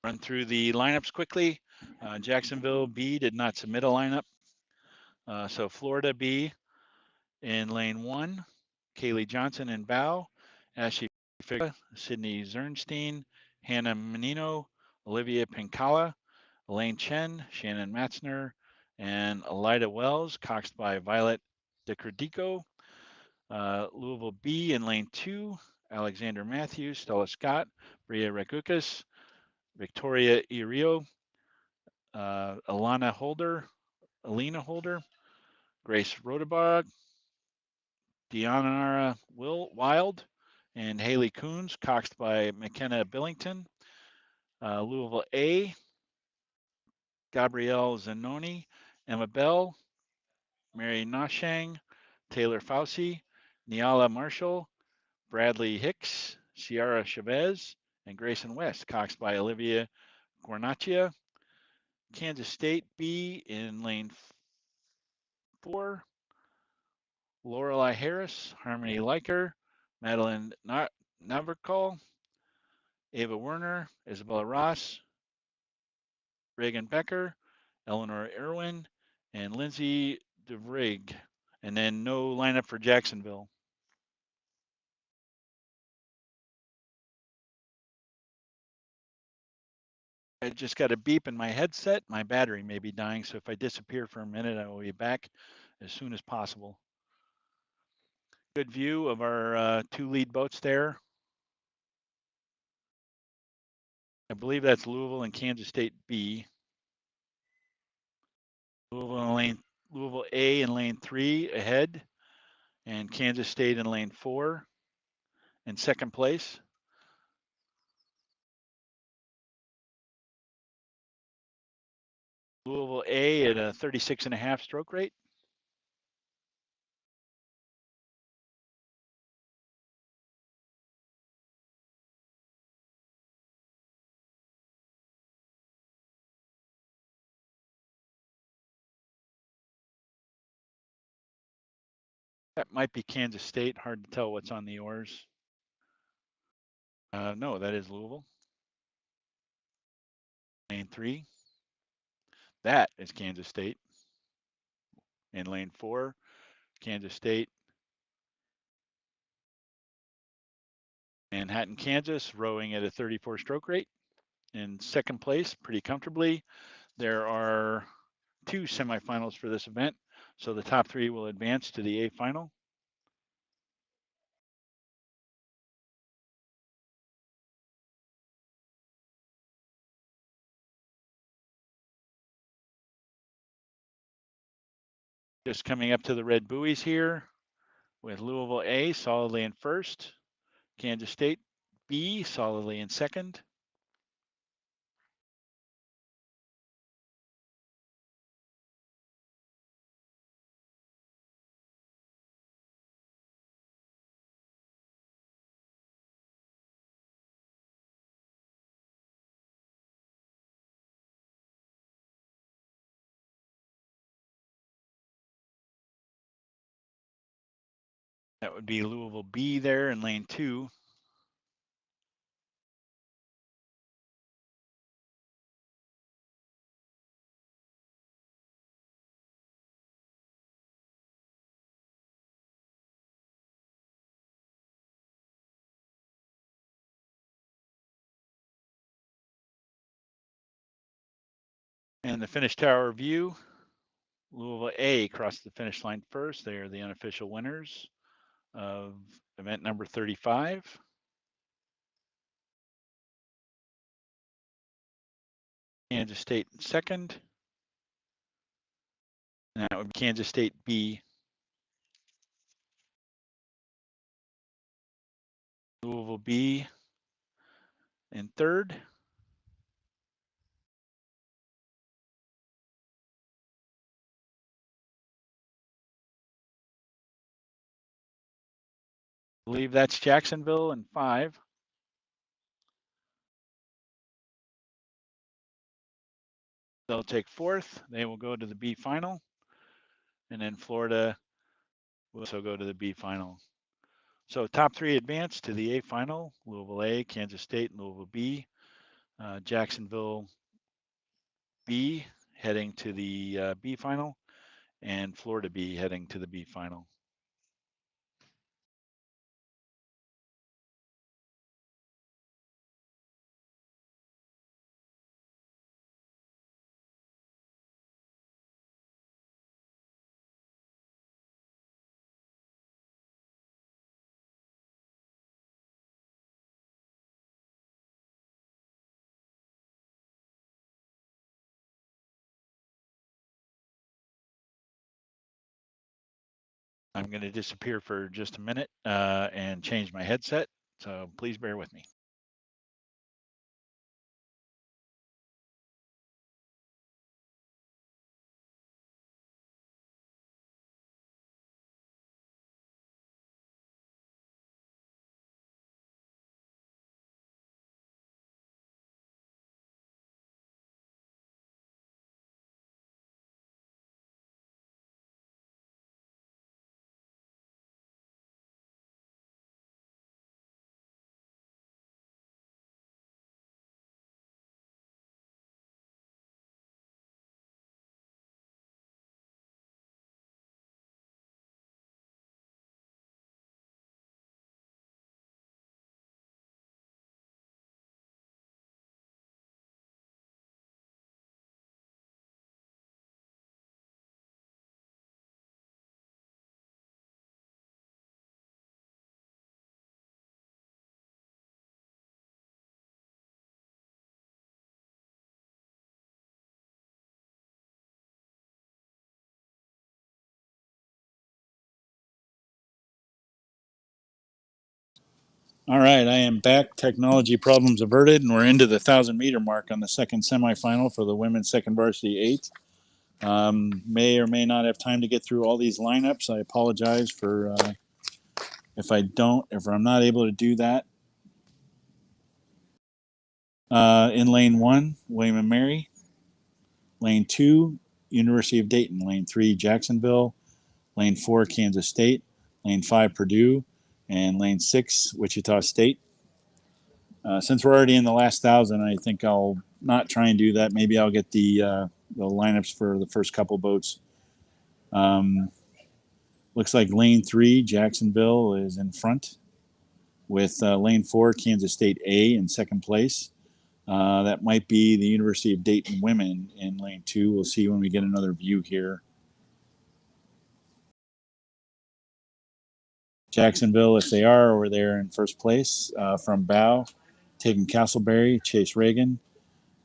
Run through the lineups quickly. Jacksonville B did not submit a lineup. So Florida B in lane 1, Kaylee Johnson and Bow, Ashley Figura, Sydney Zernstein, Hannah Menino, Olivia Pincala, Elaine Chen, Shannon Matzner, and Elida Wells, coxed by Violet DeCredico. Louisville B in lane 2, Alexander Matthews, Stella Scott, Bria Ragukas, Victoria Irio, Alina Holder, Grace Rodebog, Deanna Wild, and Haley Coons, coxed by McKenna Billington. Louisville A, Gabrielle Zanoni, Emma Bell, Mary Noshang, Taylor Fauci, Niala Marshall, Bradley Hicks, Ciara Chavez, and Grayson West, coxed by Olivia Guarnaccia. Kansas State B in lane 4, Lorelei Harris, Harmony Liker, Madeline Navarcol, Ava Werner, Isabella Ross, Reagan Becker, Eleanor Irwin, and Lindsay DeVrig. And then no lineup for Jacksonville. I just got a beep in my headset. My battery may be dying, so if I disappear for a minute, I will be back as soon as possible. Good view of our 2 lead boats there. I believe that's Louisville and Kansas State B. Louisville A in lane 3 ahead, and Kansas State in lane 4 in second place. Louisville A at a 36.5 stroke rate. That might be Kansas State. Hard to tell what's on the oars. No, that is Louisville. Lane 3. That is Kansas State. In lane 4, Kansas State. Manhattan, Kansas, rowing at a 34 stroke rate. In second place, pretty comfortably. There are 2 semifinals for this event, so the top 3 will advance to the A final. Just coming up to the red buoys here with Louisville A solidly in first, Kansas State B solidly in second. That would be Louisville B there in lane 2. And the finish tower view, Louisville A crossed the finish line first. They are the unofficial winners of event number 35. Kansas State in second. And that would be Kansas State B. Louisville B in third. I believe that's Jacksonville in 5. They'll take fourth. They will go to the B final. And then Florida will also go to the B final. So top 3 advance to the A final, Louisville A, Kansas State, and Louisville B. Jacksonville B heading to the B final, and Florida B heading to the B final. I'm going to disappear for just a minute and change my headset, so please bear with me. All right, I am back. Technology problems averted, and we're into the 1,000-meter mark on the second semifinal for the women's second varsity 8. May or may not have time to get through all these lineups. I apologize for if I'm not able to do that. In lane 1, William and Mary. Lane 2, University of Dayton. Lane 3, Jacksonville. Lane 4, Kansas State. Lane 5, Purdue. And lane 6, Wichita State. Since we're already in the last 1,000, I think I'll not try and do that. Maybe I'll get the lineups for the first couple boats. Looks like lane 3, Jacksonville, is in front with lane 4, Kansas State A in second place. That might be the University of Dayton women in lane 2. We'll see when we get another view here. Jacksonville, if they are over there in first place from Bow, Tegan Castleberry, Chase Reagan,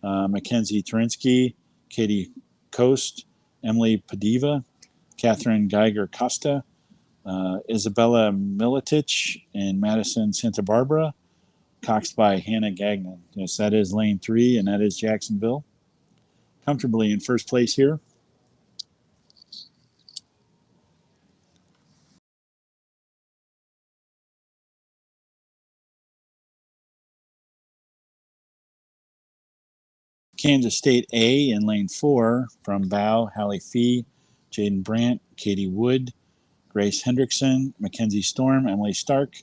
Mackenzie Terinsky, Katie Coast, Emily Padiva, Catherine Geiger Costa, Isabella Militich, and Madison Santa Barbara, coxed by Hannah Gagnon. Yes, that is lane 3, and that is Jacksonville. Comfortably in first place here. Kansas State A in lane 4 from Bow, Hallie Fee, Jaden Brandt, Katie Wood, Grace Hendrickson, Mackenzie Storm, Emily Stark,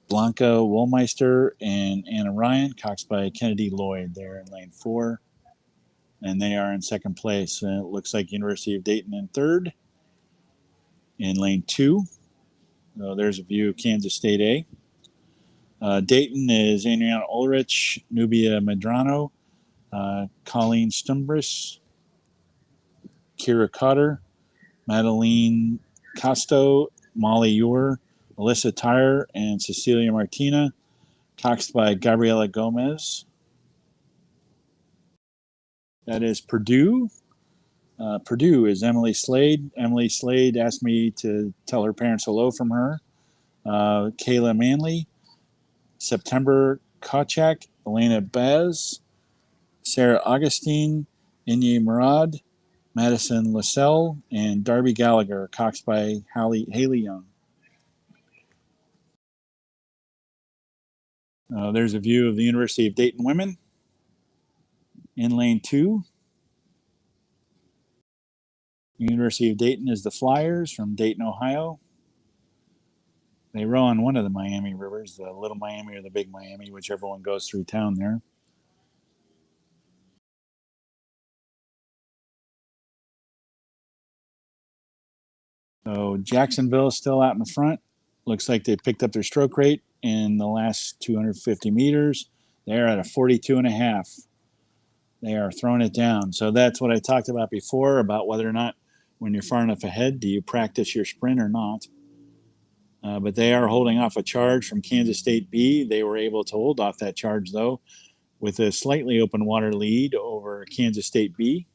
Blanca Woolmeister, and Anna Ryan, coxed by Kennedy Lloyd there in lane 4. And they are in second place. And it looks like University of Dayton in third in lane 2. So there's a view of Kansas State A. Dayton is Adriana Ulrich, Nubia Medrano, Colleen Stumbris, Kira Cotter, Madeline Costo, Molly Ure, Alyssa Tyre, and Cecilia Martina, coxed by Gabriela Gomez. That is Purdue. Purdue is Emily Slade. Emily Slade asked me to tell her parents hello from her. Kayla Manley, September Kochak, Elena Bez, Sarah Augustine, Inye Murad, Madison Lassell, and Darby Gallagher, coxed by Haley Young. There's a view of the University of Dayton women in lane 2. The University of Dayton is the Flyers from Dayton, Ohio. They row on one of the Miami rivers, the Little Miami or the Big Miami, whichever one goes through town there. So Jacksonville is still out in the front. Looks like they picked up their stroke rate in the last 250 meters. They're at a 42.5. They are throwing it down. So that's what I talked about before about whether or not when you're far enough ahead, do you practice your sprint or not? But they are holding off a charge from Kansas State B. They were able to hold off that charge, though, with a slightly open water lead over Kansas State B.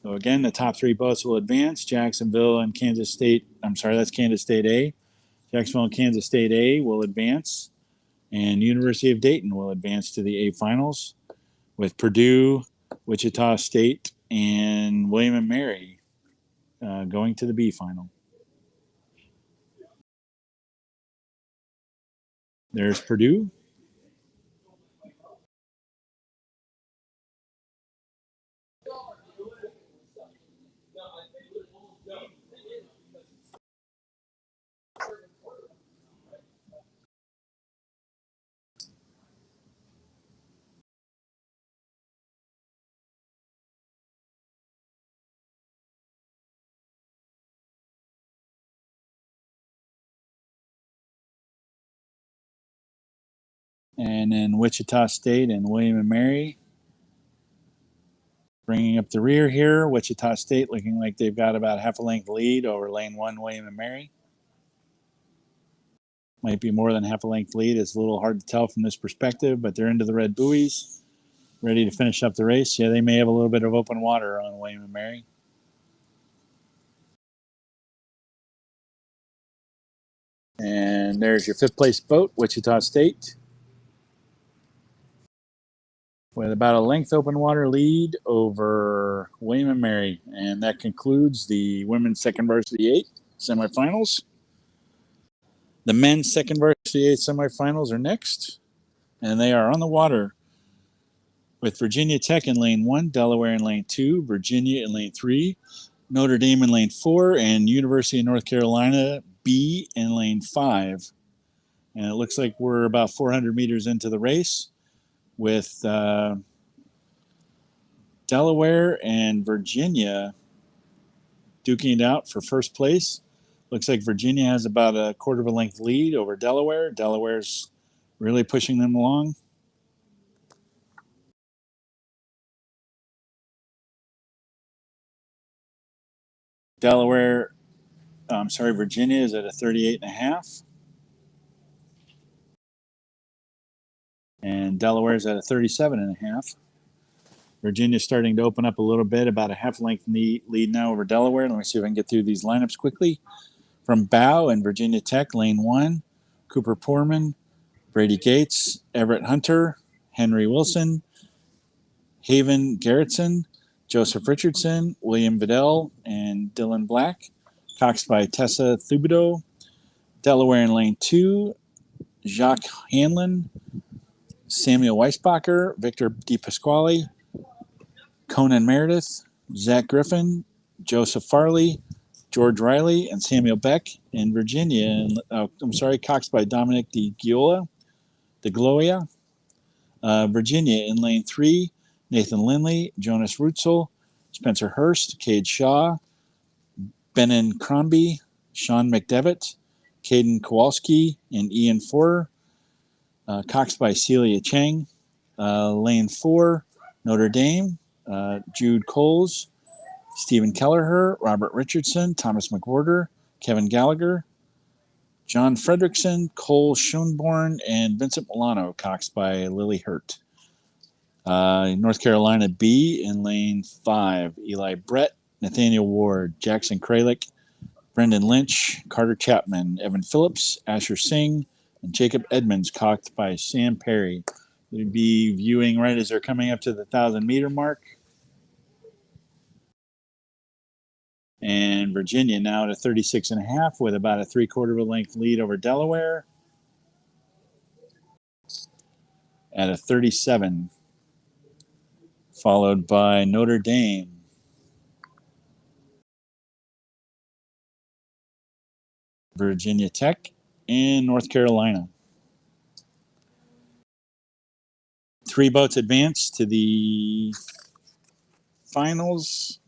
So again, the top 3 boats will advance. Jacksonville and Kansas State. I'm sorry, that's Kansas State A. Jacksonville and Kansas State A will advance, and University of Dayton will advance to the A finals, with Purdue, Wichita State, and William and Mary going to the B final. There's Purdue. And then Wichita State and William and Mary bringing up the rear here. Wichita State looking like they've got about half a length lead over lane 1, William and Mary. Might be more than half a length lead. It's a little hard to tell from this perspective, but they're into the red buoys, ready to finish up the race. Yeah, they may have a little bit of open water on William and Mary. And there's your 5th place boat, Wichita State, with about a length open water lead over William and Mary. And that concludes the women's second varsity 8 semifinals. The men's second varsity 8 semifinals are next, and they are on the water with Virginia Tech in lane 1, Delaware in lane 2, Virginia in lane 3, Notre Dame in lane 4, and University of North Carolina B in lane 5. And it looks like we're about 400 meters into the race with Delaware and Virginia duking it out for first place. Looks like Virginia has about a quarter of a length lead over Delaware. Delaware's really pushing them along. Virginia is at a 38.5. And Delaware's at a 37.5. Virginia's starting to open up a little bit, about a half length lead now over Delaware. Let me see if I can get through these lineups quickly. From Bow and Virginia Tech, lane 1, Cooper Poorman, Brady Gates, Everett Hunter, Henry Wilson, Haven Garrettson, Joseph Richardson, William Vidal, and Dylan Black. Coxed by Tessa Thubodeau. Delaware in lane 2, Jacques Hanlon, Samuel Weisbacher, Victor DePasquale, Conan Meredith, Zach Griffin, Joseph Farley, George Riley, and Samuel Beck. In Virginia, coxed by Dominic DeGloria. Virginia in lane 3, Nathan Lindley, Jonas Rutzel, Spencer Hurst, Cade Shaw, Benin Crombie, Sean McDevitt, Caden Kowalski, and Ian Forer. Coxed by Celia Chang. Lane 4, Notre Dame, Jude Coles, Stephen Kelleher, Robert Richardson, Thomas McWhorter, Kevin Gallagher, John Fredrickson, Cole Schoenborn, and Vincent Milano, coxed by Lily Hurt. North Carolina B in lane 5, Eli Brett, Nathaniel Ward, Jackson Kralik, Brendan Lynch, Carter Chapman, Evan Phillips, Asher Singh, and Jacob Edmonds, cocked by Sam Perry. We'll be viewing right as they're coming up to the 1,000-meter mark. And Virginia now at a 36.5 with about a 3/4 of a length lead over Delaware at a 37, followed by Notre Dame. Virginia Tech, and North Carolina. 3 boats advance to the finals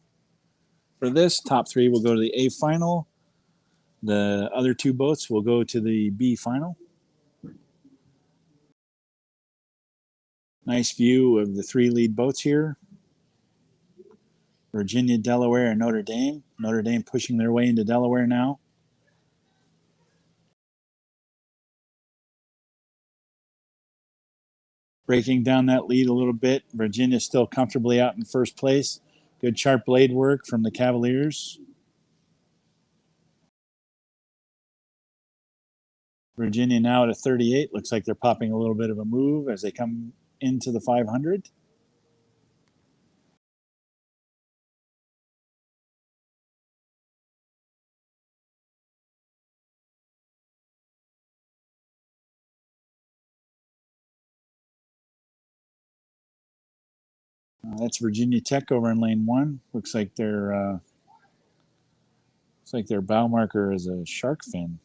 for this. Top 3 will go to the A final. The other 2 boats will go to the B final. Nice view of the 3 lead boats here. Virginia, Delaware, and Notre Dame. Notre Dame pushing their way into Delaware now. Breaking down that lead a little bit. Virginia still comfortably out in first place. Good sharp blade work from the Cavaliers. Virginia now at a 38. Looks like they're popping a little bit of a move as they come into the 500. That's Virginia Tech over in lane 1. Looks like their bow marker is a shark fin.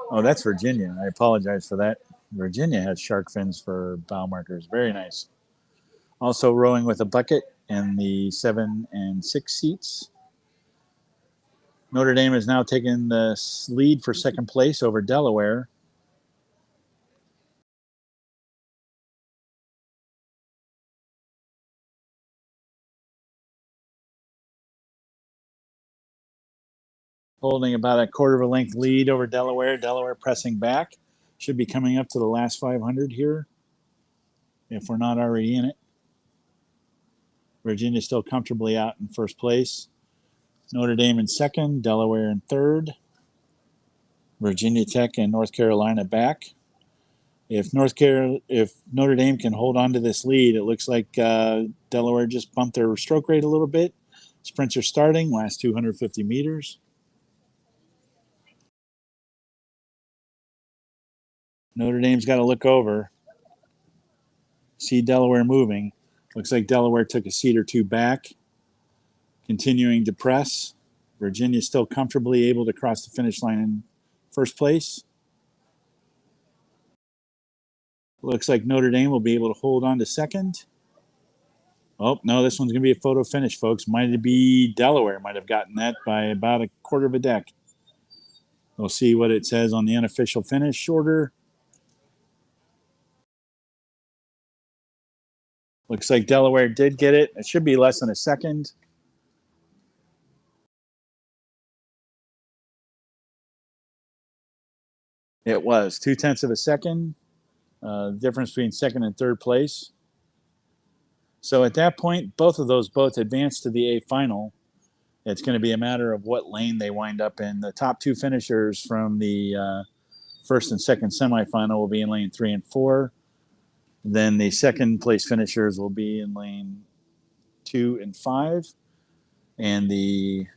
Oh, that's Virginia. I apologize for that. Virginia has shark fins for bow markers. Very nice. Also rowing with a bucket in the 7 and 6 seats. Notre Dame has now taken the lead for second place over Delaware. Holding about a 1/4 of a length lead over Delaware. Delaware pressing back. Should be coming up to the last 500 here, if we're not already in it. Virginia still comfortably out in first place. Notre Dame in second. Delaware in third. Virginia Tech and North Carolina back. If Notre Dame can hold on to this lead, it looks like Delaware just bumped their stroke rate a little bit. Sprints are starting, last 250 meters. Notre Dame's got to look over, see Delaware moving. Looks like Delaware took a seat or 2 back, continuing to press. Virginia's still comfortably able to cross the finish line in first place. Looks like Notre Dame will be able to hold on to second. Oh, no, this one's going to be a photo finish, folks. Might be Delaware might have gotten that by about a 1/4 of a deck. We'll see what it says on the unofficial finish order. Looks like Delaware did get it. It should be less than a second. It was 0.2 of a second. Difference between second and third place. So at that point, both of those boats advanced to the A final. It's going to be a matter of what lane they wind up in. The top two finishers from the first and second semifinal will be in lane 3 and 4. Then the second place finishers will be in lane 2 and 5. And the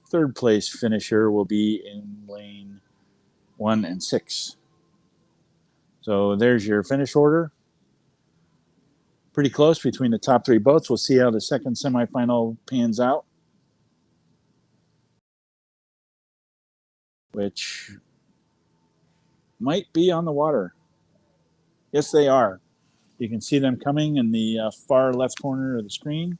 third place finisher will be in lane 1 and 6. So there's your finish order. Pretty close between the top three boats. We'll see how the second semifinal pans out, which might be on the water. Yes, they are. You can see them coming in the far left corner of the screen.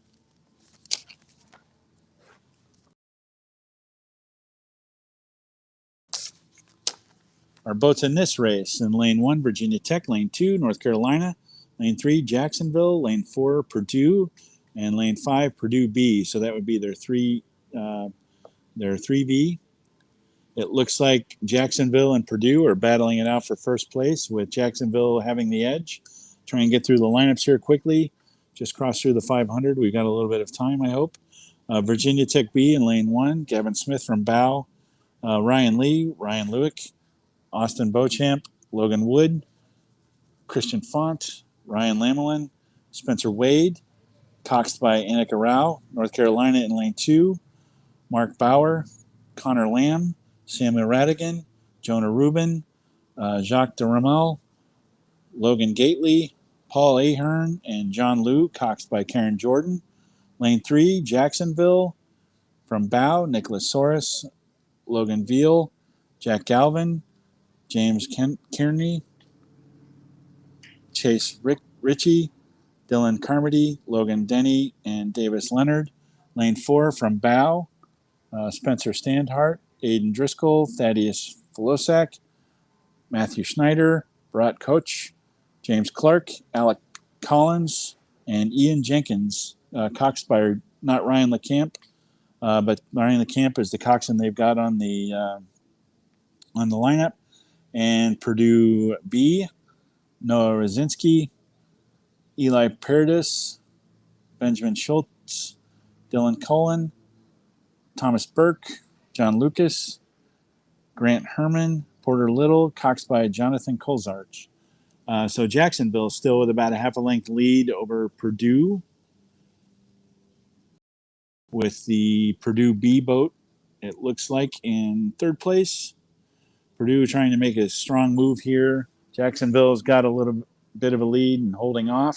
Our boats in this race: in lane 1, Virginia Tech; lane 2, North Carolina; lane 3, Jacksonville; lane 4, Purdue; and lane 5, Purdue B. So that would be their 3V. It looks like Jacksonville and Purdue are battling it out for first place, with Jacksonville having the edge. Try and get through the lineups here quickly. Just cross through the 500. We've got a little bit of time, I hope. Virginia Tech B in lane 1, Gavin Smith from Bow; Ryan Lee, Ryan Lewick, Austin Beauchamp, Logan Wood, Christian Font, Ryan Lamelin, Spencer Wade, coxed by Annika Rao; North Carolina in lane 2, Mark Bauer, Connor Lamb, Samuel Radigan, Jonah Rubin, Jacques de Ramel, Logan Gately, Paul Ahern, and John Liu, coxed by Karen Jordan. Lane 3, Jacksonville from Bow, Nicholas Soros, Logan Veal, Jack Galvin, James Kearney, Chase Ritchie, Dylan Carmody, Logan Denny, and Davis Leonard. Lane 4 from Bow, Spencer Standhart, Aiden Driscoll, Thaddeus Filosak, Matthew Schneider, Brat Koch, James Clark, Alec Collins, and Ian Jenkins, coxed by not Ryan LeCamp, but Ryan LeCamp is the coxswain they've got on the lineup. And Purdue B, Noah Rosinski, Eli Paradis, Benjamin Schultz, Dylan Cullen, Thomas Burke, John Lucas, Grant Herman, Porter Little, coxed by Jonathan Colzarch. So Jacksonville still with about a half a length lead over Purdue, with the Purdue B boat, it looks like, in third place. Purdue trying to make a strong move here. Jacksonville's got a little bit of a lead and holding off.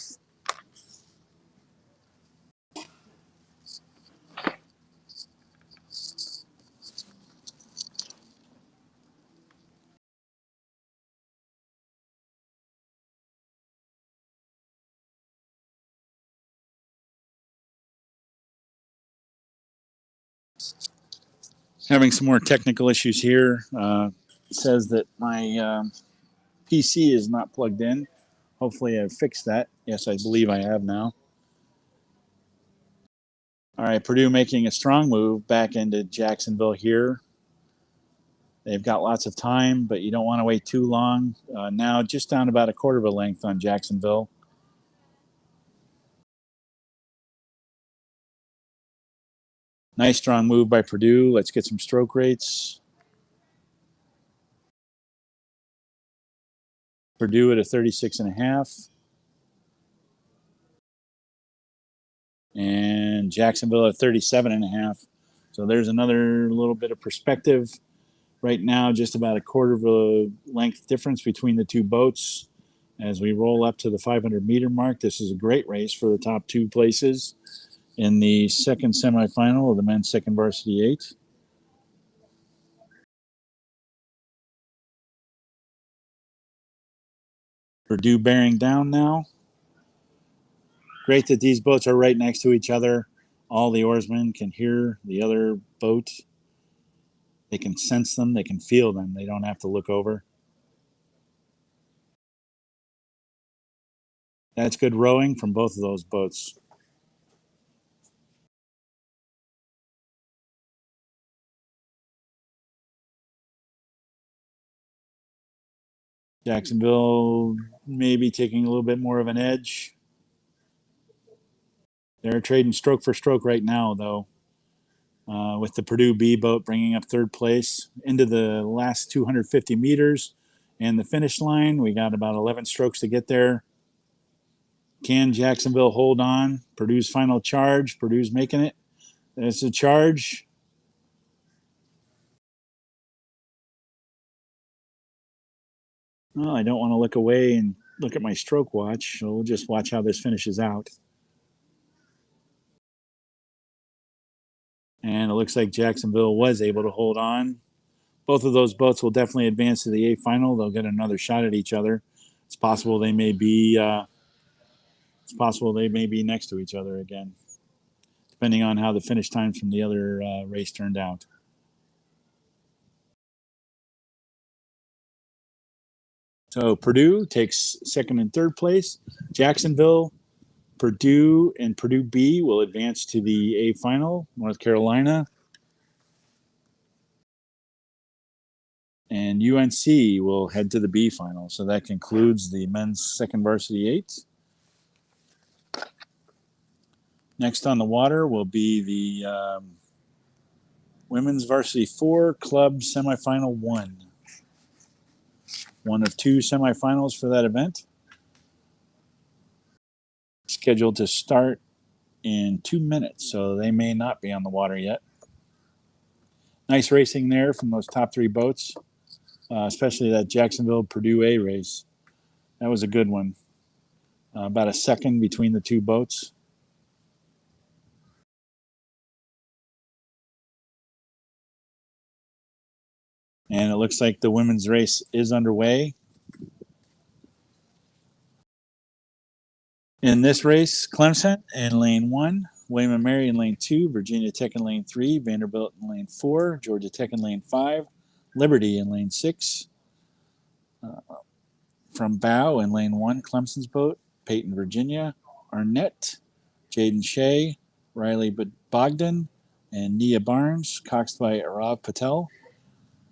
Having some more technical issues here. It says that my PC is not plugged in. Hopefully I've fixed that. Yes, I believe I have now. All right, Purdue making a strong move back into Jacksonville here. They've got lots of time, but you don't want to wait too long. Now just down about a quarter of a length on Jacksonville. Nice strong move by Purdue. Let's get some stroke rates. Purdue at a 36.5. And Jacksonville at 37.5. So there's another little bit of perspective. Right now, just about a quarter of a length difference between the two boats. As we roll up to the 500-meter mark, this is a great race for the top two places in the second semifinal of the men's second varsity 8. Purdue bearing down now. Great that these boats are right next to each other. All the oarsmen can hear the other boat. They can sense them. They can feel them. They don't have to look over. That's good rowing from both of those boats. Jacksonville maybe taking a little bit more of an edge. They're trading stroke for stroke right now, though, with the Purdue B boat bringing up third place into the last 250 meters and the finish line. We got about 11 strokes to get there. Can Jacksonville hold on? Purdue's final charge. Purdue's making it. It's a charge. Well, I don't want to look away and look at my stroke watch, so we'll just watch how this finishes out. And it looks like Jacksonville was able to hold on. Both of those boats will definitely advance to the A final. They'll get another shot at each other. It's possible they may be. It's possible they may be next to each other again, depending on how the finish times from the other race turned out. So Purdue takes second and third place. Jacksonville, Purdue, and Purdue B will advance to the A final. North Carolina and UNC will head to the B final. So that concludes the men's second varsity eight. Next on the water will be the women's varsity four club semifinal one. One of two semifinals for that event. Scheduled to start in 2 minutes, so they may not be on the water yet. Nice racing there from those top three boats, especially that Jacksonville Purdue A race. That was a good one. About a second between the two boats. And it looks like the women's race is underway. In this race, Clemson in lane 1, William & Mary in lane 2, Virginia Tech in lane 3, Vanderbilt in lane 4, Georgia Tech in lane 5, Liberty in lane 6. From bow in lane 1, Clemson's boat, Peyton, Virginia, Arnett, Jaden Shea, Riley Bogdan, and Nia Barnes, coxed by Arav Patel.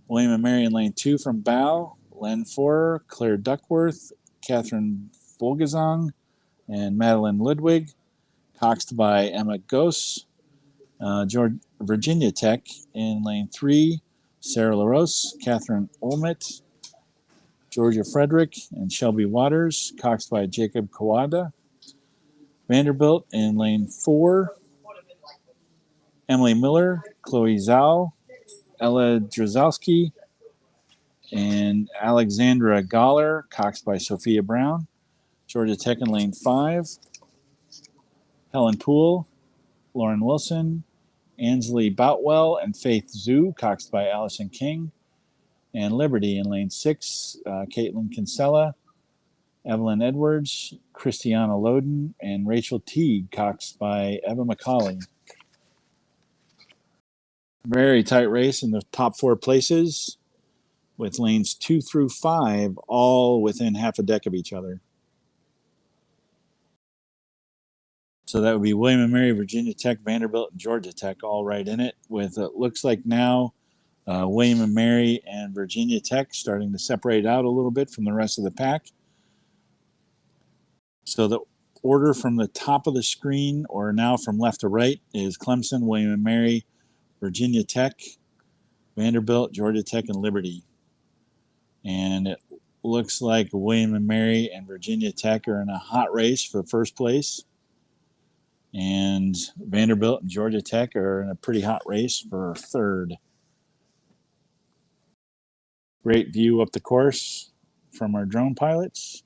William & Mary in lane 2 from bow, Len 4, Claire Duckworth, Catherine Volgazong, and Madeline Ludwig, coxed by Emma Goss. Virginia Tech in lane 3, Sarah LaRose, Catherine Olmett, Georgia Frederick, and Shelby Waters, coxed by Jacob Kawada. Vanderbilt in lane 4, Emily Miller, Chloe Zhao, Ella Drzowski, and Alexandra Galler, coxed by Sophia Brown. Georgia Tech in lane 5, Helen Poole, Lauren Wilson, Ansley Boutwell, and Faith Zhu, coxed by Allison King. And Liberty in lane 6, Caitlin Kinsella, Evelyn Edwards, Christiana Loden, and Rachel Teague, coxed by Eva McCauley. Very tight race in the top 4 places, with lanes 2 through 5 all within half a deck of each other. So that would be William & Mary, Virginia Tech, Vanderbilt, and Georgia Tech all right in it, with it looks like now William & Mary and Virginia Tech starting to separate out a little bit from the rest of the pack. So the order from the top of the screen, or now from left to right, is Clemson, William & Mary, Virginia Tech, Vanderbilt, Georgia Tech, and Liberty. And it looks like William & Mary and Virginia Tech are in a hot race for first place. And Vanderbilt and Georgia Tech are in a pretty hot race for third. Great view up the course from our drone pilots.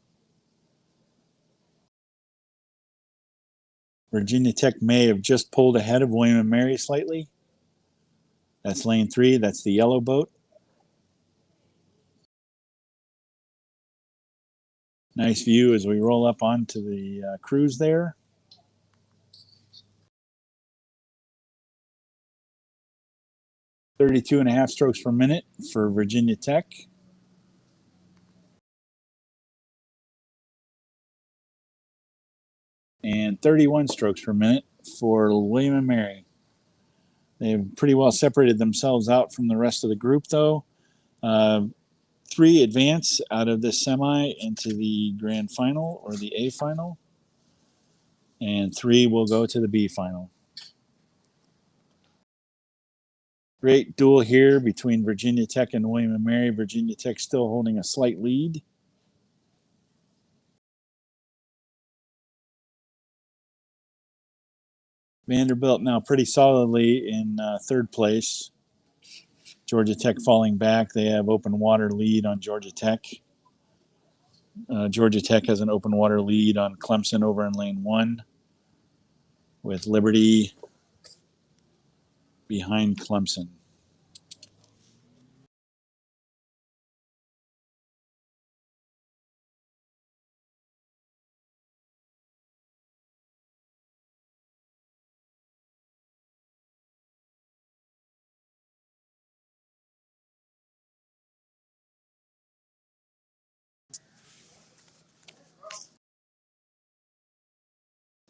Virginia Tech may have just pulled ahead of William & Mary slightly. That's lane 3. That's the yellow boat. Nice view as we roll up onto the cruise there. .32.5 strokes per minute for Virginia Tech. and 31 strokes per minute for William and Mary. They've pretty well separated themselves out from the rest of the group, though. 3 advance out of this semi into the grand final or the A final, and 3 will go to the B final. Great duel here between Virginia Tech and William and Mary. Virginia Tech still holding a slight lead. Vanderbilt now pretty solidly in third place. Georgia Tech falling back. They have open water lead on Georgia Tech. Georgia Tech has an open water lead on Clemson over in lane 1, with Liberty behind Clemson.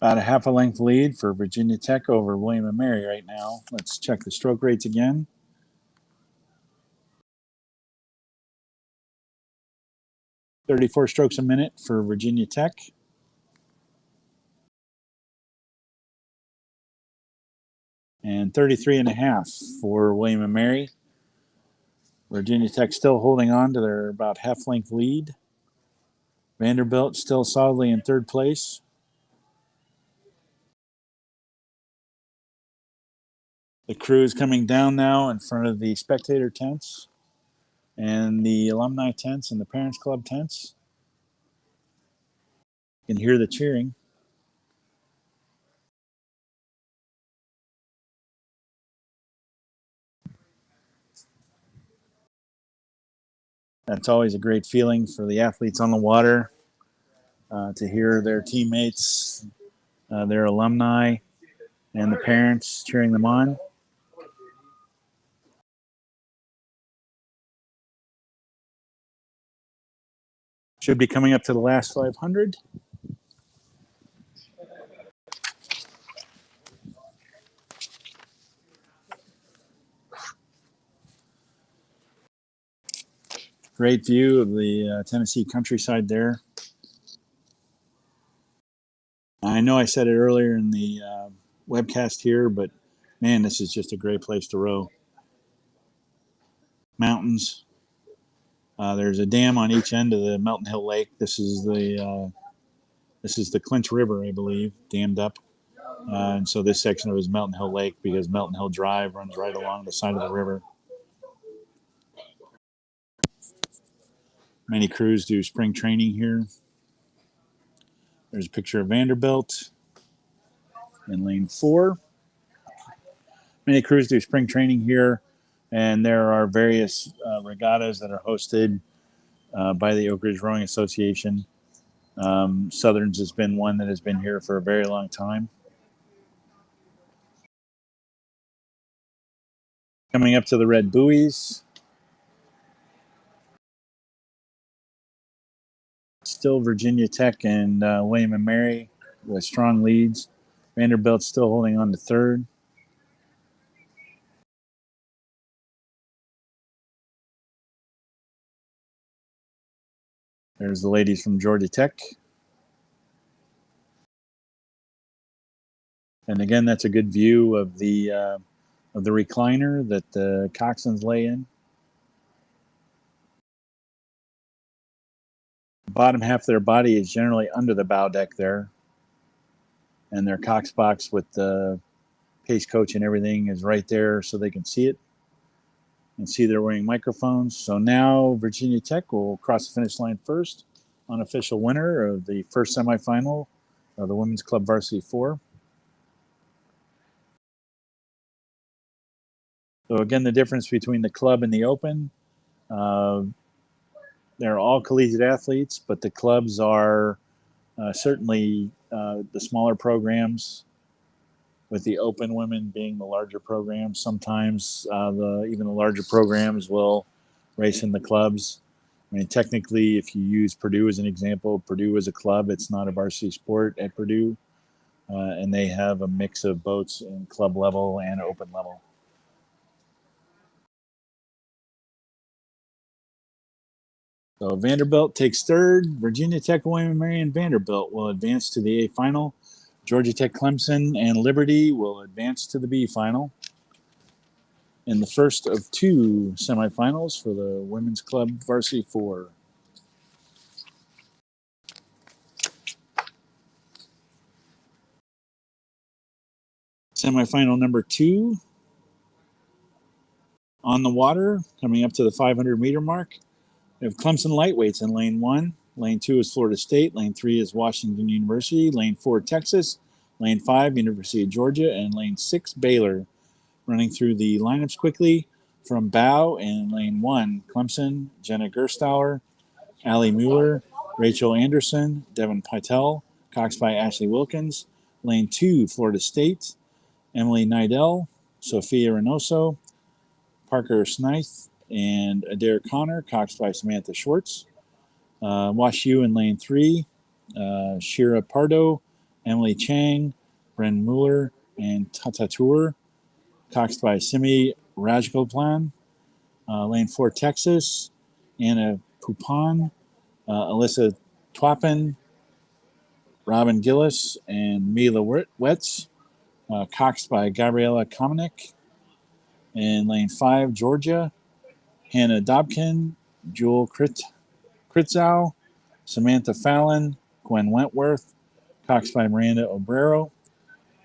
About a half a length lead for Virginia Tech over William and Mary right now. Let's check the stroke rates again. .34 strokes a minute for Virginia Tech. And 33.5 for William and Mary. Virginia Tech still holding on to their about half-length lead. Vanderbilt still solidly in third place. The crew is coming down now in front of the spectator tents and the alumni tents and the Parents Club tents. You can hear the cheering. That's always a great feeling for the athletes on the water, to hear their teammates, their alumni, and the parents cheering them on. Should be coming up to the last 500. Great view of the Tennessee countryside there. I know I said it earlier in the webcast here, but man, this is just a great place to row. Mountains. There's a dam on each end of the Melton Hill Lake. This is the Clinch River, I believe, dammed up. And so this section of it is Melton Hill Lake because Melton Hill Drive runs right along the side of the river. Many crews do spring training here. There's a picture of Vanderbilt in lane 4. Many crews do spring training here, and there are various regattas that are hosted by the Oak Ridge Rowing Association. Southern's has been one that has been here for a very long time. Coming up to the red buoys. Still Virginia Tech and William and Mary with strong leads. Vanderbilt still holding on to third. There's the ladies from Georgia Tech. And again, that's a good view of the recliner that the coxswains lay in. The bottom half of their body is generally under the bow deck there. And their cox box with the pace coach and everything is right there so they can see it and see they're wearing microphones. So now Virginia Tech will cross the finish line first, unofficial winner of the first semifinal of the Women's Club Varsity 4. So again, the difference between the club and the open, they're all collegiate athletes, but the clubs are certainly the smaller programs, with the open women being the larger programs. Sometimes even the larger programs will race in the clubs. I mean, technically, if you use Purdue as an example, Purdue is a club. It's not a varsity sport at Purdue. and they have a mix of boats in club level and open level. So Vanderbilt takes third. Virginia Tech, William & Mary, and Vanderbilt will advance to the A final. Georgia Tech, Clemson, and Liberty will advance to the B final. In the first of two semifinals for the Women's Club Varsity 4. Semifinal number 2 on the water, coming up to the 500-meter mark. We have Clemson lightweights in lane 1. Lane 2 is Florida State. Lane 3 is Washington University. Lane 4, Texas. Lane 5, University of Georgia. And lane 6, Baylor. Running through the lineups quickly from bow in lane 1, Clemson, Jenna Gerstauer, Allie Mueller, Rachel Anderson, Devin Pytel, Cox by Ashley Wilkins. Lane 2, Florida State, Emily Nidell, Sophia Reynoso, Parker Smythe, and Adair Connor, coxed by Samantha Schwartz. Wash U in lane 3, Shira Pardo, Emily Chang, Bren Mueller, and Tata Tour, coxed by Simi Rajgopal. Lane 4, Texas, Anna Pupon, Alyssa Twapin, Robin Gillis, and Mila Wetz, coxed by Gabriella Komanek. In lane 5, Georgia, Hannah Dobkin, Jewel Kritzow, Samantha Fallon, Gwen Wentworth, coxed by Miranda Obrero.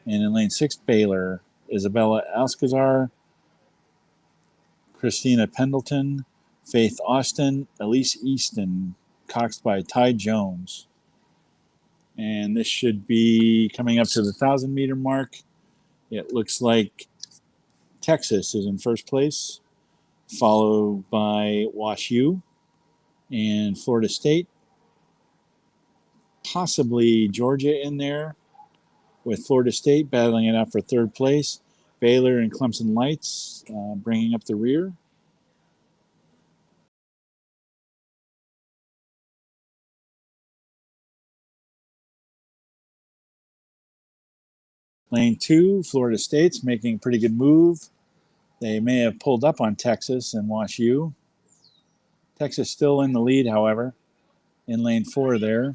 And in lane 6, Baylor, Isabella Alcazar, Christina Pendleton, Faith Austin, Elise Easton, coxed by Ty Jones. And this should be coming up to the 1,000-meter mark. It looks like Texas is in first place, followed by Wash U and Florida State. Possibly Georgia in there, with Florida State battling it out for third place. Baylor and Clemson Lights bringing up the rear. Lane 2, Florida State's making a pretty good move. They may have pulled up on Texas and Wash U. Texas still in the lead, however, in lane 4 there.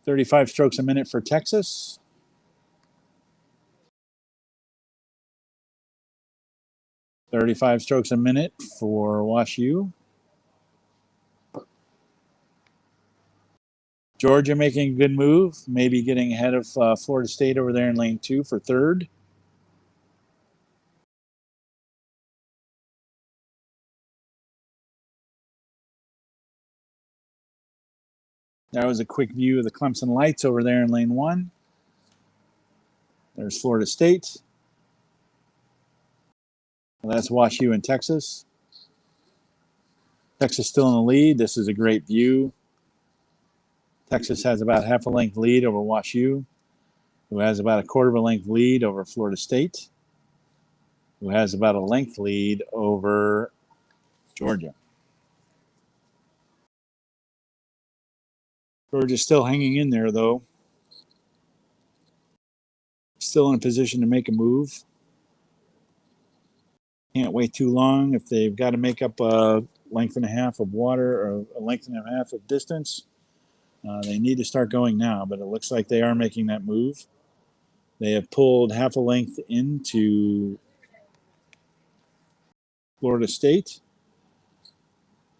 35 strokes a minute for Texas. 35 strokes a minute for Wash U. Georgia making a good move, maybe getting ahead of Florida State over there in lane 2 for third. That was a quick view of the Clemson Lights over there in lane 1. There's Florida State. Well, that's Wash U in Texas. Texas still in the lead. This is a great view. Texas has about half a length lead over Wash U, who has about a quarter of a length lead over Florida State, who has about a length lead over Georgia. Georgia's still hanging in there, though. Still in a position to make a move. Can't wait too long. If they've got to make up a length and a half of water or a length and a half of distance, they need to start going now. But it looks like they are making that move. They have pulled half a length into Florida State.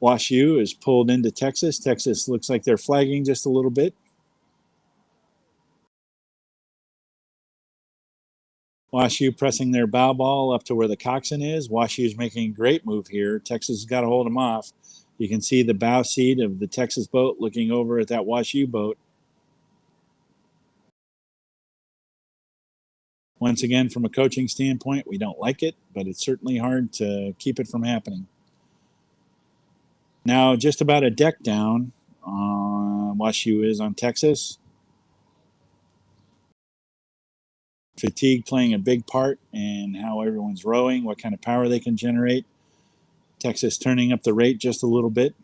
Wash U is pulled into Texas. Texas looks like they're flagging just a little bit. Wash U pressing their bow ball up to where the coxswain is. Wash U is making a great move here. Texas has got to hold them off. You can see the bow seat of the Texas boat looking over at that Wash U boat. Once again, from a coaching standpoint, we don't like it, but it's certainly hard to keep it from happening. Now, just about a deck down, Wash U is on Texas. Fatigue playing a big part in how everyone's rowing, what kind of power they can generate. Texas turning up the rate just a little bit.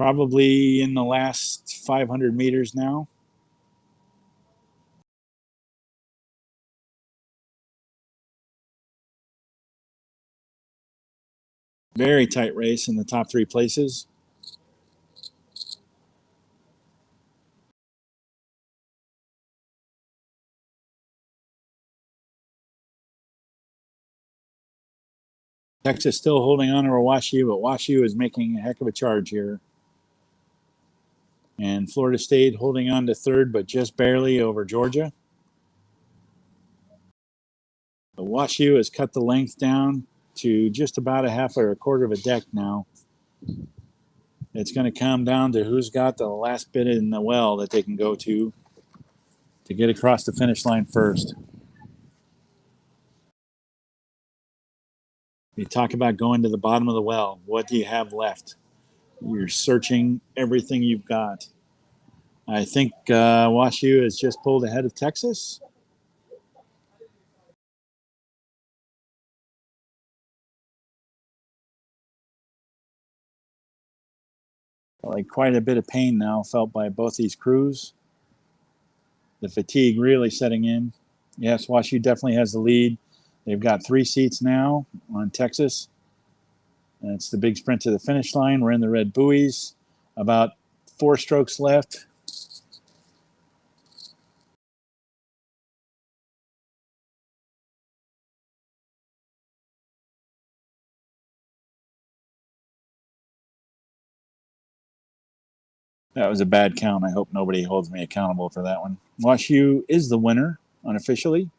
Probably in the last 500 meters now. Very tight race in the top three places. Texas still holding on over WashU, but WashU is making a heck of a charge here. And Florida State holding on to third, but just barely over Georgia. But WashU has cut the length down to just about a half or a quarter of a deck now. It's going to come down to who's got the last bit in the well that they can go to get across the finish line first. You talk about going to the bottom of the well. What do you have left? You're searching everything you've got. I think WashU has just pulled ahead of Texas. Like quite a bit of pain now felt by both these crews. The fatigue really setting in. Yes, WashU definitely has the lead. They've got 3 seats now on Texas. And it's the big sprint to the finish line. We're in the red buoys. About 4 strokes left. That was a bad count. I hope nobody holds me accountable for that one. WashU is the winner unofficially,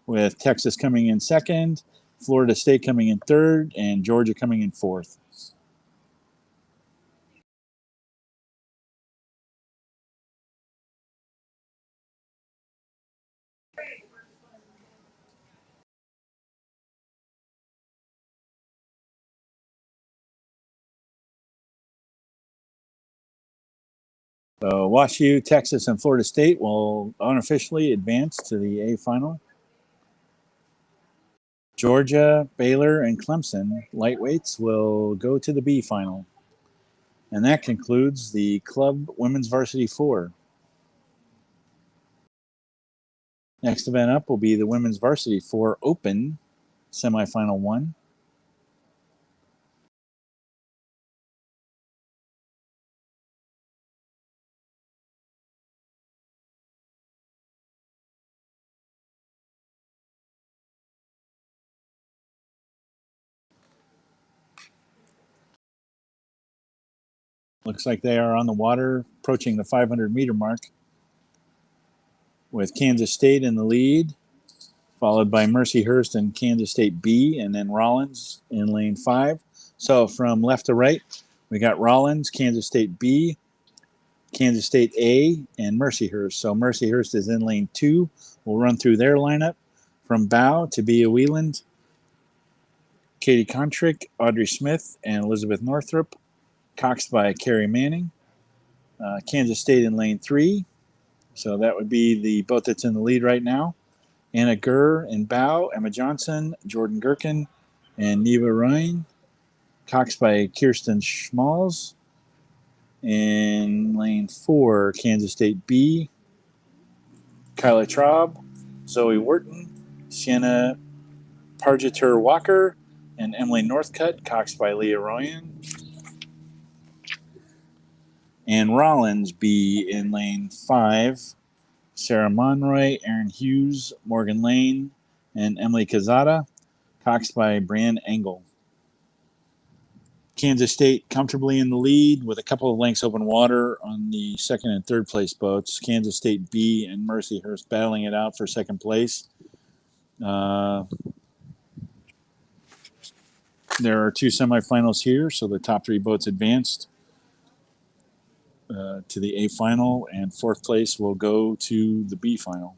with Texas coming in second, Florida State coming in third, and Georgia coming in fourth. So WashU, Texas, and Florida State will unofficially advance to the A final. Georgia, Baylor, and Clemson lightweights will go to the B final. And that concludes the club women's varsity 4. Next event up will be the women's varsity 4 open semifinal 1. Looks like they are on the water, approaching the 500-meter mark, with Kansas State in the lead, followed by Mercyhurst and Kansas State B, and then Rollins in lane 5. So from left to right, we got Rollins, Kansas State B, Kansas State A, and Mercyhurst. So Mercyhurst is in lane 2. We'll run through their lineup. From Bow to Bea Wieland, Katie Kontrick, Audrey Smith, and Elizabeth Northrup. Cox by Carrie Manning. Kansas State in lane 3. So that would be the boat that's in the lead right now. Anna Gurr in Bow, Emma Johnson, Jordan Gherkin, and Neva Ryan. Cox by Kirsten Schmalz. In lane 4, Kansas State B, Kyla Traub, Zoe Wharton, Sienna Pargeter Walker, and Emily Northcutt, Cox by Leah Royan. And Rollins B in lane 5, Sarah Monroy, Erin Hughes, Morgan Lane, and Emily Cazada, Cox by Brianne Engel. Kansas State comfortably in the lead with a couple of lengths open water on the second and third place boats. Kansas State B and Mercyhurst battling it out for second place. There are 2 semifinals here, so the top 3 boats advanced to the A final, and fourth place will go to the B final.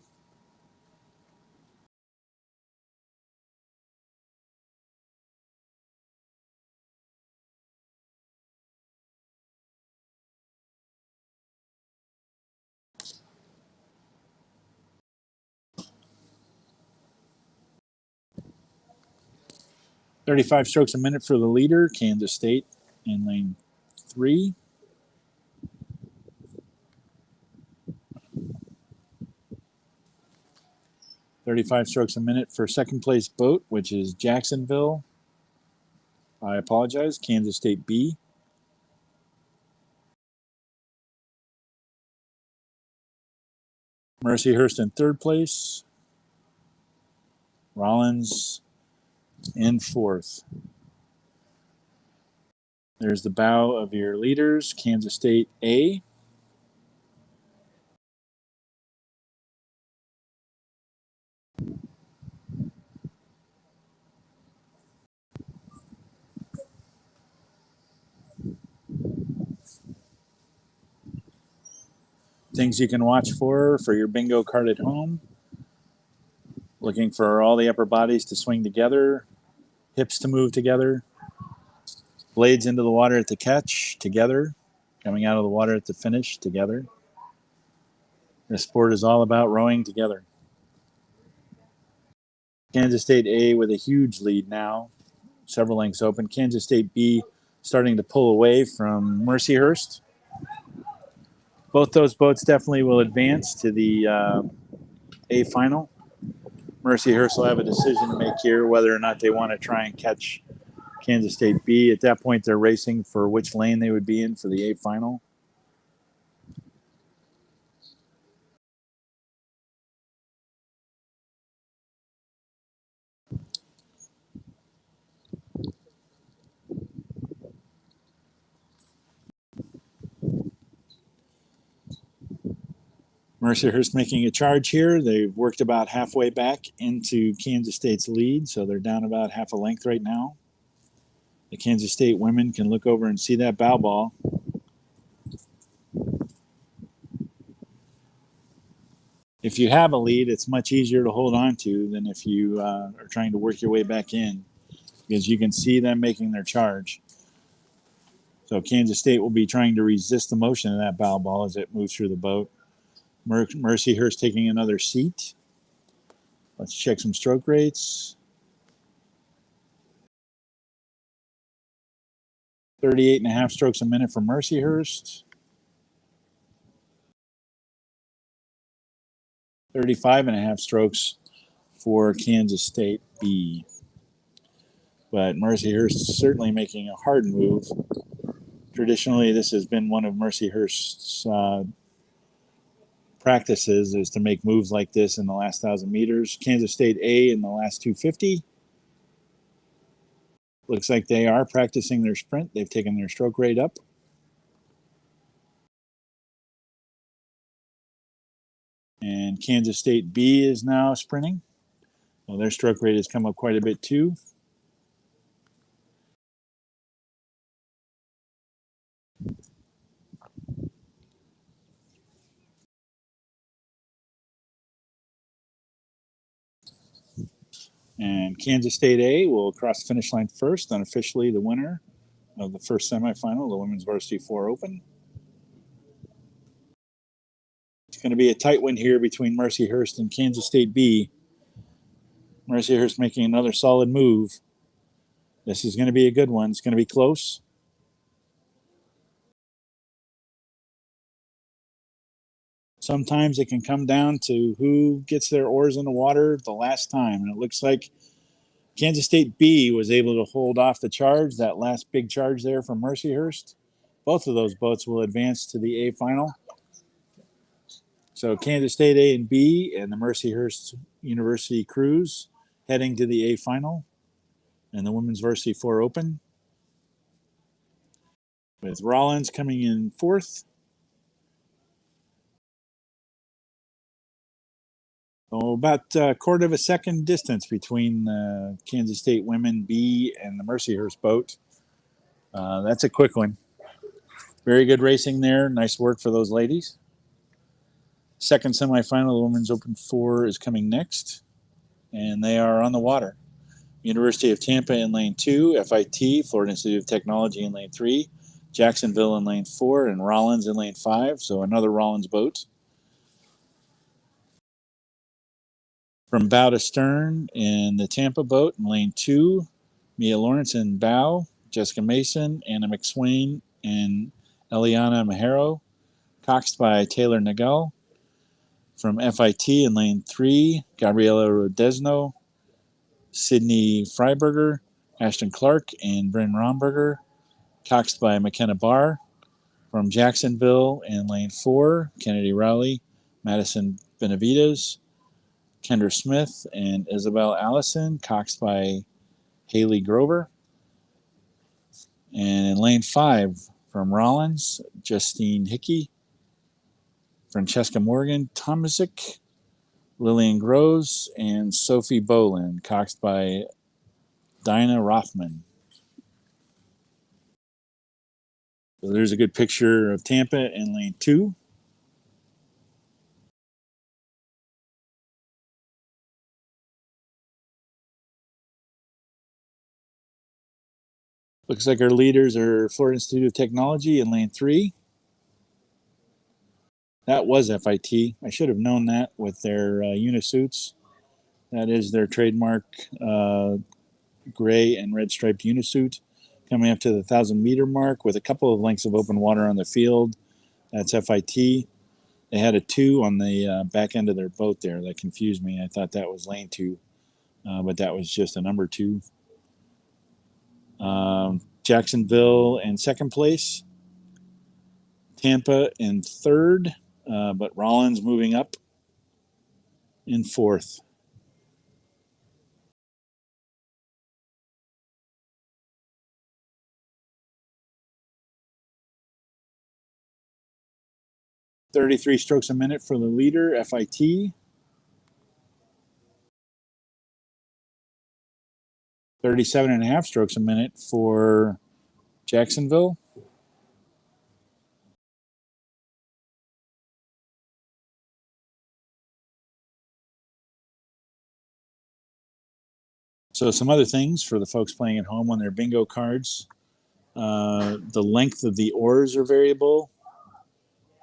.35 strokes a minute for the leader, Kansas State in lane 3. 35 strokes a minute for second place boat, which is Jacksonville. I apologize, Kansas State B. Mercyhurst in third place. Rollins in fourth. There's the bow of your leaders, Kansas State A. Things you can watch for your bingo card at home. Looking for all the upper bodies to swing together, hips to move together, blades into the water at the catch together, coming out of the water at the finish together. This sport is all about rowing together. Kansas State A with a huge lead now, several lengths open. Kansas State B starting to pull away from Mercyhurst. Both those boats definitely will advance to the A final. Mercyhurst will have a decision to make here whether or not they want to try and catch Kansas State B. At that point, they're racing for which lane they would be in for the A final. Mercyhurst making a charge here. They've worked about halfway back into Kansas State's lead, so they're down about half a length right now. The Kansas State women can look over and see that bow ball. If you have a lead, it's much easier to hold on to than if you are trying to work your way back in, because you can see them making their charge. So Kansas State will be trying to resist the motion of that bow ball as it moves through the boat. Mercyhurst taking another seat. Let's check some stroke rates. 38 and a half strokes a minute for Mercyhurst. 35 and a half strokes for Kansas State B. But Mercyhurst is certainly making a hard move. Traditionally, this has been one of Mercyhurst's practices, is to make moves like this in the last 1,000 meters. Kansas State A in the last 250. Looks like they are practicing their sprint. They've taken their stroke rate up. And Kansas State B is now sprinting. Well, their stroke rate has come up quite a bit too. And Kansas State A will cross the finish line first, unofficially the winner of the first semifinal, the Women's Varsity 4 Open. It's going to be a tight one here between Mercyhurst and Kansas State B. Mercyhurst making another solid move. This is going to be a good one. It's going to be close. Sometimes it can come down to who gets their oars in the water the last time. And it looks like Kansas State B was able to hold off the charge, that last big charge there from Mercyhurst. Both of those boats will advance to the A final. So Kansas State A and B and the Mercyhurst University crews heading to the A final and the Women's Varsity 4 Open, with Rollins coming in fourth. So about a quarter of a second distance between the Kansas State women B and the Mercyhurst boat. That's a quick one. Very good racing there. Nice work for those ladies. Second semifinal, the Women's Open 4 is coming next, and they are on the water. University of Tampa in lane 2, FIT, Florida Institute of Technology in lane 3, Jacksonville in lane 4, and Rollins in lane 5, so another Rollins boat. From bow to stern in the Tampa boat in lane 2, Mia Lawrence in bow, Jessica Mason, Anna McSwain, and Eliana Mahero, coxed by Taylor Nagel. From FIT in lane 3, Gabriela Rodesno, Sydney Freiberger, Ashton Clark, and Bryn Romberger, coxed by McKenna Barr. From Jacksonville in lane 4, Kennedy Rowley, Madison Benavides, Kendra Smith, and Isabel Allison, coxed by Haley Grover. And in lane 5, from Rollins, Justine Hickey, Francesca Morgan, Tomasic, Lillian Groves, and Sophie Bolin, coxed by Dinah Rothman. So there's a good picture of Tampa in lane 2. Looks like our leaders are Florida Institute of Technology in lane 3. That was FIT. I should have known that with their unisuits. That is their trademark gray and red striped unisuit. Coming up to the 1,000-meter mark with a couple of lengths of open water on the field. That's FIT. They had a 2 on the back end of their boat there. That confused me. I thought that was lane 2, but that was just a number 2. Jacksonville in second place. Tampa in third, but Rollins moving up in fourth. .33 strokes a minute for the leader, FIT. 37.5 strokes a minute for Jacksonville. So some other things for the folks playing at home on their bingo cards. The length of the oars are variable.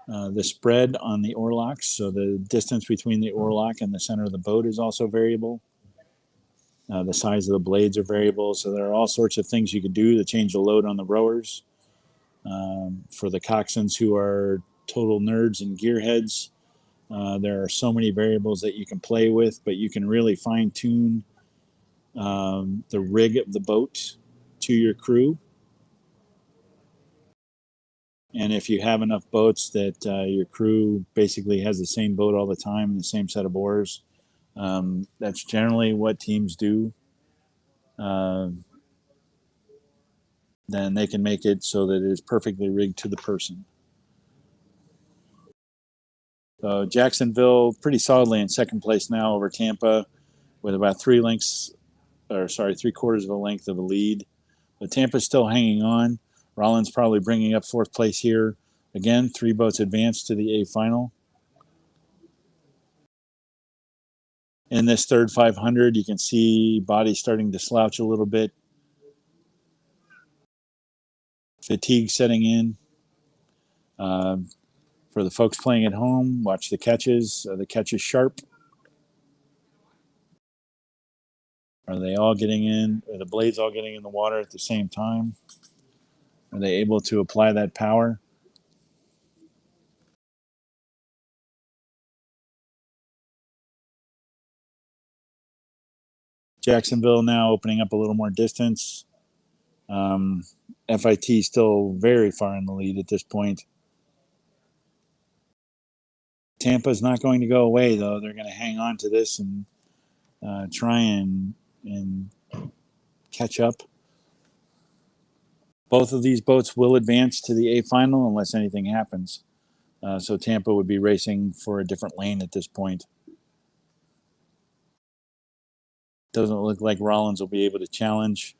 The spread on the oar locks, so the distance between the oar lock and the center of the boat is also variable. The size of the blades are variable, so there are all sorts of things you could do to change the load on the rowers. For the coxswains who are total nerds and gearheads, there are so many variables that you can play with, but you can really fine tune the rig of the boat to your crew. And if you have enough boats that your crew basically has the same boat all the time and the same set of oars, that's generally what teams do. Then they can make it so that it is perfectly rigged to the person. So Jacksonville pretty solidly in second place now over Tampa with about 3 quarters of a length of a lead. But Tampa's still hanging on. Rollins probably bringing up fourth place here. Again, 3 boats advanced to the A final. In this third 500, you can see body starting to slouch a little bit. Fatigue setting in. For the folks playing at home, watch the catches. Are the catches sharp? Are they all getting in? Are the blades all getting in the water at the same time? Are they able to apply that power? Jacksonville now opening up a little more distance. FIT still very far in the lead at this point. Tampa's not going to go away, though. They're going to hang on to this and try and catch up. Both of these boats will advance to the A final unless anything happens. So Tampa would be racing for a different lane at this point. Doesn't look like Rollins will be able to challenge.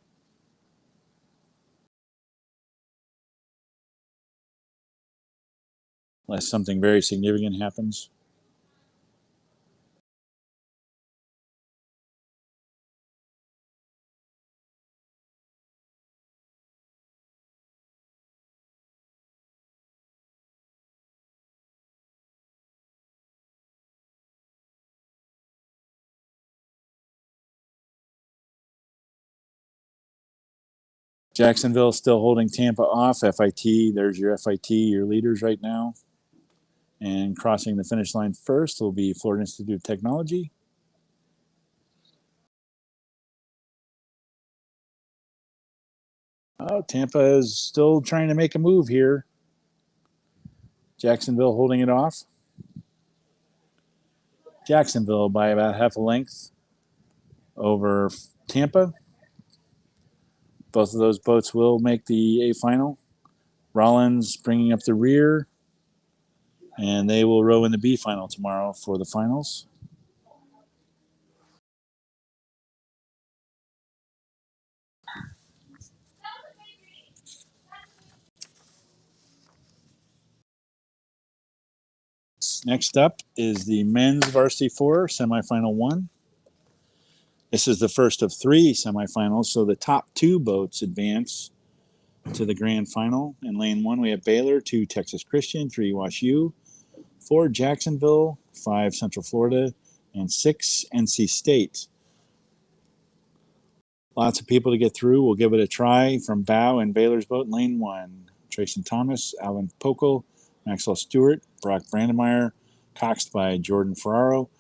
Unless something very significant happens. Jacksonville still holding Tampa off. FIT, there's your FIT, your leaders right now. And crossing the finish line first will be Florida Institute of Technology. Oh, Tampa is still trying to make a move here. Jacksonville holding it off. Jacksonville by about half a length over Tampa. Both of those boats will make the A final. Rollins bringing up the rear, and they will row in the B final tomorrow for the finals. Next up is the men's varsity 4 semifinal 1. This is the first of 3 semifinals, so the top 2 boats advance to the grand final. In lane 1, we have Baylor, 2 Texas Christian, 3 Wash U, 4 Jacksonville, 5 Central Florida, and 6 NC State. Lots of people to get through. We'll give it a try from Bow and Baylor's boat in lane 1. Trayson Thomas, Alvin Pokel, Maxwell Stewart, Brock Brandemeyer, coxed by Jordan Ferraro.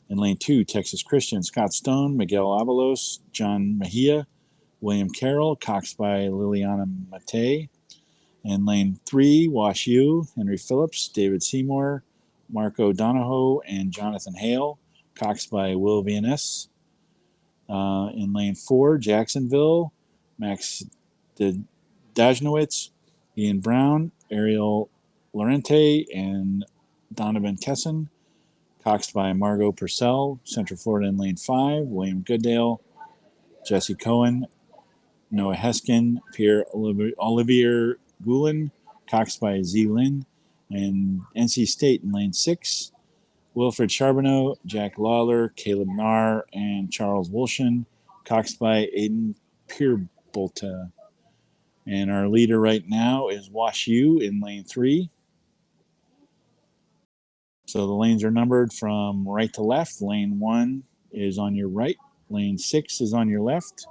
In lane 2, Texas Christian, Scott Stone, Miguel Avalos, John Mejia, William Carroll, coxed by Liliana Mate. In lane 3, Wash U, Henry Phillips, David Seymour, Marco Donahoe, and Jonathan Hale, coxed by Will Vianess. In lane 4, Jacksonville, Max Dajnowitz, Ian Brown, Ariel Lorente, and Donovan Kesson, coxed by Margot Purcell. Central Florida in lane 5, William Goodale, Jesse Cohen, Noah Heskin, Pierre Olivier Goulin, coxed by Z Lin, and NC State in lane 6, Wilfred Charbonneau, Jack Lawler, Caleb Narr, and Charles Wolshin, coxed by Aiden Pierbolta. And our leader right now is Wash U in lane 3. So the lanes are numbered from right to left. Lane 1 is on your right. Lane 6 is on your left.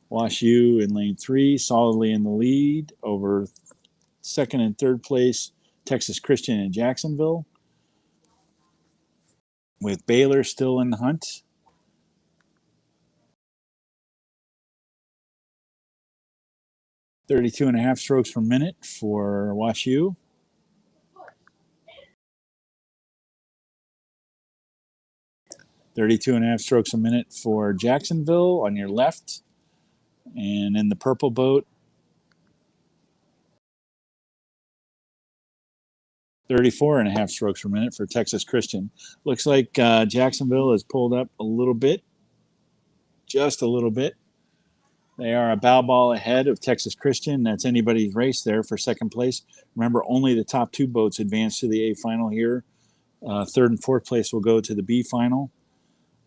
Wash U in lane 3, solidly in the lead over second and third place, Texas Christian and Jacksonville, with Baylor still in the hunt. 32.5 strokes per minute for Wash U. 32.5 strokes a minute for Jacksonville on your left. And in the purple boat, 34.5 strokes per minute for Texas Christian. Looks like Jacksonville has pulled up a little bit, just a little bit. They are a bow ball ahead of Texas Christian. That's anybody's race there for second place. Remember, only the top 2 boats advance to the A final here. Third and fourth place will go to the B final.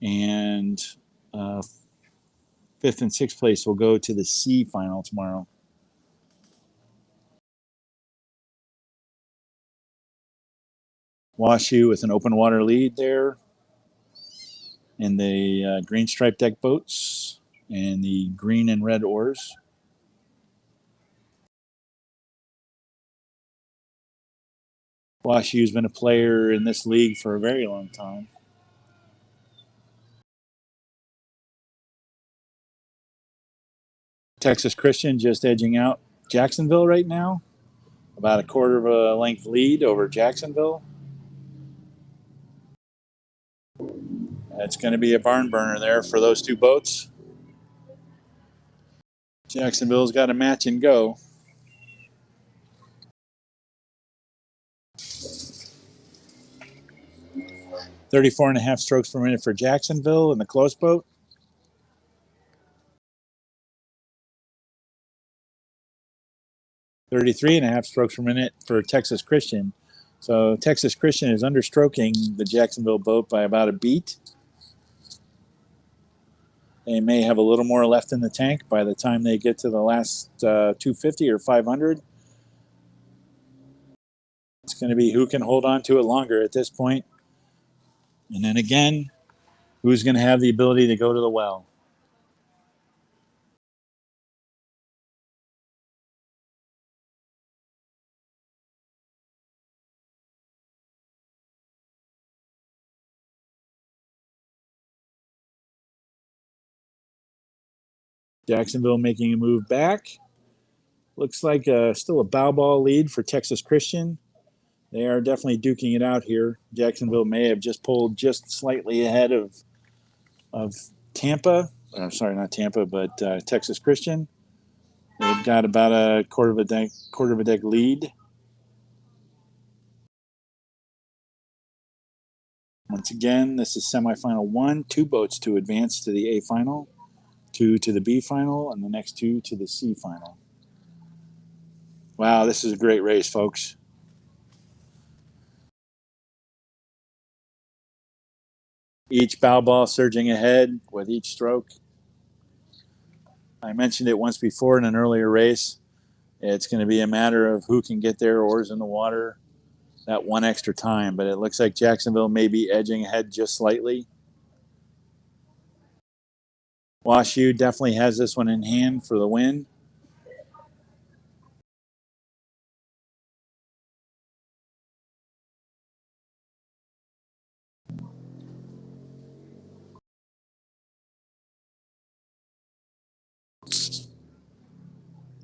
And fifth and sixth place will go to the C final tomorrow. Wash U with an open water lead there in the green stripe deck boats and the green and red oars. Wash U's been a player in this league for a very long time. Texas Christian just edging out Jacksonville right now. About a quarter of a length lead over Jacksonville. It's going to be a barn burner there for those 2 boats. Jacksonville's got a match and go. 34.5 strokes per minute for Jacksonville in the close boat. 33.5 strokes per minute for Texas Christian. So Texas Christian is understroking the Jacksonville boat by about a beat. They may have a little more left in the tank by the time they get to the last 250 or 500. It's going to be who can hold on to it longer at this point. And then again, who's going to have the ability to go to the well. Jacksonville making a move back. Looks like still a bow ball lead for Texas Christian. They are definitely duking it out here. Jacksonville may have just pulled just slightly ahead of Tampa. Sorry, not Tampa, but Texas Christian. They've got about a quarter of a deck lead. Once again, this is semifinal one. 2 boats to advance to the A final, 2 to the B final, and the next 2 to the C final. Wow, this is a great race, folks. Each bow ball surging ahead with each stroke. I mentioned it once before in an earlier race. It's going to be a matter of who can get their oars in the water that one extra time, but it looks like Jacksonville may be edging ahead just slightly. WashU definitely has this one in hand for the win.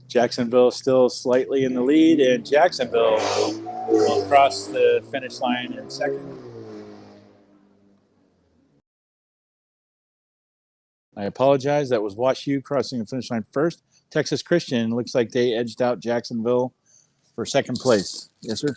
Jacksonville still slightly in the lead, and Jacksonville will cross the finish line in second. I apologize. That was WashU crossing the finish line first. Texas Christian looks like they edged out Jacksonville for second place. Yes, sir.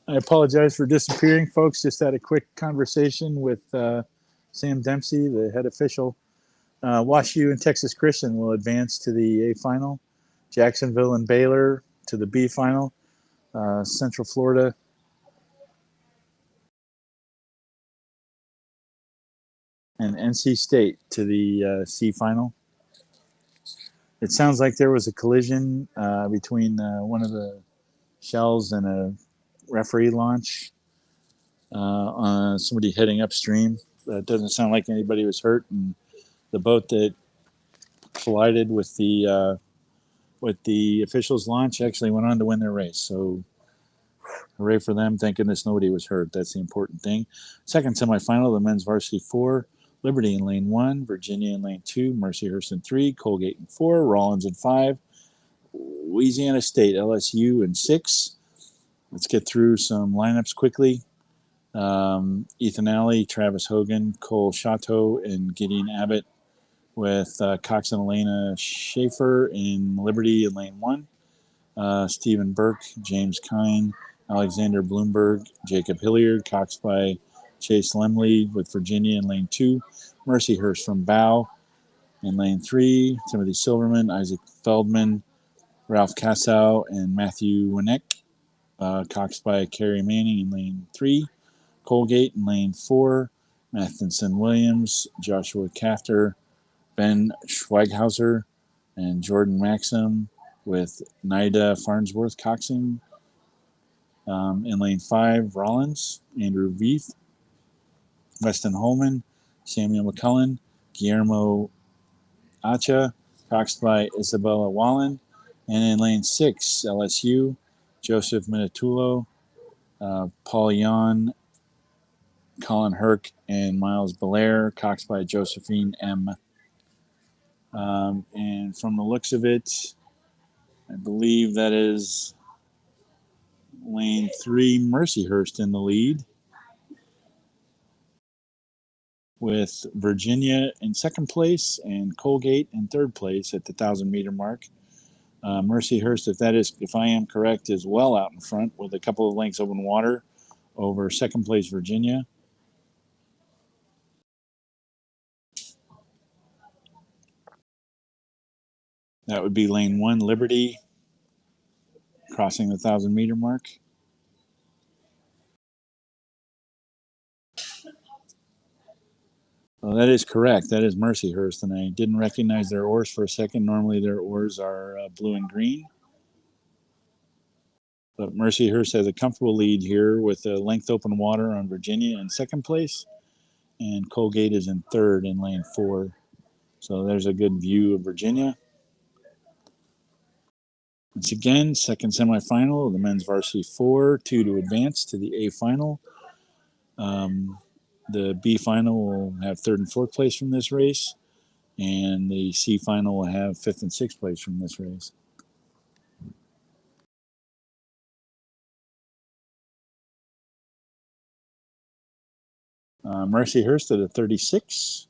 I apologize for disappearing, folks. Just had a quick conversation with Sam Dempsey, the head official. WashU and Texas Christian will advance to the A final. Jacksonville and Baylor to the B final. Central Florida and NC State to the C final. It sounds like there was a collision between one of the shells and a referee launch on somebody heading upstream. It doesn't sound like anybody was hurt, and the boat that collided with the officials' launch actually went on to win their race. So hooray for them. Thank goodness nobody was hurt. That's the important thing. Second semifinal, the men's varsity 4. Liberty in lane 1, Virginia in lane 2, Mercyhurst in 3, Colgate in 4, Rollins in 5, Louisiana State, LSU in 6. Let's get through some lineups quickly. Ethan Alley, Travis Hogan, Cole Chateau, and Gideon Abbott with Cox and Elena Schaefer in Liberty in lane 1. Stephen Burke, James Kine, Alexander Bloomberg, Jacob Hilliard, Cox by Chase Lemley with Virginia in lane 2. Mercyhurst from Bow in lane 3. Timothy Silverman, Isaac Feldman, Ralph Cassow, and Matthew Winnick. Cox by Kerry Manning in lane 3. Colgate in lane 4. Matheson Williams, Joshua Cafter, Ben Schweighauser, and Jordan Maxim with Nida Farnsworth coxing. In lane 5, Rollins, Andrew Veith, Weston Holman, Samuel McCullen, Guillermo Acha, coxed by Isabella Wallen. And in lane 6, LSU, Joseph Minatulo, Paul Yon, Colin Herc, and Miles Belair, coxed by Josephine M. And from the looks of it, I believe that is lane 3, Mercyhurst in the lead, with Virginia in second place and Colgate in third place at the 1,000-meter mark. Mercyhurst, if I am correct, is well out in front with a couple of lengths open water over second place Virginia. That would be lane 1, Liberty, crossing the 1,000-meter mark. Well, that is correct. That is Mercyhurst, and I didn't recognize their oars for a second. Normally, their oars are blue and green. But Mercyhurst has a comfortable lead here with a length open water on Virginia in second place, and Colgate is in third in lane 4. So there's a good view of Virginia. Once again, second semifinal of the men's varsity 4, 2 to advance to the A final. The B final will have third and fourth place from this race, and the C final will have fifth and sixth place from this race. Mercyhurst at a 36.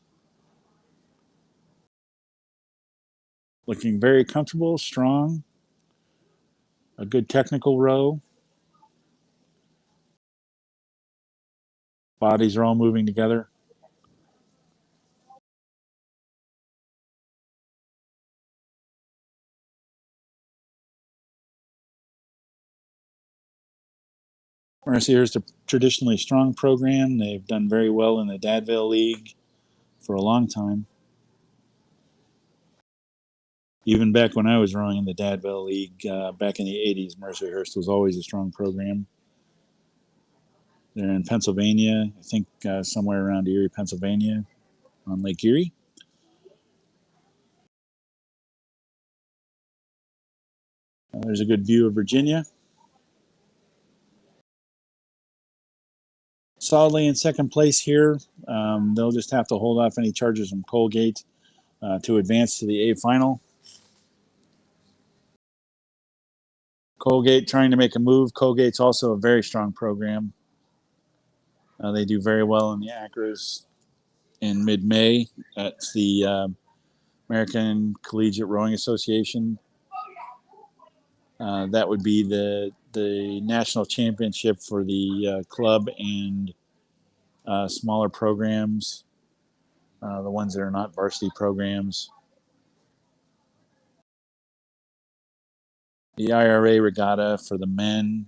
Looking very comfortable, strong, a good technical row. Bodies are all moving together. Mercyhurst a traditionally strong program. They've done very well in the Dadville League for a long time. Even back when I was rowing in the Dadville League back in the 80s, Mercyhurst was always a strong program. They're in Pennsylvania, I think somewhere around Erie, Pennsylvania, on Lake Erie. There's a good view of Virginia. Solidly in second place here. They'll just have to hold off any charges from Colgate to advance to the A final. Colgate trying to make a move. Colgate's also a very strong program. They do very well in the Acras in mid-May. That's the American Collegiate Rowing Association. That would be the national championship for the club and smaller programs, the ones that are not varsity programs. The IRA regatta for the men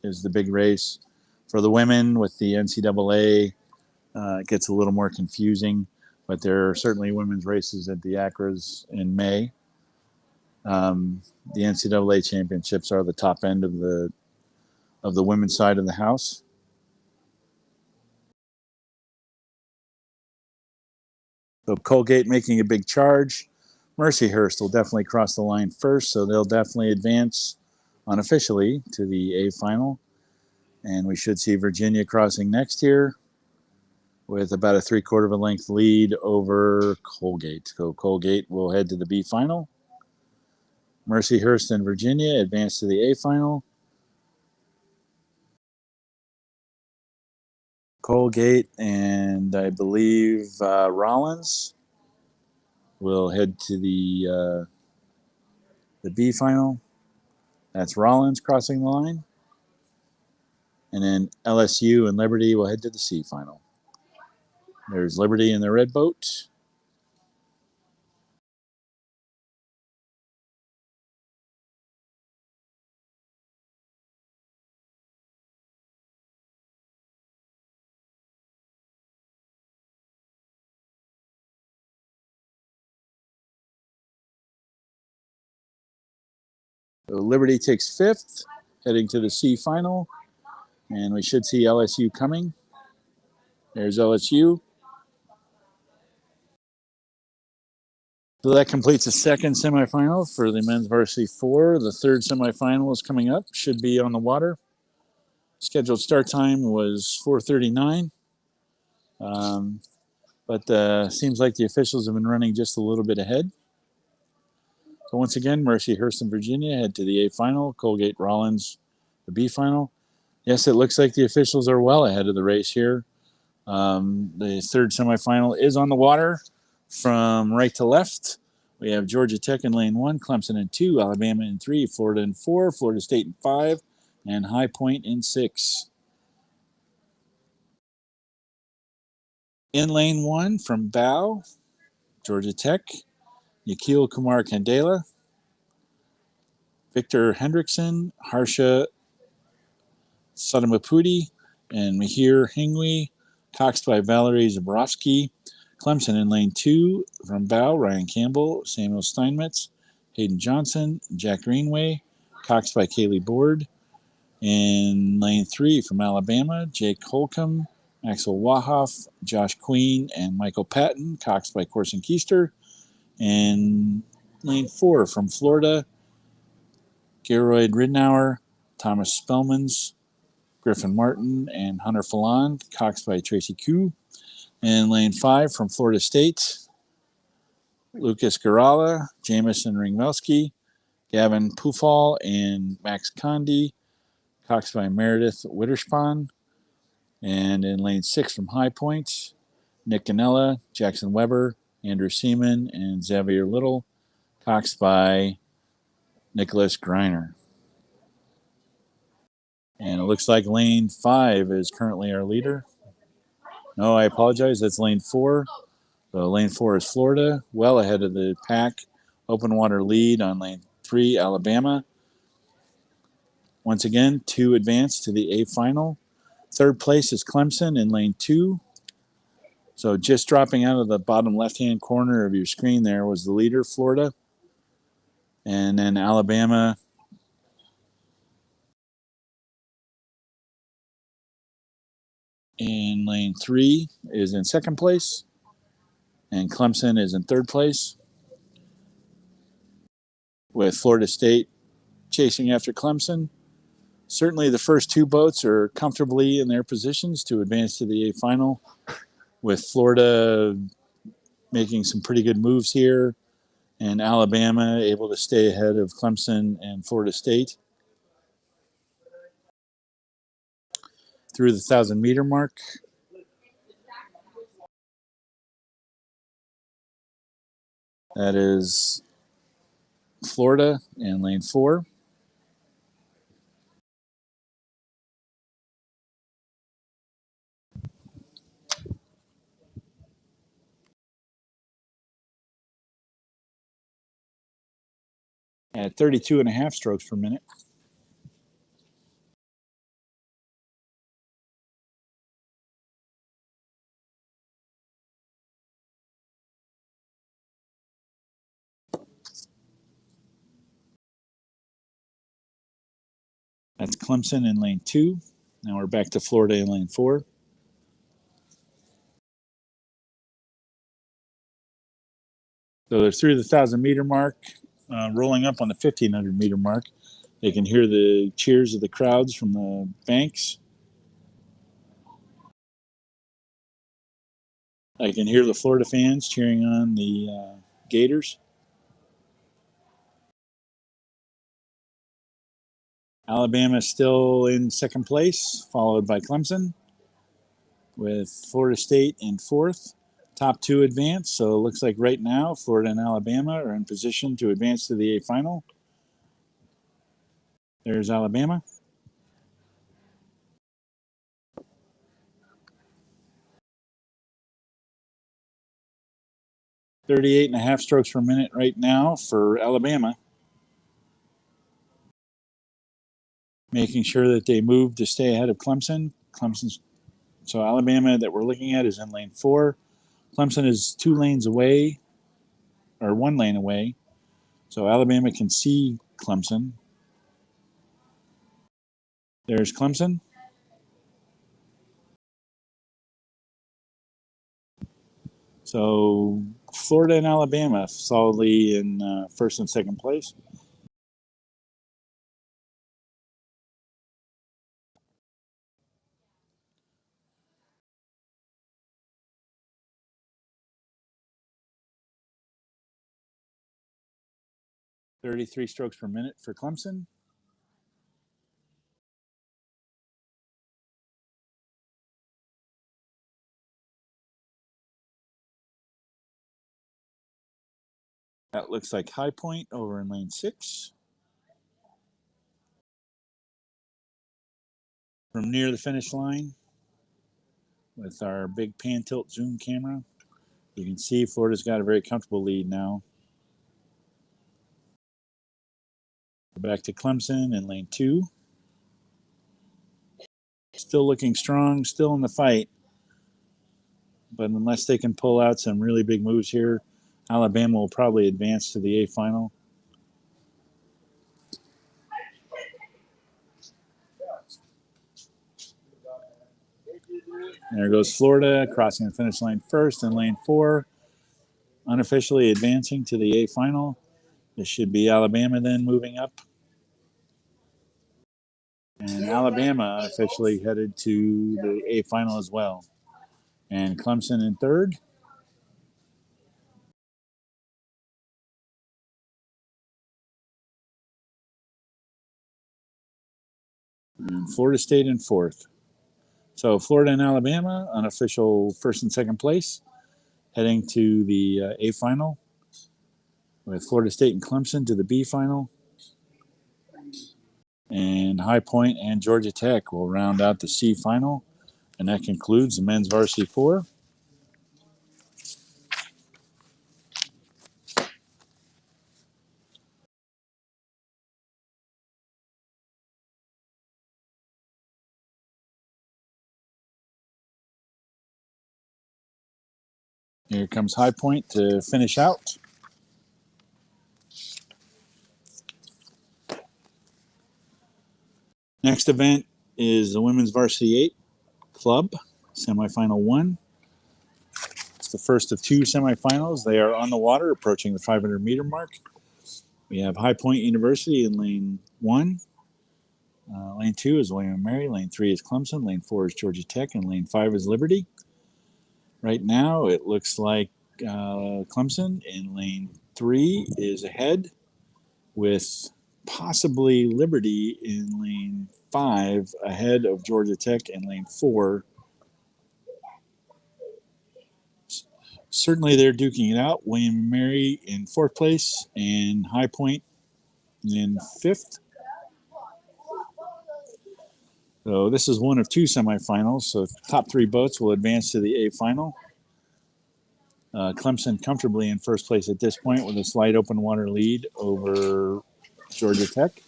is the big race. For the women, with the NCAA, it gets a little more confusing, but there are certainly women's races at the Acras in May. The NCAA championships are the top end of the women's side of the house. So Colgate making a big charge. Mercyhurst will definitely cross the line first, so they'll definitely advance unofficially to the A final. And we should see Virginia crossing next here with about a 3/4 of a length lead over Colgate. So Colgate will head to the B final. Mercyhurst and Virginia advance to the A final. Colgate and I believe Rollins will head to the B final. That's Rollins crossing the line. And then LSU and Liberty will head to the C final. There's Liberty in the red boat. So Liberty takes fifth, heading to the C final. And we should see LSU coming. There's LSU. So that completes the second semifinal for the men's varsity 4. The third semifinal is coming up, should be on the water. Scheduled start time was 4:39. But seems like the officials have been running just a little bit ahead. So once again, Mercyhurst and Virginia head to the A final. Colgate Rollins, the B final. Yes, it looks like the officials are well ahead of the race here. The third semifinal is on the water from right to left. We have Georgia Tech in lane 1, Clemson in 2, Alabama in 3, Florida in 4, Florida State in 5, and High Point in 6. In lane 1 from bow, Georgia Tech, Yakil Kumar Candela. Victor Hendrickson, Harsha Sadamapudi, and Mahir Hingwi, coxed by Valerie Zaborowski. Clemson in lane 2 from Bow, Ryan Campbell, Samuel Steinmetz, Hayden Johnson, Jack Greenway, coxed by Kaylee Board. In lane 3 from Alabama, Jake Holcomb, Maxwell Wahoff, Josh Queen, and Michael Patton, coxed by Corson Keister. And lane 4 from Florida, Geroyd Ridnour, Thomas Spellmans, Griffin Martin, and Hunter Falon, coxed by Tracy Koo. And lane 5 from Florida State, Lucas Garala, Jamison Ringmelski, Gavin Pufall, and Max Condi, coxed by Meredith Witterspan. And in lane 6 from High Point, Nick Ganella, Jackson Weber, Andrew Seaman, and Xavier Little, coxed by Nicholas Greiner. And it looks like lane 5 is currently our leader. No, I apologize. That's lane 4. So lane 4 is Florida, well ahead of the pack. Open water lead on lane 3, Alabama. Once again, 2 advance to the A final. Third place is Clemson in lane 2. So just dropping out of the bottom left-hand corner of your screen there was the leader, Florida. And then Alabama in lane 3 is in second place. And Clemson is in third place, with Florida State chasing after Clemson. Certainly the first 2 boats are comfortably in their positions to advance to the A final, with Florida making some pretty good moves here, and Alabama able to stay ahead of Clemson and Florida State. Through the 1,000-meter mark, that is Florida in lane 4. At 32.5 strokes per minute. That's Clemson in lane 2. Now we're back to Florida in lane 4. So they're through the 1,000-meter mark, rolling up on the 1,500-meter mark. They can hear the cheers of the crowds from the banks. I can hear the Florida fans cheering on the Gators. Alabama still in second place, followed by Clemson, with Florida State in fourth. Top 2 advance, so it looks like right now Florida and Alabama are in position to advance to the A final. There's Alabama. .38.5 strokes per minute right now for Alabama. Making sure that they move to stay ahead of Clemson. So Alabama that we're looking at is in lane 4. Clemson is 2 lanes away, or 1 lane away. So Alabama can see Clemson. There's Clemson. So Florida and Alabama solidly in first and second place. .33 strokes per minute for Clemson. That looks like High Point over in lane 6. From near the finish line with our big pan tilt zoom camera, you can see Florida's got a very comfortable lead now. Back to Clemson in lane 2. Still looking strong, still in the fight. But unless they can pull out some really big moves here, Alabama will probably advance to the A final. There goes Florida, crossing the finish line first in lane 4, unofficially advancing to the A final. This should be Alabama then moving up. And Alabama unofficially headed to the A final as well. And Clemson in third. And Florida State in fourth. So Florida and Alabama, unofficial first and second place, heading to the A final, with Florida State and Clemson to the B final. And High Point and Georgia Tech will round out the C final. And that concludes the men's varsity 4. Here comes High Point to finish out. Next event is the women's varsity 8 club, semifinal 1. It's the first of 2 semifinals. They are on the water, approaching the 500-meter mark. We have High Point University in lane 1. Lane 2 is William & Mary. Lane 3 is Clemson. Lane 4 is Georgia Tech. And lane 5 is Liberty. Right now, it looks like Clemson in lane 3 is ahead, with possibly Liberty in lane 5 ahead of Georgia Tech in lane 4. Certainly, they're duking it out. William & Mary in 4th place and High Point in 5th. So this is one of 2 semifinals. So top 3 boats will advance to the A final. Clemson comfortably in first place at this point with a slight open water lead over Georgia Tech.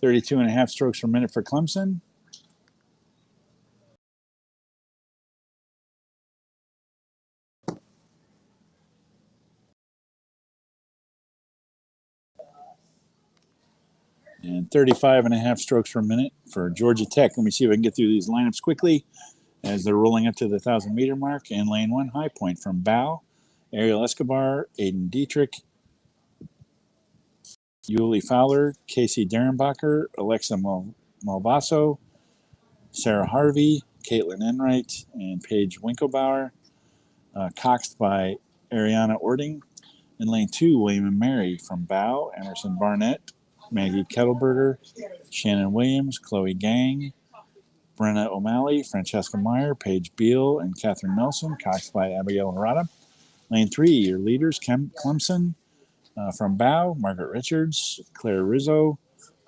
.32.5 strokes per minute for Clemson. And 35.5 strokes per minute for Georgia Tech. Let me see if I can get through these lineups quickly as they're rolling up to the 1,000-meter mark. In lane 1, High Point from Bow, Ariel Escobar, Aiden Dietrich, Yuli Fowler, Casey Derenbacher, Alexa Malvaso, Sarah Harvey, Caitlin Enright, and Paige Winkelbauer, coxed by Ariana Ording. In lane 2, William & Mary from Bow, Emerson Barnett, Maggie Kettleberger, Shannon Williams, Chloe Gang, Brenna O'Malley, Francesca Meyer, Paige Beal, and Catherine Nelson, coxed by Abigail Harada. Lane 3, your leaders, Clemson from Bow, Margaret Richards, Claire Rizzo,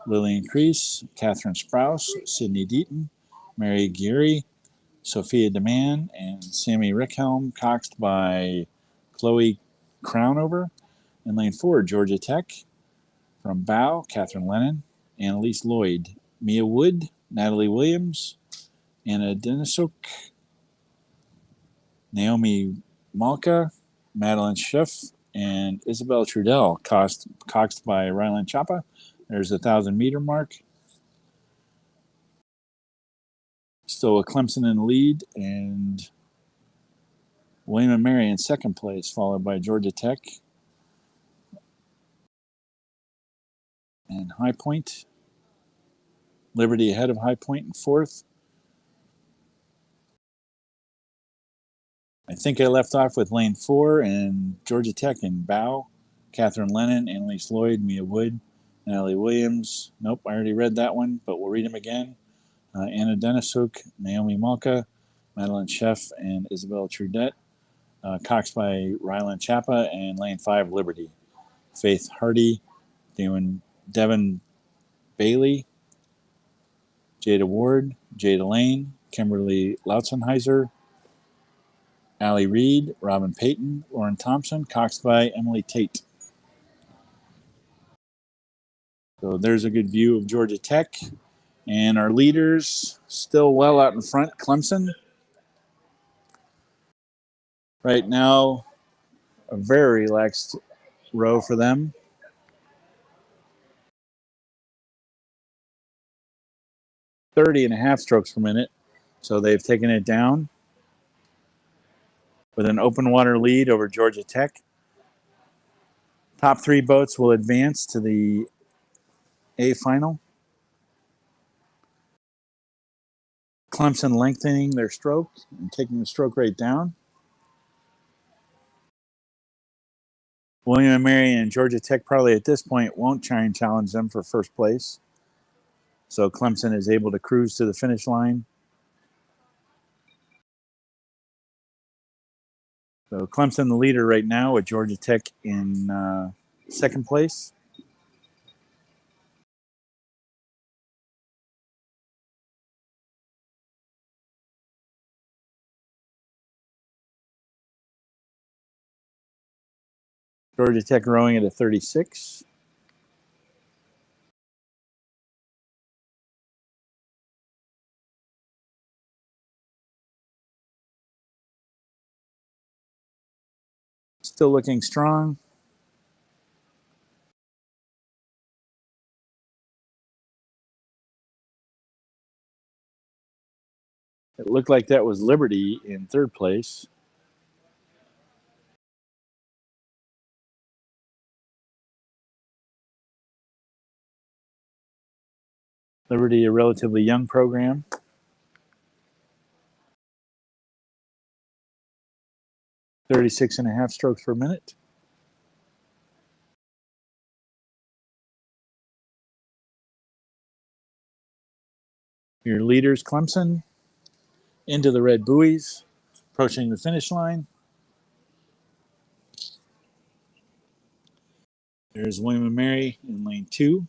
Lillian Crease, Catherine Sprouse, Sydney Deaton, Mary Geary, Sophia DeMann, and Sammy Rickhelm, coxed by Chloe Crownover. In lane 4, Georgia Tech from Bow, Catherine Lennon, Annalise Lloyd, Mia Wood, Natalie Williams, Anna Denisuk, Naomi Malka, Madeline Schiff, and Isabel Trudell, coxed by Rylan Chapa. There's the 1,000-meter mark. Still a Clemson in the lead, and William & Mary in second place, followed by Georgia Tech and High Point. Liberty ahead of High Point in fourth. I think I left off with lane 4 and Georgia Tech in Bow. Catherine Lennon, Annalise Lloyd, Mia Wood, Natalie Williams. Nope, I already read that one, but we'll read them again. Anna Denisuk, Naomi Malka, Madeline Sheff, and Isabel Trudette. Coxed by Rylan Chapa, and lane 5, Liberty. Faith Hardy, Devin Bailey, Jada Ward, Jada Lane, Kimberly Lautzenheiser, Allie Reed, Robin Payton, Lauren Thompson, coxed by Emily Tate. So there's a good view of Georgia Tech. And our leaders still well out in front. Clemson. Right now, a very relaxed row for them. 30.5 strokes per minute. So they've taken it down with an open water lead over Georgia Tech. Top 3 boats will advance to the A final. Clemson lengthening their stroke and taking the stroke rate down. William and Mary and Georgia Tech probably at this point won't try and challenge them for first place. So Clemson is able to cruise to the finish line. So Clemson the leader right now with Georgia Tech in second place. Georgia Tech rowing at a 36. Still looking strong. It looked like that was Liberty in third place. Liberty, a relatively young program. 36.5 strokes per minute. Your leaders, Clemson, into the red buoys, approaching the finish line. There's William and Mary in lane 2.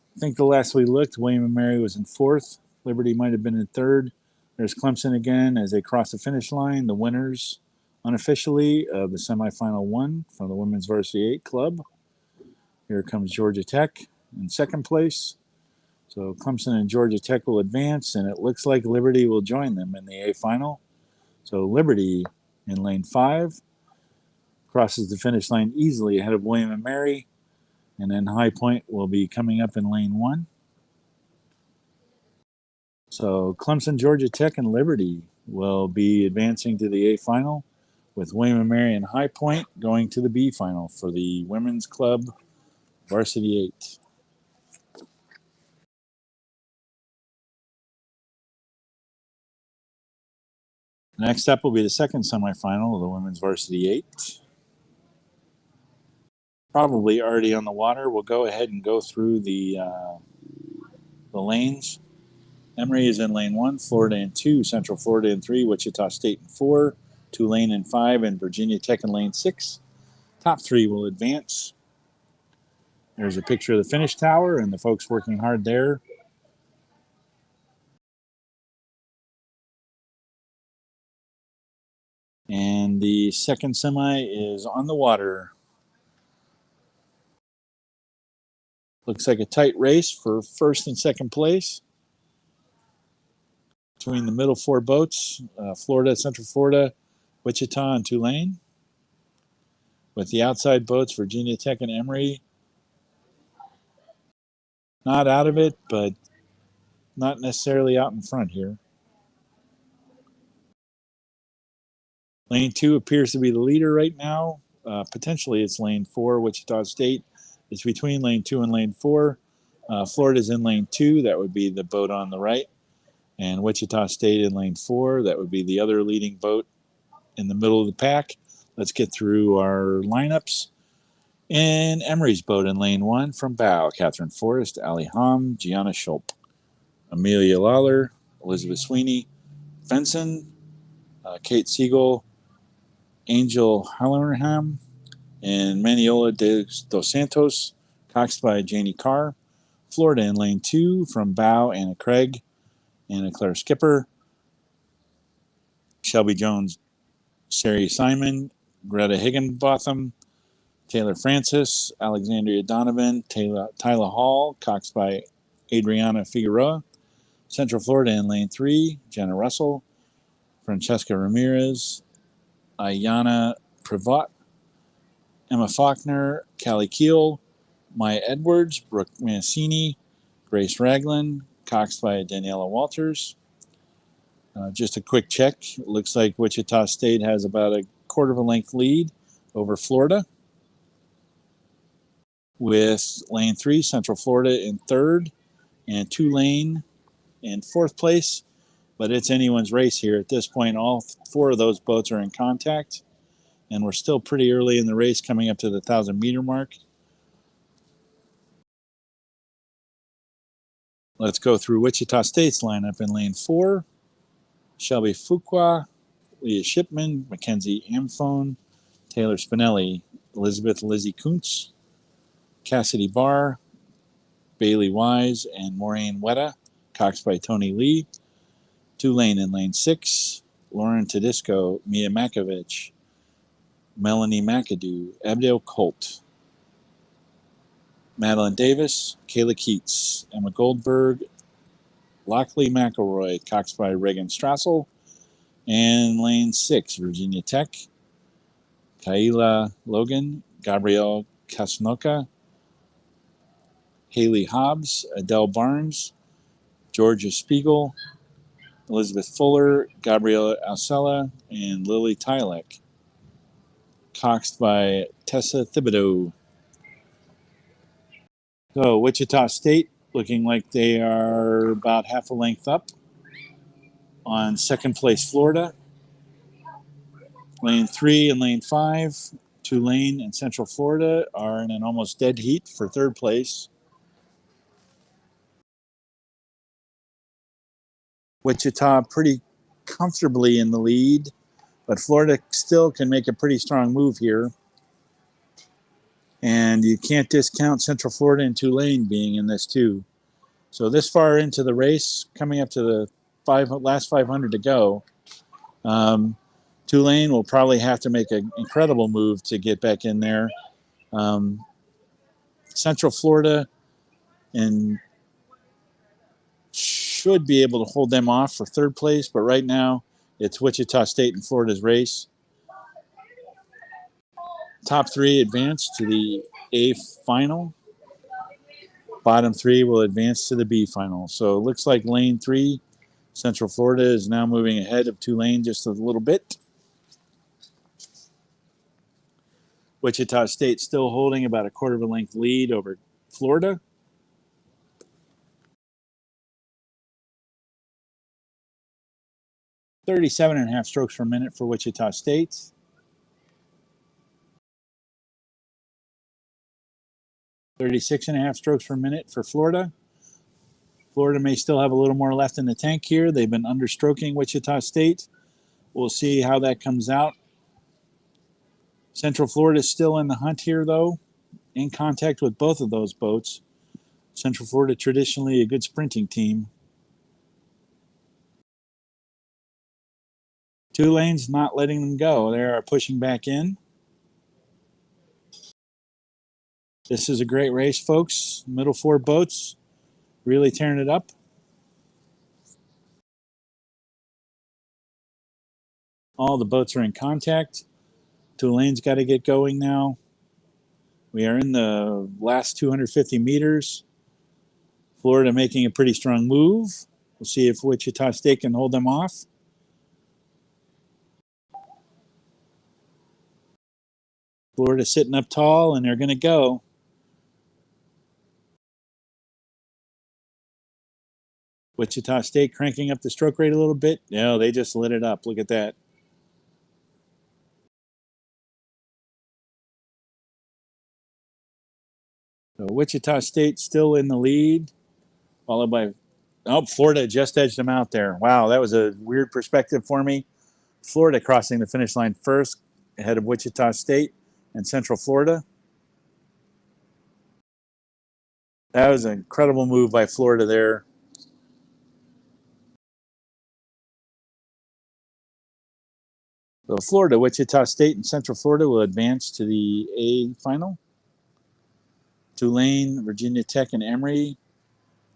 I think the last we looked, William and Mary was in 4th. Liberty might have been in 3rd. There's Clemson again as they cross the finish line. The winners, unofficially, of the semifinal 1 from the Women's Varsity 8 Club. Here comes Georgia Tech in second place. So Clemson and Georgia Tech will advance, and it looks like Liberty will join them in the A final. So Liberty in lane 5 crosses the finish line easily ahead of William and Mary, and then High Point will be coming up in lane 1. So Clemson, Georgia Tech, and Liberty will be advancing to the A final, with William and Mary and High Point going to the B final for the Women's Club Varsity 8. Next up will be the second semifinal of the Women's Varsity 8. Probably already on the water. We'll go ahead and go through the lanes. Emory is in lane 1, Florida in 2, Central Florida in 3, Wichita State in 4, Tulane in 5, and Virginia Tech in lane 6. Top 3 will advance. There's a picture of the finish tower and the folks working hard there. And the second semi is on the water. Looks like a tight race for first and second place between the middle 4 boats, Florida, Central Florida, Wichita, and Tulane. With the outside boats, Virginia Tech and Emory not out of it, but not necessarily out in front here. Lane 2 appears to be the leader right now. Potentially it's lane 4, Wichita State. It's between lane 2 and lane 4. Florida's in lane 2. That would be the boat on the right. And Wichita State in lane 4. That would be the other leading boat in the middle of the pack. Let's get through our lineups. In Emory's boat in lane 1 from bow, Catherine Forrest, Ali Hom, Gianna Schulp, Amelia Lawler, Elizabeth Sweeney, Benson, Kate Siegel, Angel Halloran, And Maniola dos Santos, coxed by Janie Carr. Florida in lane 2 from Bow, Anna Craig, Anna Claire Skipper. Shelby Jones, Sari Simon, Greta Higginbotham, Taylor Francis, Alexandria Donovan, Tyler Hall, coxed by Adriana Figueroa. Central Florida in lane 3, Jenna Russell, Francesca Ramirez, Ayana Privat, Emma Faulkner, Callie Keel, Maya Edwards, Brooke Mancini, Grace Ragland, coxed by Daniela Walters. Just a quick check. It looks like Wichita State has about a quarter of a length lead over Florida, with lane 3, Central Florida in third, and Tulane in fourth place. But it's anyone's race here. At this point, all 4 of those boats are in contact, and we're still pretty early in the race, coming up to the 1,000-meter mark. Let's go through Wichita State's lineup. In lane 4, Shelby Fuqua, Leah Shipman, Mackenzie Amphone, Taylor Spinelli, Elizabeth Lizzie Kuntz, Cassidy Barr, Bailey Wise, and Maureen Wetta, coxed by Tony Lee. Tulane in lane 6, Lauren Tedisco, Mia Makovich, Melanie McAdoo, Abdel Colt, Madeline Davis, Kayla Keats, Emma Goldberg, Lockley McElroy, coxed by Reagan Strassel. And lane 6, Virginia Tech, Kaila Logan, Gabrielle Kasnoka, Haley Hobbs, Adele Barnes, Georgia Spiegel, Elizabeth Fuller, Gabriella Alcella, and Lily Tylek, coxed by Tessa Thibodeau. So Wichita State looking like they are about half a length up on second place Florida. Lane 3 and lane 5, Tulane and Central Florida are in an almost dead heat for third place. Wichita pretty comfortably in the lead, but Florida still can make a pretty strong move here. And you can't discount Central Florida and Tulane being in this too. So this far into the race, coming up to the last 500 to go, Tulane will probably have to make an incredible move to get back in there. Central Florida and should be able to hold them off for third place, but right now it's Wichita State and Florida's race. Top 3 advance to the A final. Bottom 3 will advance to the B final. So it looks like lane 3, Central Florida, is now moving ahead of Tulane just a little bit. Wichita State still holding about a quarter of a length lead over Florida. .37.5 strokes per minute for Wichita State. .36.5 strokes per minute for Florida. Florida may still have a little more left in the tank here. They've been understroking Wichita State. We'll see how that comes out. Central Florida is still in the hunt here, though, in contact with both of those boats. Central Florida, traditionally a good sprinting team. Tulane's not letting them go. They are pushing back in. This is a great race, folks. Middle 4 boats really tearing it up. All the boats are in contact. Tulane's got to get going now. We are in the last 250 meters. Florida making a pretty strong move. We'll see if Wichita State can hold them off. Florida sitting up tall, and they're going to go. Wichita State cranking up the stroke rate a little bit. No, they just lit it up. Look at that. So Wichita State still in the lead, followed by, Florida just edged them out there. Wow, that was a weird perspective for me. Florida crossing the finish line first ahead of Wichita State, and Central Florida. That was an incredible move by Florida there. So Florida, Wichita State, and Central Florida will advance to the A final. Tulane, Virginia Tech, and Emory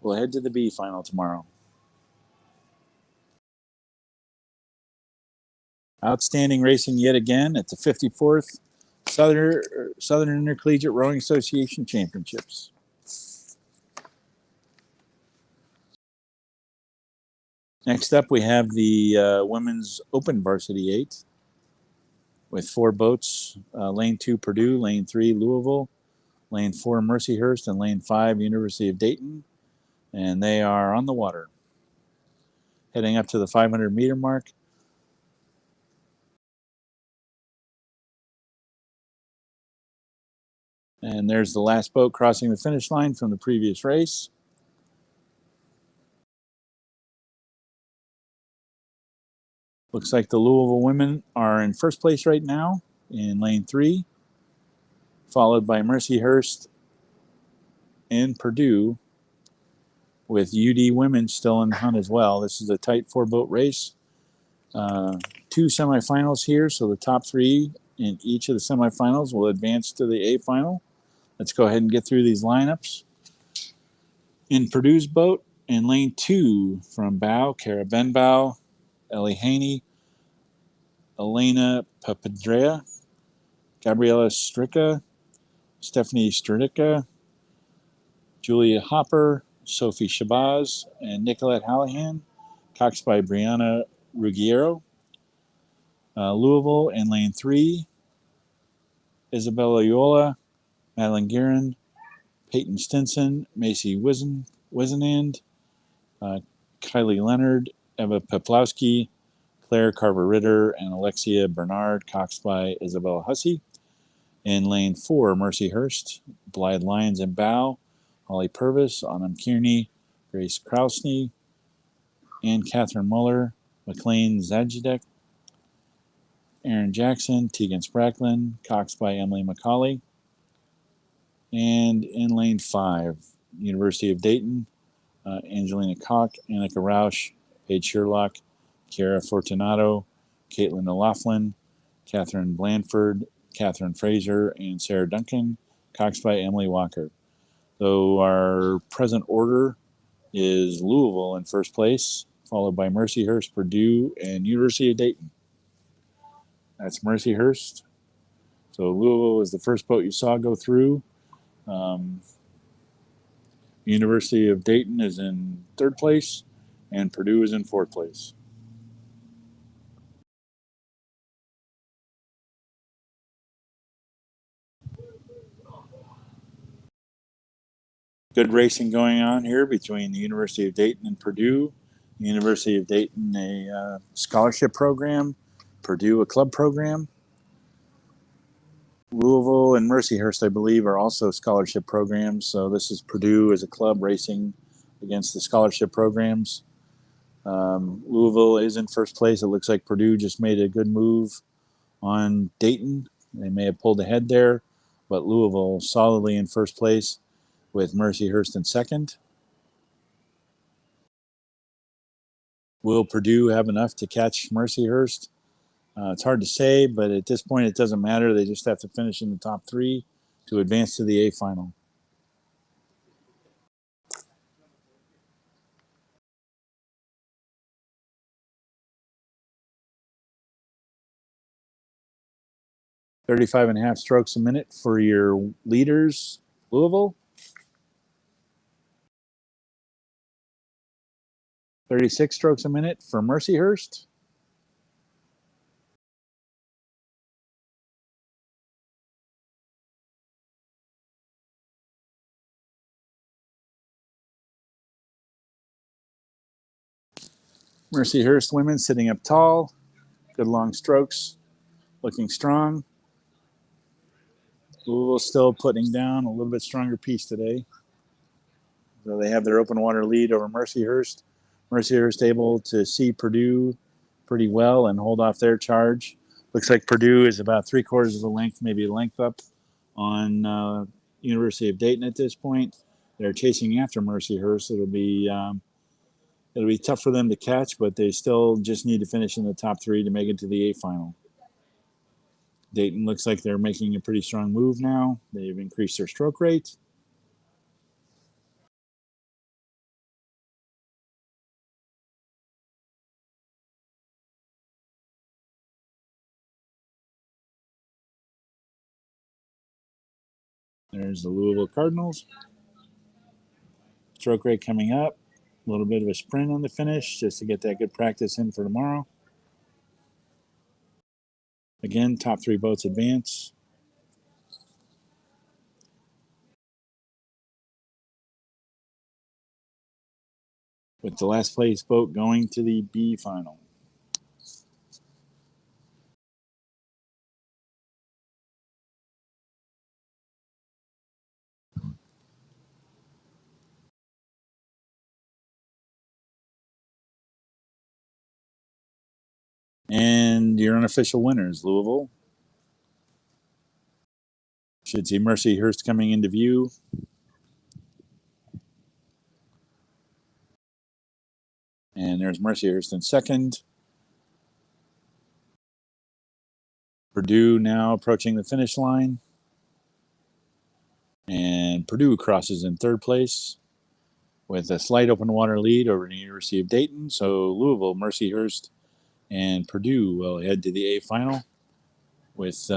will head to the B final tomorrow. Outstanding racing yet again at the 54th Southern Intercollegiate Rowing Association Championships. Next up, we have the Women's Open Varsity 8 with 4 boats. Lane 2, Purdue. Lane 3, Louisville. Lane 4, Mercyhurst. And Lane 5, University of Dayton. And they are on the water. Heading up to the 500-meter mark. And there's the last boat crossing the finish line from the previous race. Looks like the Louisville women are in first place right now in lane 3, followed by Mercyhurst and Purdue, with UD women still in the hunt as well. This is a tight 4-boat race. 2 semifinals here, so the top 3 in each of the semifinals will advance to the A final. Let's go ahead and get through these lineups. In Purdue's boat, in lane 2 from Bow, Cara Benbow, Ellie Haney, Elena Papadrea, Gabriela Stricka, Stephanie Stradica, Julia Hopper, Sophie Shabazz, and Nicolette Hallahan, coxed by Brianna Ruggiero. Louisville in lane 3, Isabella Yola, Madeline Guerin, Peyton Stinson, Macy Wisenand, Kylie Leonard, Eva Peplowski, Claire Carver-Ritter, and Alexia Bernard, coxed by Isabella Hussey. In lane 4, Mercyhurst, Blythe Lyons and Bow, Holly Purvis, Autumn Kearney, Grace Krausney, and Catherine Muller, McLean Zajidek, Aaron Jackson, Tegan Spracklin, coxed by Emily McCauley. And in lane 5, University of Dayton, Angelina Koch, Annika Rausch, Paige Sherlock, Kiara Fortunato, Caitlin O'Laughlin, Catherine Blandford, Catherine Fraser, and Sarah Duncan, coxed by Emily Walker. So our present order is Louisville in first place, followed by Mercyhurst, Purdue, and University of Dayton. That's Mercyhurst. So Louisville is the first boat you saw go through. University of Dayton is in third place, and Purdue is in fourth place. Good racing going on here between the University of Dayton and Purdue. The University of Dayton, a scholarship program, Purdue, a club program. Louisville and Mercyhurst, I believe, are also scholarship programs. So this is Purdue as a club racing against the scholarship programs. Louisville is in first place. It looks like Purdue just made a good move on Dayton. They may have pulled ahead there, but Louisville solidly in first place with Mercyhurst in second. Will Purdue have enough to catch Mercyhurst? It's hard to say, but at this point it doesn't matter. They just have to finish in the top 3 to advance to the A final. .35 and a half strokes a minute for your leaders, Louisville. 36 strokes a minute for Mercyhurst. Mercyhurst women sitting up tall. Good long strokes. Looking strong. Louisville still putting down a little bit stronger piece today. So they have their open water lead over Mercyhurst. Mercyhurst able to see Purdue pretty well and hold off their charge. Looks like Purdue is about 3/4 of a length, maybe a length up on University of Dayton at this point. They're chasing after Mercyhurst. It'll be tough for them to catch, but they still just need to finish in the top three to make it to the A final. Dayton looks like they're making a pretty strong move now. They've increased their stroke rate. There's the Louisville Cardinals. Stroke rate coming up. A little bit of a sprint on the finish just to get that good practice in for tomorrow. Again, top three boats advance. With the last place boat going to the B final. And your unofficial winners, Louisville. Should see Mercyhurst coming into view. And there's Mercyhurst in second. Purdue now approaching the finish line. And Purdue crosses in third place with a slight open water lead over the University of Dayton. So Louisville, Mercyhurst, and Purdue will head to the A final with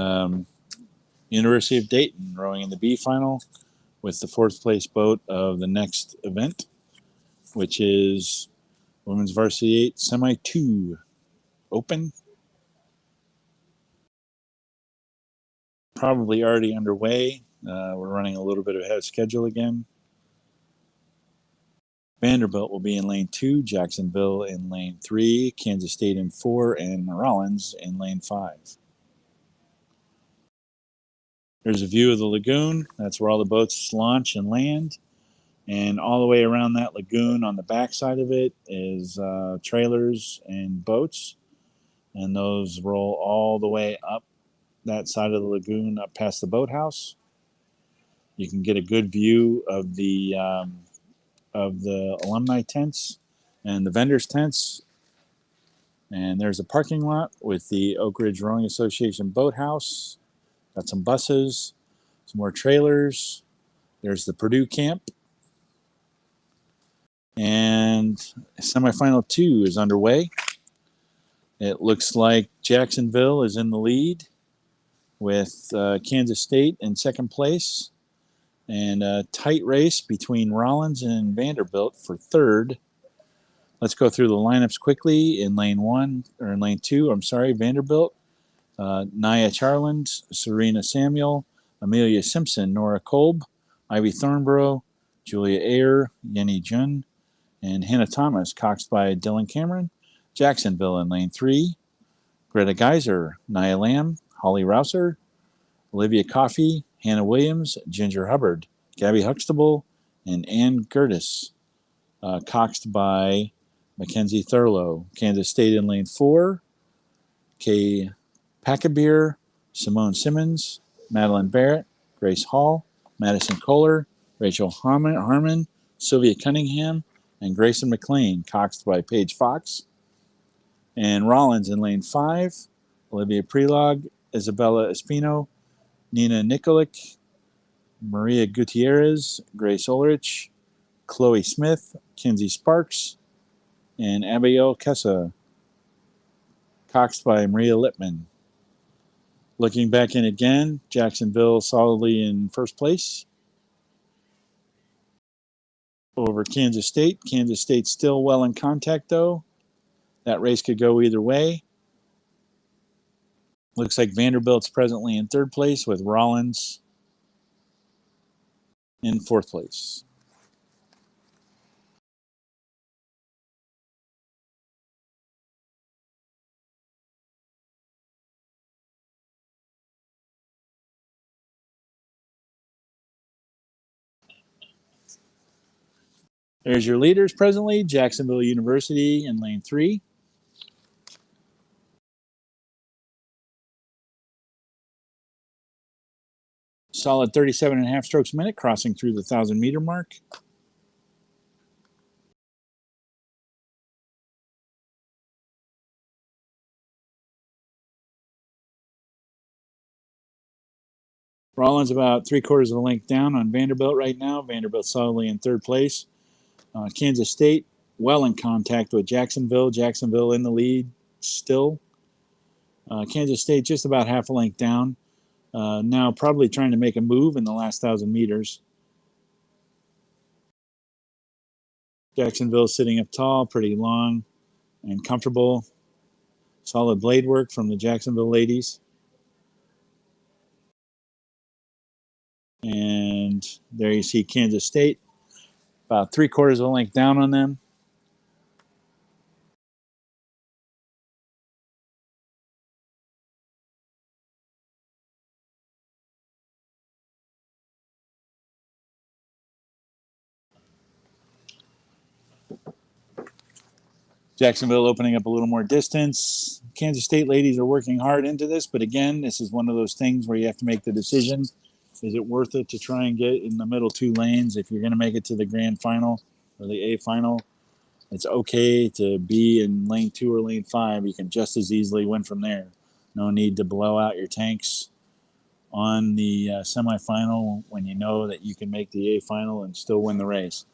University of Dayton rowing in the B final with the fourth place boat of the next event, which is Women's Varsity 8 Semi 2 Open. Probably already underway. We're running a little bit ahead of schedule again. Vanderbilt will be in lane 2, Jacksonville in lane 3, Kansas State in 4, and Rollins in lane 5. There's a view of the lagoon. That's where all the boats launch and land. And all the way around that lagoon on the backside of it is trailers and boats. And those roll all the way up that side of the lagoon up past the boathouse. You can get a good view of the alumni tents and the vendors' tents. And there's a parking lot with the Oak Ridge Rowing Association boathouse. Got some buses, some more trailers. There's the Purdue camp. And semifinal 2 is underway. It looks like Jacksonville is in the lead with Kansas State in second place. And a tight race between Rollins and Vanderbilt for third. Let's go through the lineups quickly. In lane 1, or in lane 2, I'm sorry, Vanderbilt. Nia Charland, Serena Samuel, Amelia Simpson, Nora Kolb, Ivy Thornborough, Julia Ayer, Yenny Jun, and Hannah Thomas, coxed by Dylan Cameron. Jacksonville in lane 3, Greta Geiser, Nia Lamb, Holly Rouser, Olivia Coffey, Hannah Williams, Ginger Hubbard, Gabby Huxtable, and Ann Gertis, coxed by Mackenzie Thurlow. Kansas State in lane 4, Kay Packabeer, Simone Simmons, Madeline Barrett, Grace Hall, Madison Kohler, Rachel Harmon, Sylvia Cunningham, and Grayson McLean, coxed by Paige Fox. And Rollins in lane 5, Olivia Prelog, Isabella Espino, Nina Nikolic, Maria Gutierrez, Grace Ulrich, Chloe Smith, Kinsey Sparks, and Abigail Kessa, coxed by Maria Lippman. Looking back in again, Jacksonville solidly in first place over Kansas State. Kansas State still well in contact, though. That race could go either way. Looks like Vanderbilt's presently in third place with Rollins in fourth place. There's your leaders presently. Jacksonville University in lane 3. Solid 37.5 strokes a minute, crossing through the 1,000-meter mark. Rollins about 3/4 of a length down on Vanderbilt right now. Vanderbilt solidly in third place. Kansas State well in contact with Jacksonville. Jacksonville in the lead still. Kansas State just about half a length down. Now probably trying to make a move in the last 1,000 meters. Jacksonville sitting up tall, pretty long and comfortable. Solid blade work from the Jacksonville ladies. And there you see Kansas State, about 3/4 of a length down on them. Jacksonville opening up a little more distance. Kansas State ladies are working hard into this, but again, this is one of those things where you have to make the decision. Is it worth it to try and get in the middle two lanes if you're going to make it to the grand final or the A final? It's okay to be in lane 2 or lane 5. You can just as easily win from there. No need to blow out your tanks on the semifinal when you know that you can make the A final and still win the race.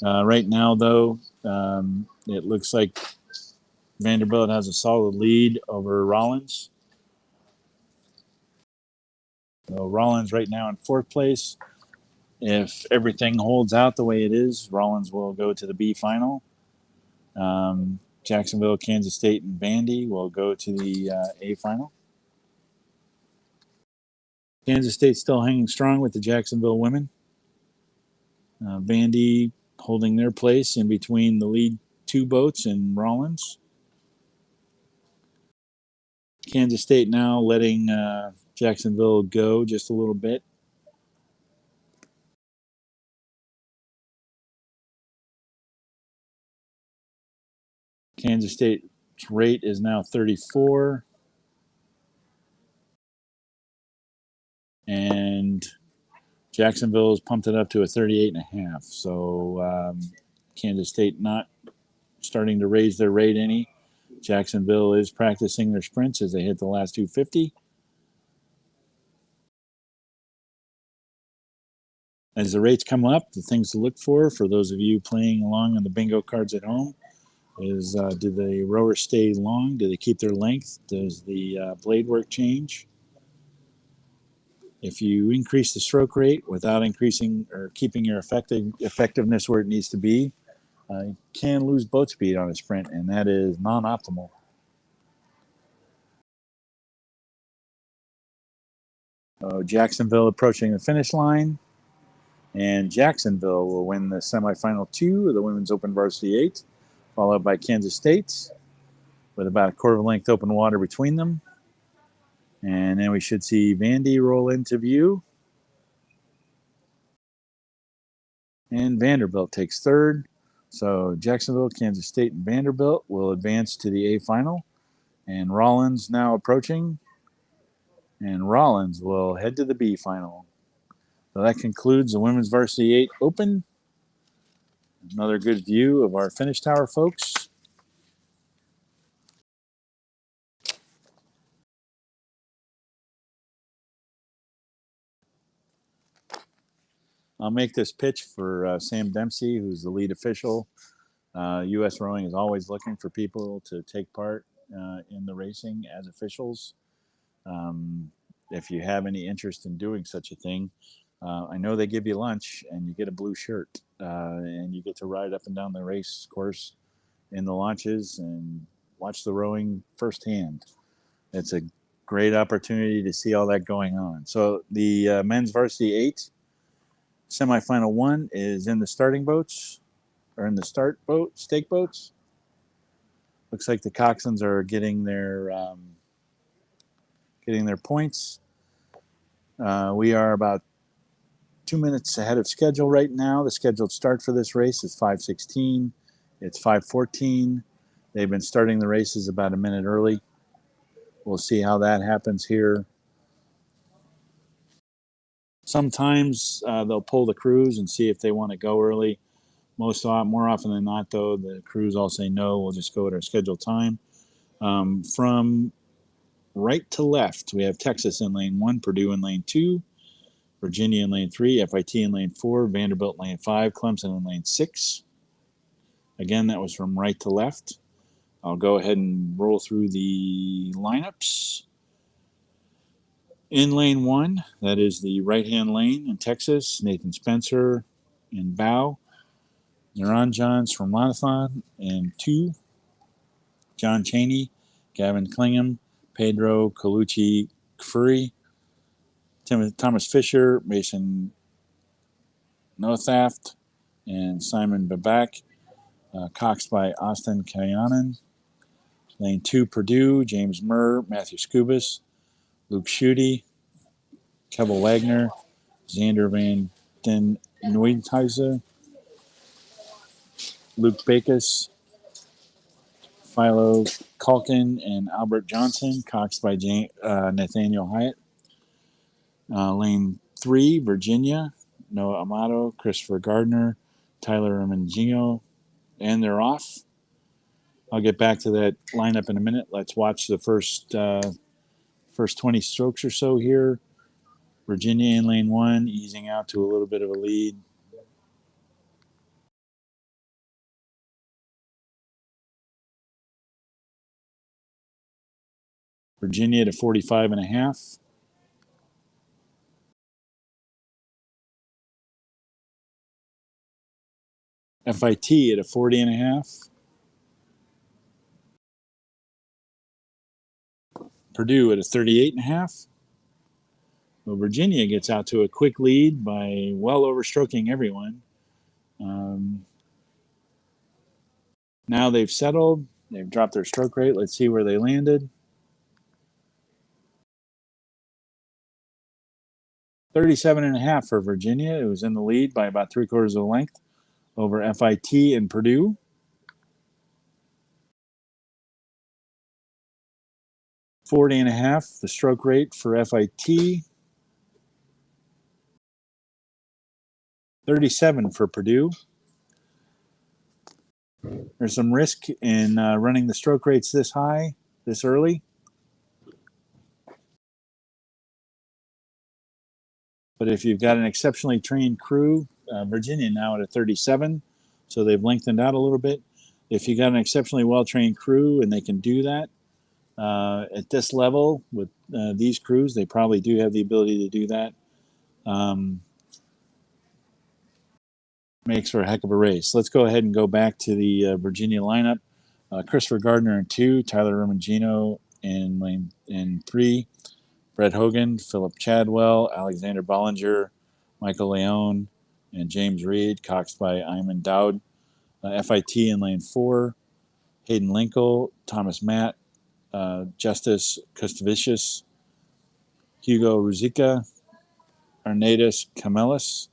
Right now, though, it looks like Vanderbilt has a solid lead over Rollins. So Rollins right now in fourth place. If everything holds out the way it is, Rollins will go to the B final. Jacksonville, Kansas State, and Vandy will go to the A final. Kansas State still hanging strong with the Jacksonville women. Vandy holding their place in between the lead two boats and Rollins. Kansas State now letting Jacksonville go just a little bit. Kansas State's rate is now 34. And Jacksonville's pumped it up to a 38.5. So Kansas State not starting to raise their rate any. Jacksonville is practicing their sprints as they hit the last 250. As the rates come up, the things to look for those of you playing along on the bingo cards at home is do the rowers stay long? Do they keep their length? Does the blade work change? If you increase the stroke rate without increasing or keeping your effectiveness where it needs to be, you can lose boat speed on a sprint, and that is non-optimal. Jacksonville approaching the finish line, and Jacksonville will win the semifinal 2 of the Women's Open Varsity 8, followed by Kansas State with about a quarter length open water between them. And then we should see Vandy roll into view. And Vanderbilt takes third. So Jacksonville, Kansas State, and Vanderbilt will advance to the A final. And Rollins now approaching. And Rollins will head to the B final. So that concludes the Women's Varsity 8 Open. Another good view of our finish tower, folks. I'll make this pitch for Sam Dempsey, who's the lead official. U.S. Rowing is always looking for people to take part in the racing as officials. If you have any interest in doing such a thing, I know they give you lunch and you get a blue shirt and you get to ride up and down the race course in the launches and watch the rowing firsthand. It's a great opportunity to see all that going on. So the men's varsity 8 semifinal 1 is in the starting boats or in the stake boats. Looks like the coxswains are getting their points. We are about 2 minutes ahead of schedule right now. The scheduled start for this race is 5:16. It's 5:14. They've been starting the races about a minute early. We'll see how that happens here Sometimes they'll pull the crews and see if they want to go early. More often than not, though, the crews all say no. We'll just go at our scheduled time. From right to left, we have Texas in lane 1, Purdue in lane 2, Virginia in lane 3, FIT in lane 4, Vanderbilt in lane 5, Clemson in lane 6. Again, that was from right to left. I'll go ahead and roll through the lineups. In lane 1, that is the right-hand lane in Texas, Nathan Spencer in Bow, Naran Johns from Lonathon in 2, John Cheney, Gavin Klingham, Pedro Colucci Kfuri, Thomas Fisher, Mason Nothaft, and Simon Babak. Coxed by Austin Kayanan. Lane 2, Purdue, James Murr, Matthew Scubas, Luke Schutte, Kevel Wagner, Xander Van Den Nuithuizen, Luke Backus, Philo Calkin, and Albert Johnson, coxed by Nathaniel Hyatt. Lane 3, Virginia, Noah Amato, Christopher Gardner, Tyler Mangino, and they're off. I'll get back to that lineup in a minute. Let's watch the first 20 strokes or so here. Virginia in lane 1, easing out to a little bit of a lead. Virginia to 45.5. FIT at a 40.5. Purdue at a 38.5. Well, Virginia gets out to a quick lead by well overstroking everyone. Now they've settled. They've dropped their stroke rate. Let's see where they landed. 37.5 for Virginia. It was in the lead by about 3/4 of a length over FIT and Purdue. 40.5, the stroke rate for FIT. 37 for Purdue. There's some risk in running the stroke rates this high, this early. But if you've got an exceptionally trained crew, Virginia now at a 37, so they've lengthened out a little bit. If you got an exceptionally well-trained crew and they can do that at this level with these crews, they probably do have the ability to do that. Makes for a heck of a race. Let's go ahead and go back to the Virginia lineup. Christopher Gardner in 2, Tyler Romagino in 3, Brett Hogan, Philip Chadwell, Alexander Bollinger, Michael Leone, and James Reed, coxed by Ayman Dowd. FIT in lane 4, Hayden Linkle, Thomas Matt, Justice Kostovicius, Hugo Ruzica, Arnaitis Camelis,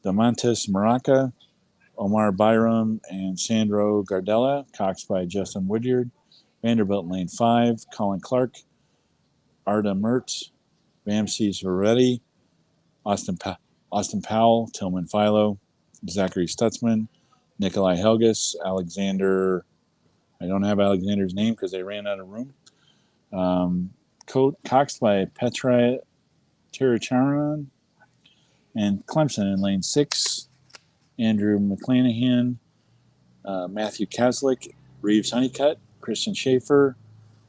Damantis Maraca, Omar Byram, and Sandro Gardella, coxed by Justin Woodyard. Vanderbilt in lane 5, Colin Clark, Arda Mertz, Ramses Veretti, Austin Powell, Tillman Philo, Zachary Stutzman, Nikolai Helgas, Alexander. I don't have Alexander's name because they ran out of room. Coxed by Petra Tiracharan, and Clemson in lane 6, Andrew McClanahan, Matthew Kaslik, Reeves Honeycutt, Christian Schaefer,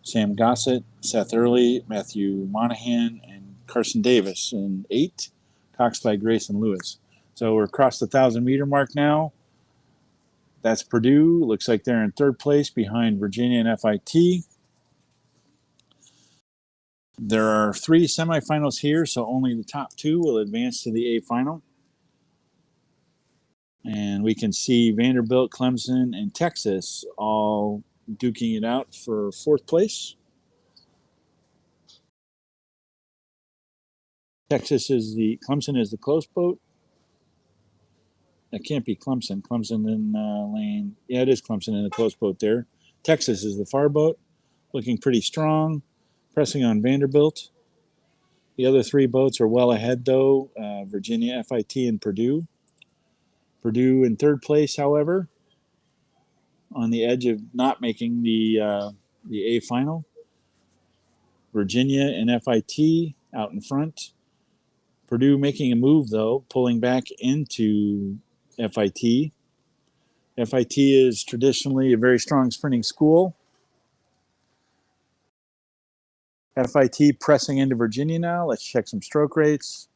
Sam Gossett, Seth Early, Matthew Monahan, and Carson Davis in 8, coxed by Grayson Lewis. So we're across the 1,000-meter mark now. That's Purdue. Looks like they're in 3rd place behind Virginia and FIT. There are 3 semifinals here, so only the top 2 will advance to the A final. And we can see Vanderbilt, Clemson, and Texas all duking it out for 4th place. Clemson is the close boat. That can't be Clemson. Clemson in lane. Yeah, it is Clemson in the close boat there. Texas is the far boat, looking pretty strong, pressing on Vanderbilt. The other three boats are well ahead, though. Virginia, FIT, and Purdue. Purdue in third place, however, on the edge of not making the A final. Virginia and FIT out in front. Purdue making a move, though, pulling back into FIT. FIT is traditionally a very strong sprinting school. FIT pressing into Virginia now. Let's check some stroke rates.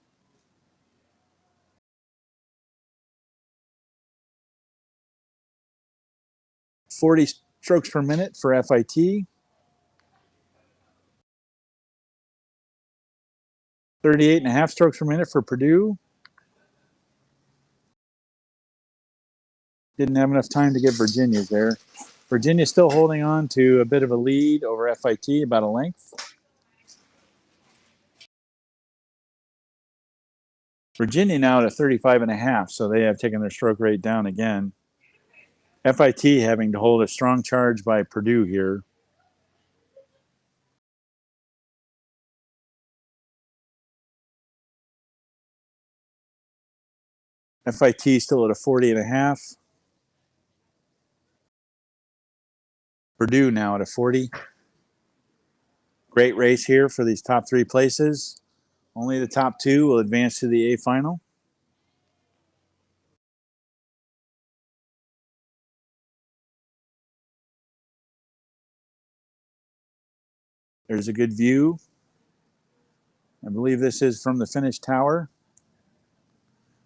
40 strokes per minute for FIT. 38.5 strokes per minute for Purdue. Didn't have enough time to get Virginia's there. Virginia still holding on to a bit of a lead over FIT, about a length. Virginia now at 35.5, so they have taken their stroke rate down again. FIT having to hold a strong charge by Purdue here. FIT still at a 40.5. Purdue now at a 40. Great race here for these top three places. Only the top two will advance to the A final. There's a good view. I believe this is from the finish tower.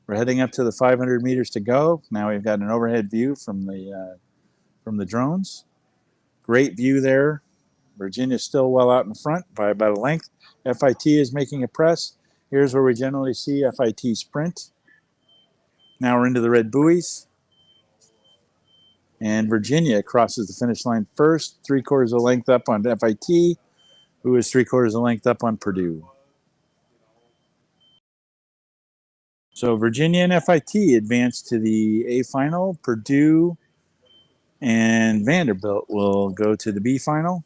We're heading up to the 500 meters to go. Now we've got an overhead view from the drones. Great view there. Virginia's still well out in front by about a length. FIT is making a press. Here's where we generally see FIT sprint. Now we're into the red buoys. And Virginia crosses the finish line first, 3/4 of a length up on FIT, who is 3/4 of a length up on Purdue. So Virginia and FIT advance to the A final. Purdue and Vanderbilt will go to the B final.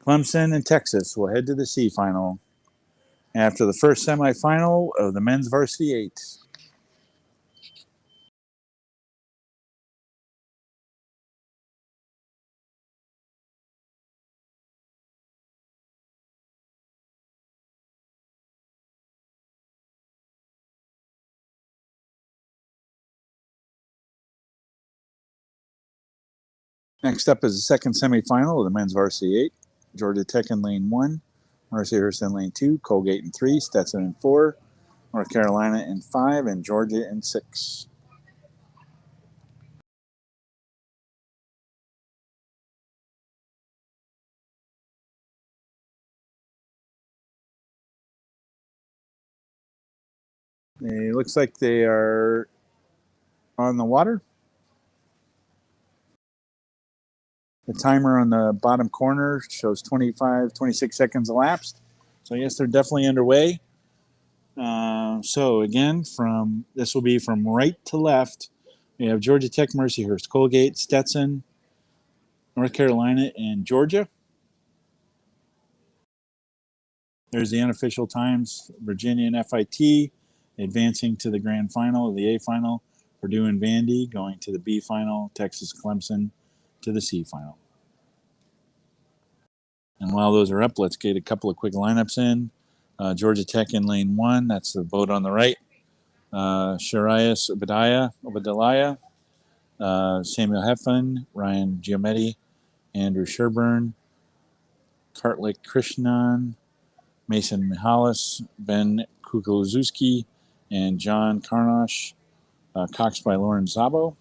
Clemson and Texas will head to the C final after the first semifinal of the men's varsity 8. Next up is the second semifinal of the men's varsity 8. Georgia Tech in lane 1, Mercyhurst in lane 2, Colgate in 3, Stetson in 4, North Carolina in 5, and Georgia in 6. It looks like they are on the water. The timer on the bottom corner shows 26 seconds elapsed. So yes, they're definitely underway. So again, this will be from right to left. We have Georgia Tech, Mercyhurst, Colgate, Stetson, North Carolina, and Georgia. There's the unofficial times. Virginia and FIT advancing to the grand final of the A final. Purdue and Vandy going to the B final. Texas, Clemson to the C final. And while those are up, let's get a couple of quick lineups in. Georgia Tech in lane 1. That's the boat on the right. Sharias Obadiah, Samuel Heffen, Ryan Giametti, Andrew Sherburne, Kartlik Krishnan, Mason Mihalis, Ben Kukuluzewski, and John Karnosh, coxed by Lauren Zabo.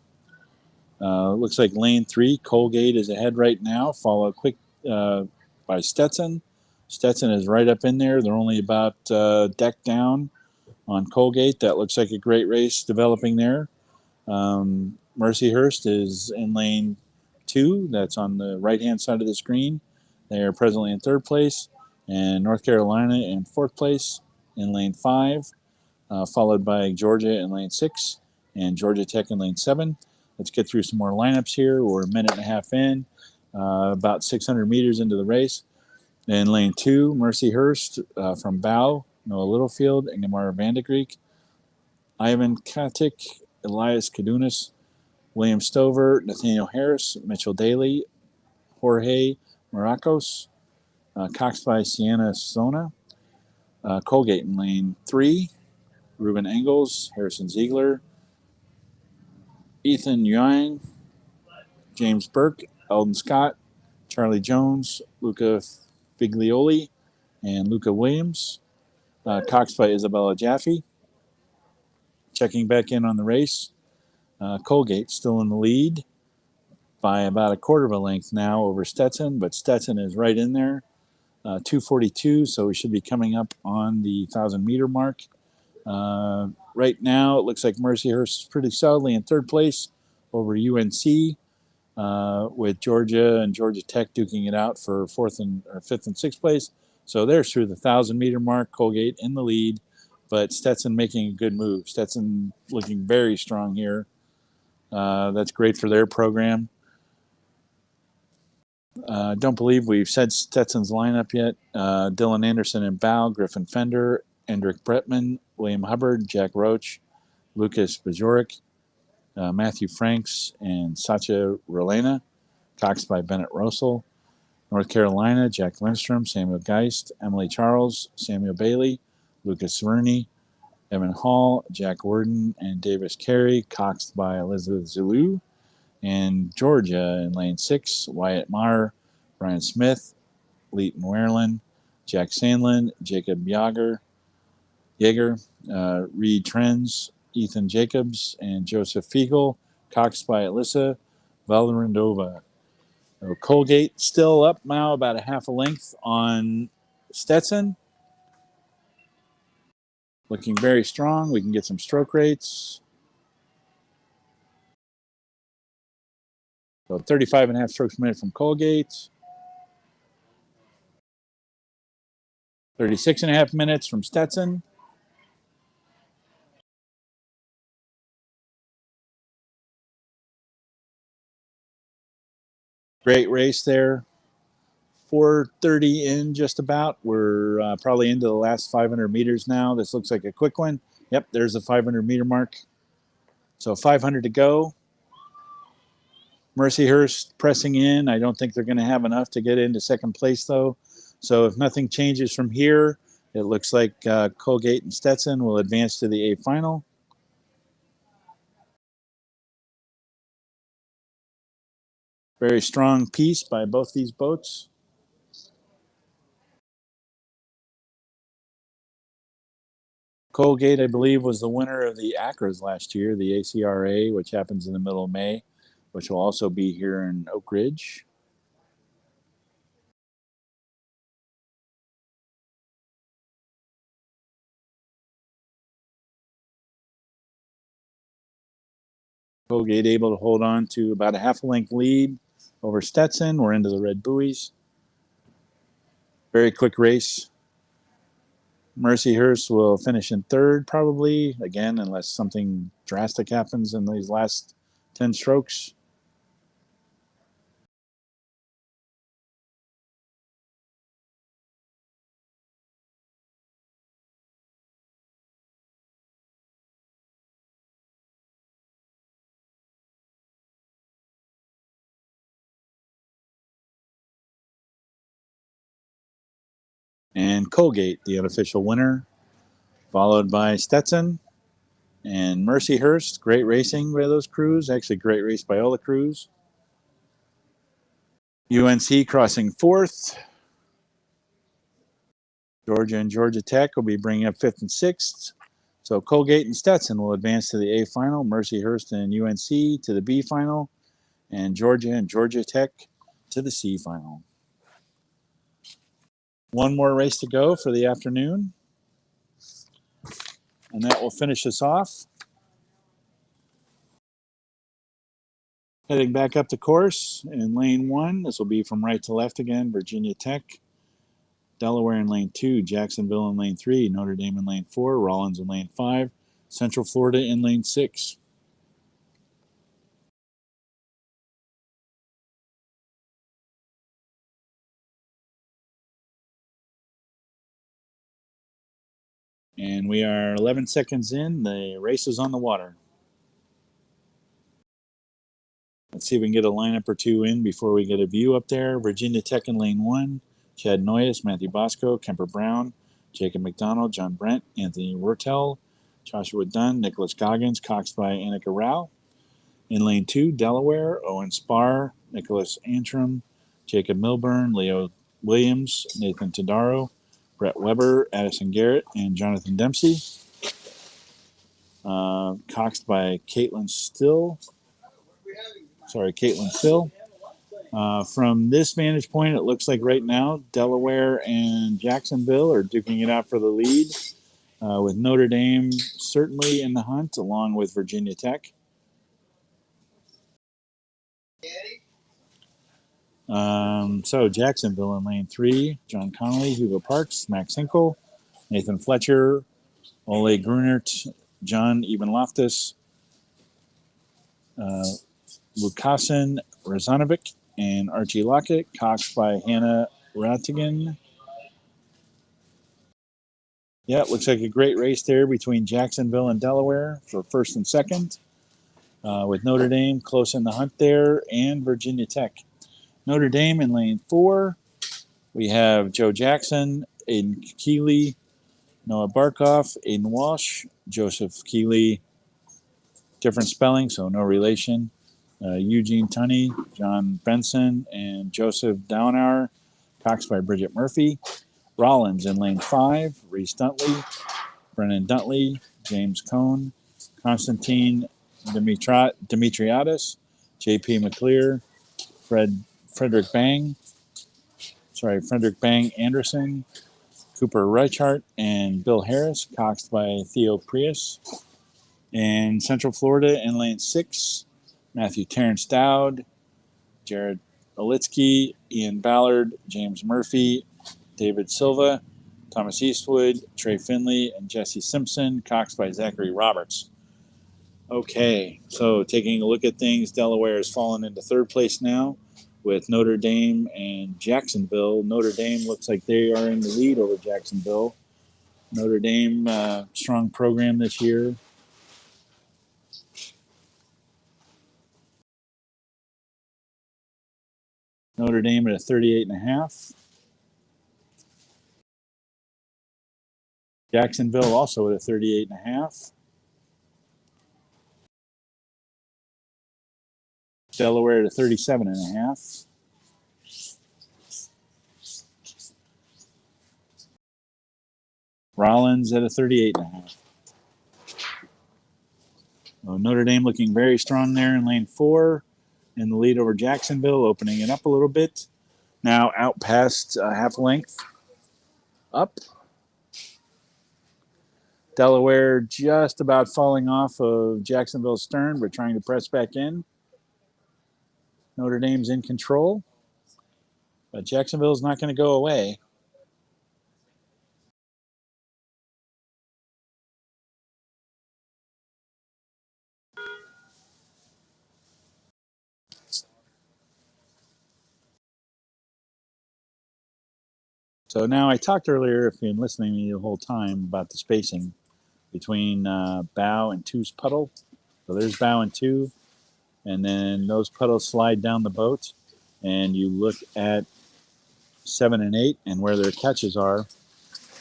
Looks like lane 3, Colgate is ahead right now, followed quick by Stetson. Stetson is right up in there. They're only about deck down on Colgate. That looks like a great race developing there. Mercyhurst is in lane 2. That's on the right-hand side of the screen. They are presently in 3rd place. And North Carolina in 4th place in lane 5, followed by Georgia in lane 6 and Georgia Tech in lane 7. Let's get through some more lineups here. We're a minute and a half in, about 600 meters into the race. In lane 2, Mercyhurst from Bow, Noah Littlefield, Ingemar Vandegreek, Ivan Katic, Elias Kadunas, William Stover, Nathaniel Harris, Mitchell Daly, Jorge Maracos, Cox by Sienna Sona, Colgate in lane 3, Ruben Engels, Harrison Ziegler, Ethan Yang, James Burke, Eldon Scott, Charlie Jones, Luca Figlioli, and Luca Williams. Cox by Isabella Jaffe. Checking back in on the race, Colgate still in the lead by about a quarter of a length now over Stetson, but Stetson is right in there, 2:42, so we should be coming up on the 1,000-meter mark. Right now, it looks like Mercyhurst is pretty solidly in third place over UNC, with Georgia and Georgia Tech duking it out for fifth and sixth place. So they're through the 1,000-meter mark. Colgate in the lead, but Stetson making a good move. Stetson looking very strong here. That's great for their program. Don't believe we've said Stetson's lineup yet. Dylan Anderson and Bow, Griffin Fender, Endrick Bretman, William Hubbard, Jack Roach, Lucas Bajorek, Matthew Franks, and Satya Rolena. Cox by Bennett Russell. North Carolina, Jack Lindstrom, Samuel Geist, Emily Charles, Samuel Bailey, Lucas Cerny, Evan Hall, Jack Worden, and Davis Carey. Coxed by Elizabeth Zulu. And Georgia in lane 6, Wyatt Maher, Brian Smith, Leighton Werlin, Jack Sandlin, Jacob Jaeger, Reed Trends, Ethan Jacobs, and Joseph Fiegel. Coxed by Alyssa Valerandova. Colgate still up now about a half a length on Stetson. Looking very strong. We can get some stroke rates. So 35 and a half strokes per minute from Colgate. 36 and a half minutes from Stetson. Great race there. 4:30 in just about. We're probably into the last 500 meters now. This looks like a quick one. Yep, there's the 500-meter mark. So 500 to go. Mercyhurst pressing in. I don't think they're going to have enough to get into second place, though. So if nothing changes from here, it looks like Colgate and Stetson will advance to the A final. Very strong piece by both these boats. Colgate, I believe, was the winner of the ACRAs last year, the ACRA, which happens in the middle of May, which will also be here in Oak Ridge. Colgate able to hold on to about a half a length lead over Stetson. We're into the red buoys. Very quick race. Mercyhurst will finish in third, probably, again, unless something drastic happens in these last 10 strokes. And Colgate, the unofficial winner, followed by Stetson and Mercyhurst. Great racing by those crews. Actually, great race by all the crews. UNC crossing fourth. Georgia and Georgia Tech will be bringing up fifth and sixth. So Colgate and Stetson will advance to the A final. Mercyhurst and UNC to the B final. And Georgia and Georgia Tech to the C final. One more race to go for the afternoon. And that will finish us off. Heading back up the course in lane 1. This will be from right to left again. Virginia Tech, Delaware in lane 2, Jacksonville in lane 3, Notre Dame in lane 4, Rollins in lane 5, Central Florida in lane 6. And we are 11 seconds in. The race is on the water. Let's see if we can get a lineup or two in before we get a view up there. Virginia Tech in lane 1. Chad Noyes, Matthew Bosco, Kemper Brown, Jacob McDonald, John Brent, Anthony Wertel, Joshua Dunn, Nicholas Goggins, coxed by Annika Rao. In lane 2, Delaware, Owen Spar, Nicholas Antrim, Jacob Milburn, Leo Williams, Nathan Tadaro, Brett Weber, Addison Garrett, and Jonathan Dempsey. Coxed by Caitlin Still. From this vantage point, it looks like right now Delaware and Jacksonville are duking it out for the lead, with Notre Dame certainly in the hunt, along with Virginia Tech. So Jacksonville in lane 3, John Connolly, Hugo Parks, Max Hinkle, Nathan Fletcher, Ole Grunert, John Ebenloftus, Lukasen Razanovic, and Archie Lockett, coxed by Hannah Rattigan. Yeah, it looks like a great race there between Jacksonville and Delaware for first and second, with Notre Dame close in the hunt there, and Virginia Tech. Notre Dame in lane 4, we have Joe Jackson, Aiden Keeley, Noah Barkoff, Aiden Walsh, Joseph Keeley, different spelling, so no relation, Eugene Tunney, John Benson, and Joseph Downhour, coxed by Bridget Murphy. Rollins in lane 5, Reese Duntley, Brennan Duntley, James Cohn, Constantine Demetriadis, J.P. McClear, Frederick Bang Anderson, Cooper Reichart, and Bill Harris, coxed by Theo Prius. In Central Florida in lane 6, Matthew Terrence Dowd, Jared Olitsky, Ian Ballard, James Murphy, David Silva, Thomas Eastwood, Trey Finley, and Jesse Simpson, coxed by Zachary Roberts. Okay, so taking a look at things, Delaware has fallen into third place now with Notre Dame and Jacksonville. Notre Dame looks like they are in the lead over Jacksonville. Notre Dame, strong program this year. Notre Dame at a 38.5. Jacksonville also at a 38.5. Delaware at a 37.5. Rollins at a 38.5. Notre Dame looking very strong there in lane 4 in the lead over Jacksonville, opening it up a little bit. Now out past half length. Up. Delaware just about falling off of Jacksonville's stern, but trying to press back in. Notre Dame's in control, but Jacksonville's not going to go away. So now I talked earlier, if you've been listening to me the whole time, about the spacing between bow and two's puddle. So there's bow and two, and then those puddles slide down the boat, and you look at 7 and 8 and where their catches are.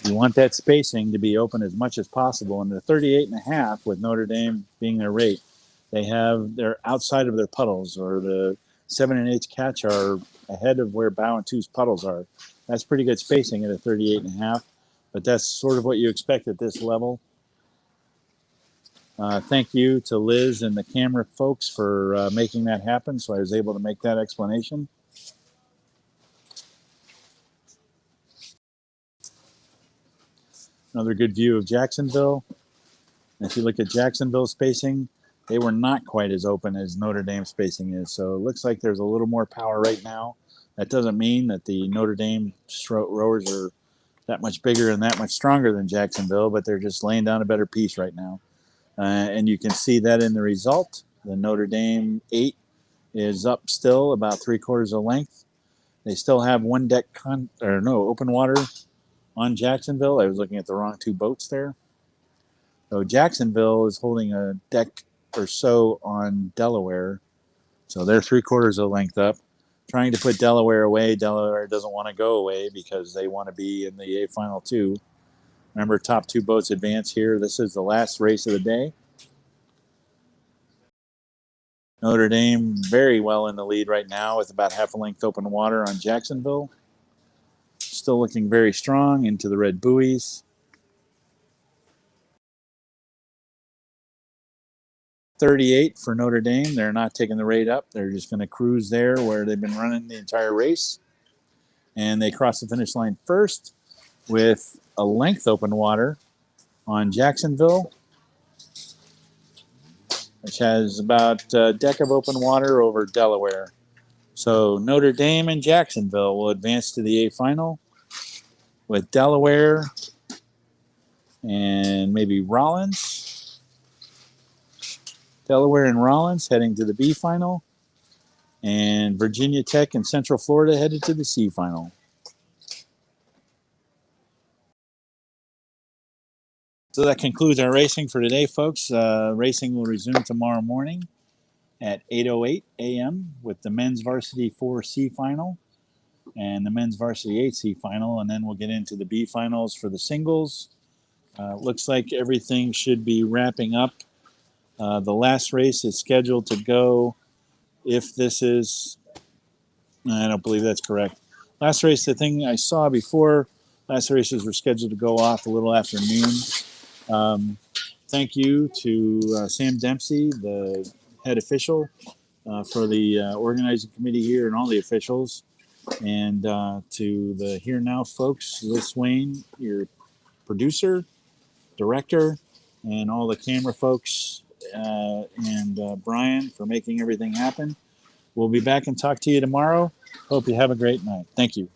You want that spacing to be open as much as possible. And the 38.5 with Notre Dame being their rate, they're outside of their puddles, or the 7 and 8 catch are ahead of where bow and two's puddles are. That's pretty good spacing at a 38.5, but that's sort of what you expect at this level. Thank you to Liz and the camera folks for making that happen, so I was able to make that explanation. Another good view of Jacksonville. And if you look at Jacksonville spacing, they were not quite as open as Notre Dame spacing is. So it looks like there's a little more power right now. That doesn't mean that the Notre Dame rowers are that much bigger and that much stronger than Jacksonville, but they're just laying down a better piece right now. And you can see that in the result. The Notre Dame 8 is up still about 3/4 of length. They still have one deck open water on Jacksonville. I was looking at the wrong two boats there. So Jacksonville is holding a deck or so on Delaware. So they're 3/4 of a length up. Trying to put Delaware away. Delaware doesn't want to go away because they want to be in the A final too. Remember, top 2 boats advance here. This is the last race of the day. Notre Dame very well in the lead right now with about half a length open water on Jacksonville. Still looking very strong into the red buoys. 38 for Notre Dame. They're not taking the rate up. They're just going to cruise there where they've been running the entire race. And they cross the finish line first with a length open water on Jacksonville, which has about a deck of open water over Delaware. So Notre Dame and Jacksonville will advance to the A final with Delaware and maybe Rollins. Delaware and Rollins heading to the B final, and Virginia Tech and Central Florida headed to the C final. So that concludes our racing for today, folks. Racing will resume tomorrow morning at 8:08 a.m. with the men's varsity 4C final and the men's varsity 8C final, and then we'll get into the B finals for the singles. Looks like everything should be wrapping up. The last race is scheduled to go, if this is, I don't believe that's correct. Last race, the thing I saw before, last races were scheduled to go off a little after noon. Thank you to Sam Dempsey, the head official, for the organizing committee here and all the officials, and to the Here Now folks, Liz Swain, your producer, director, and all the camera folks, and Brian for making everything happen. We'll be back and talk to you tomorrow. Hope you have a great night. Thank you.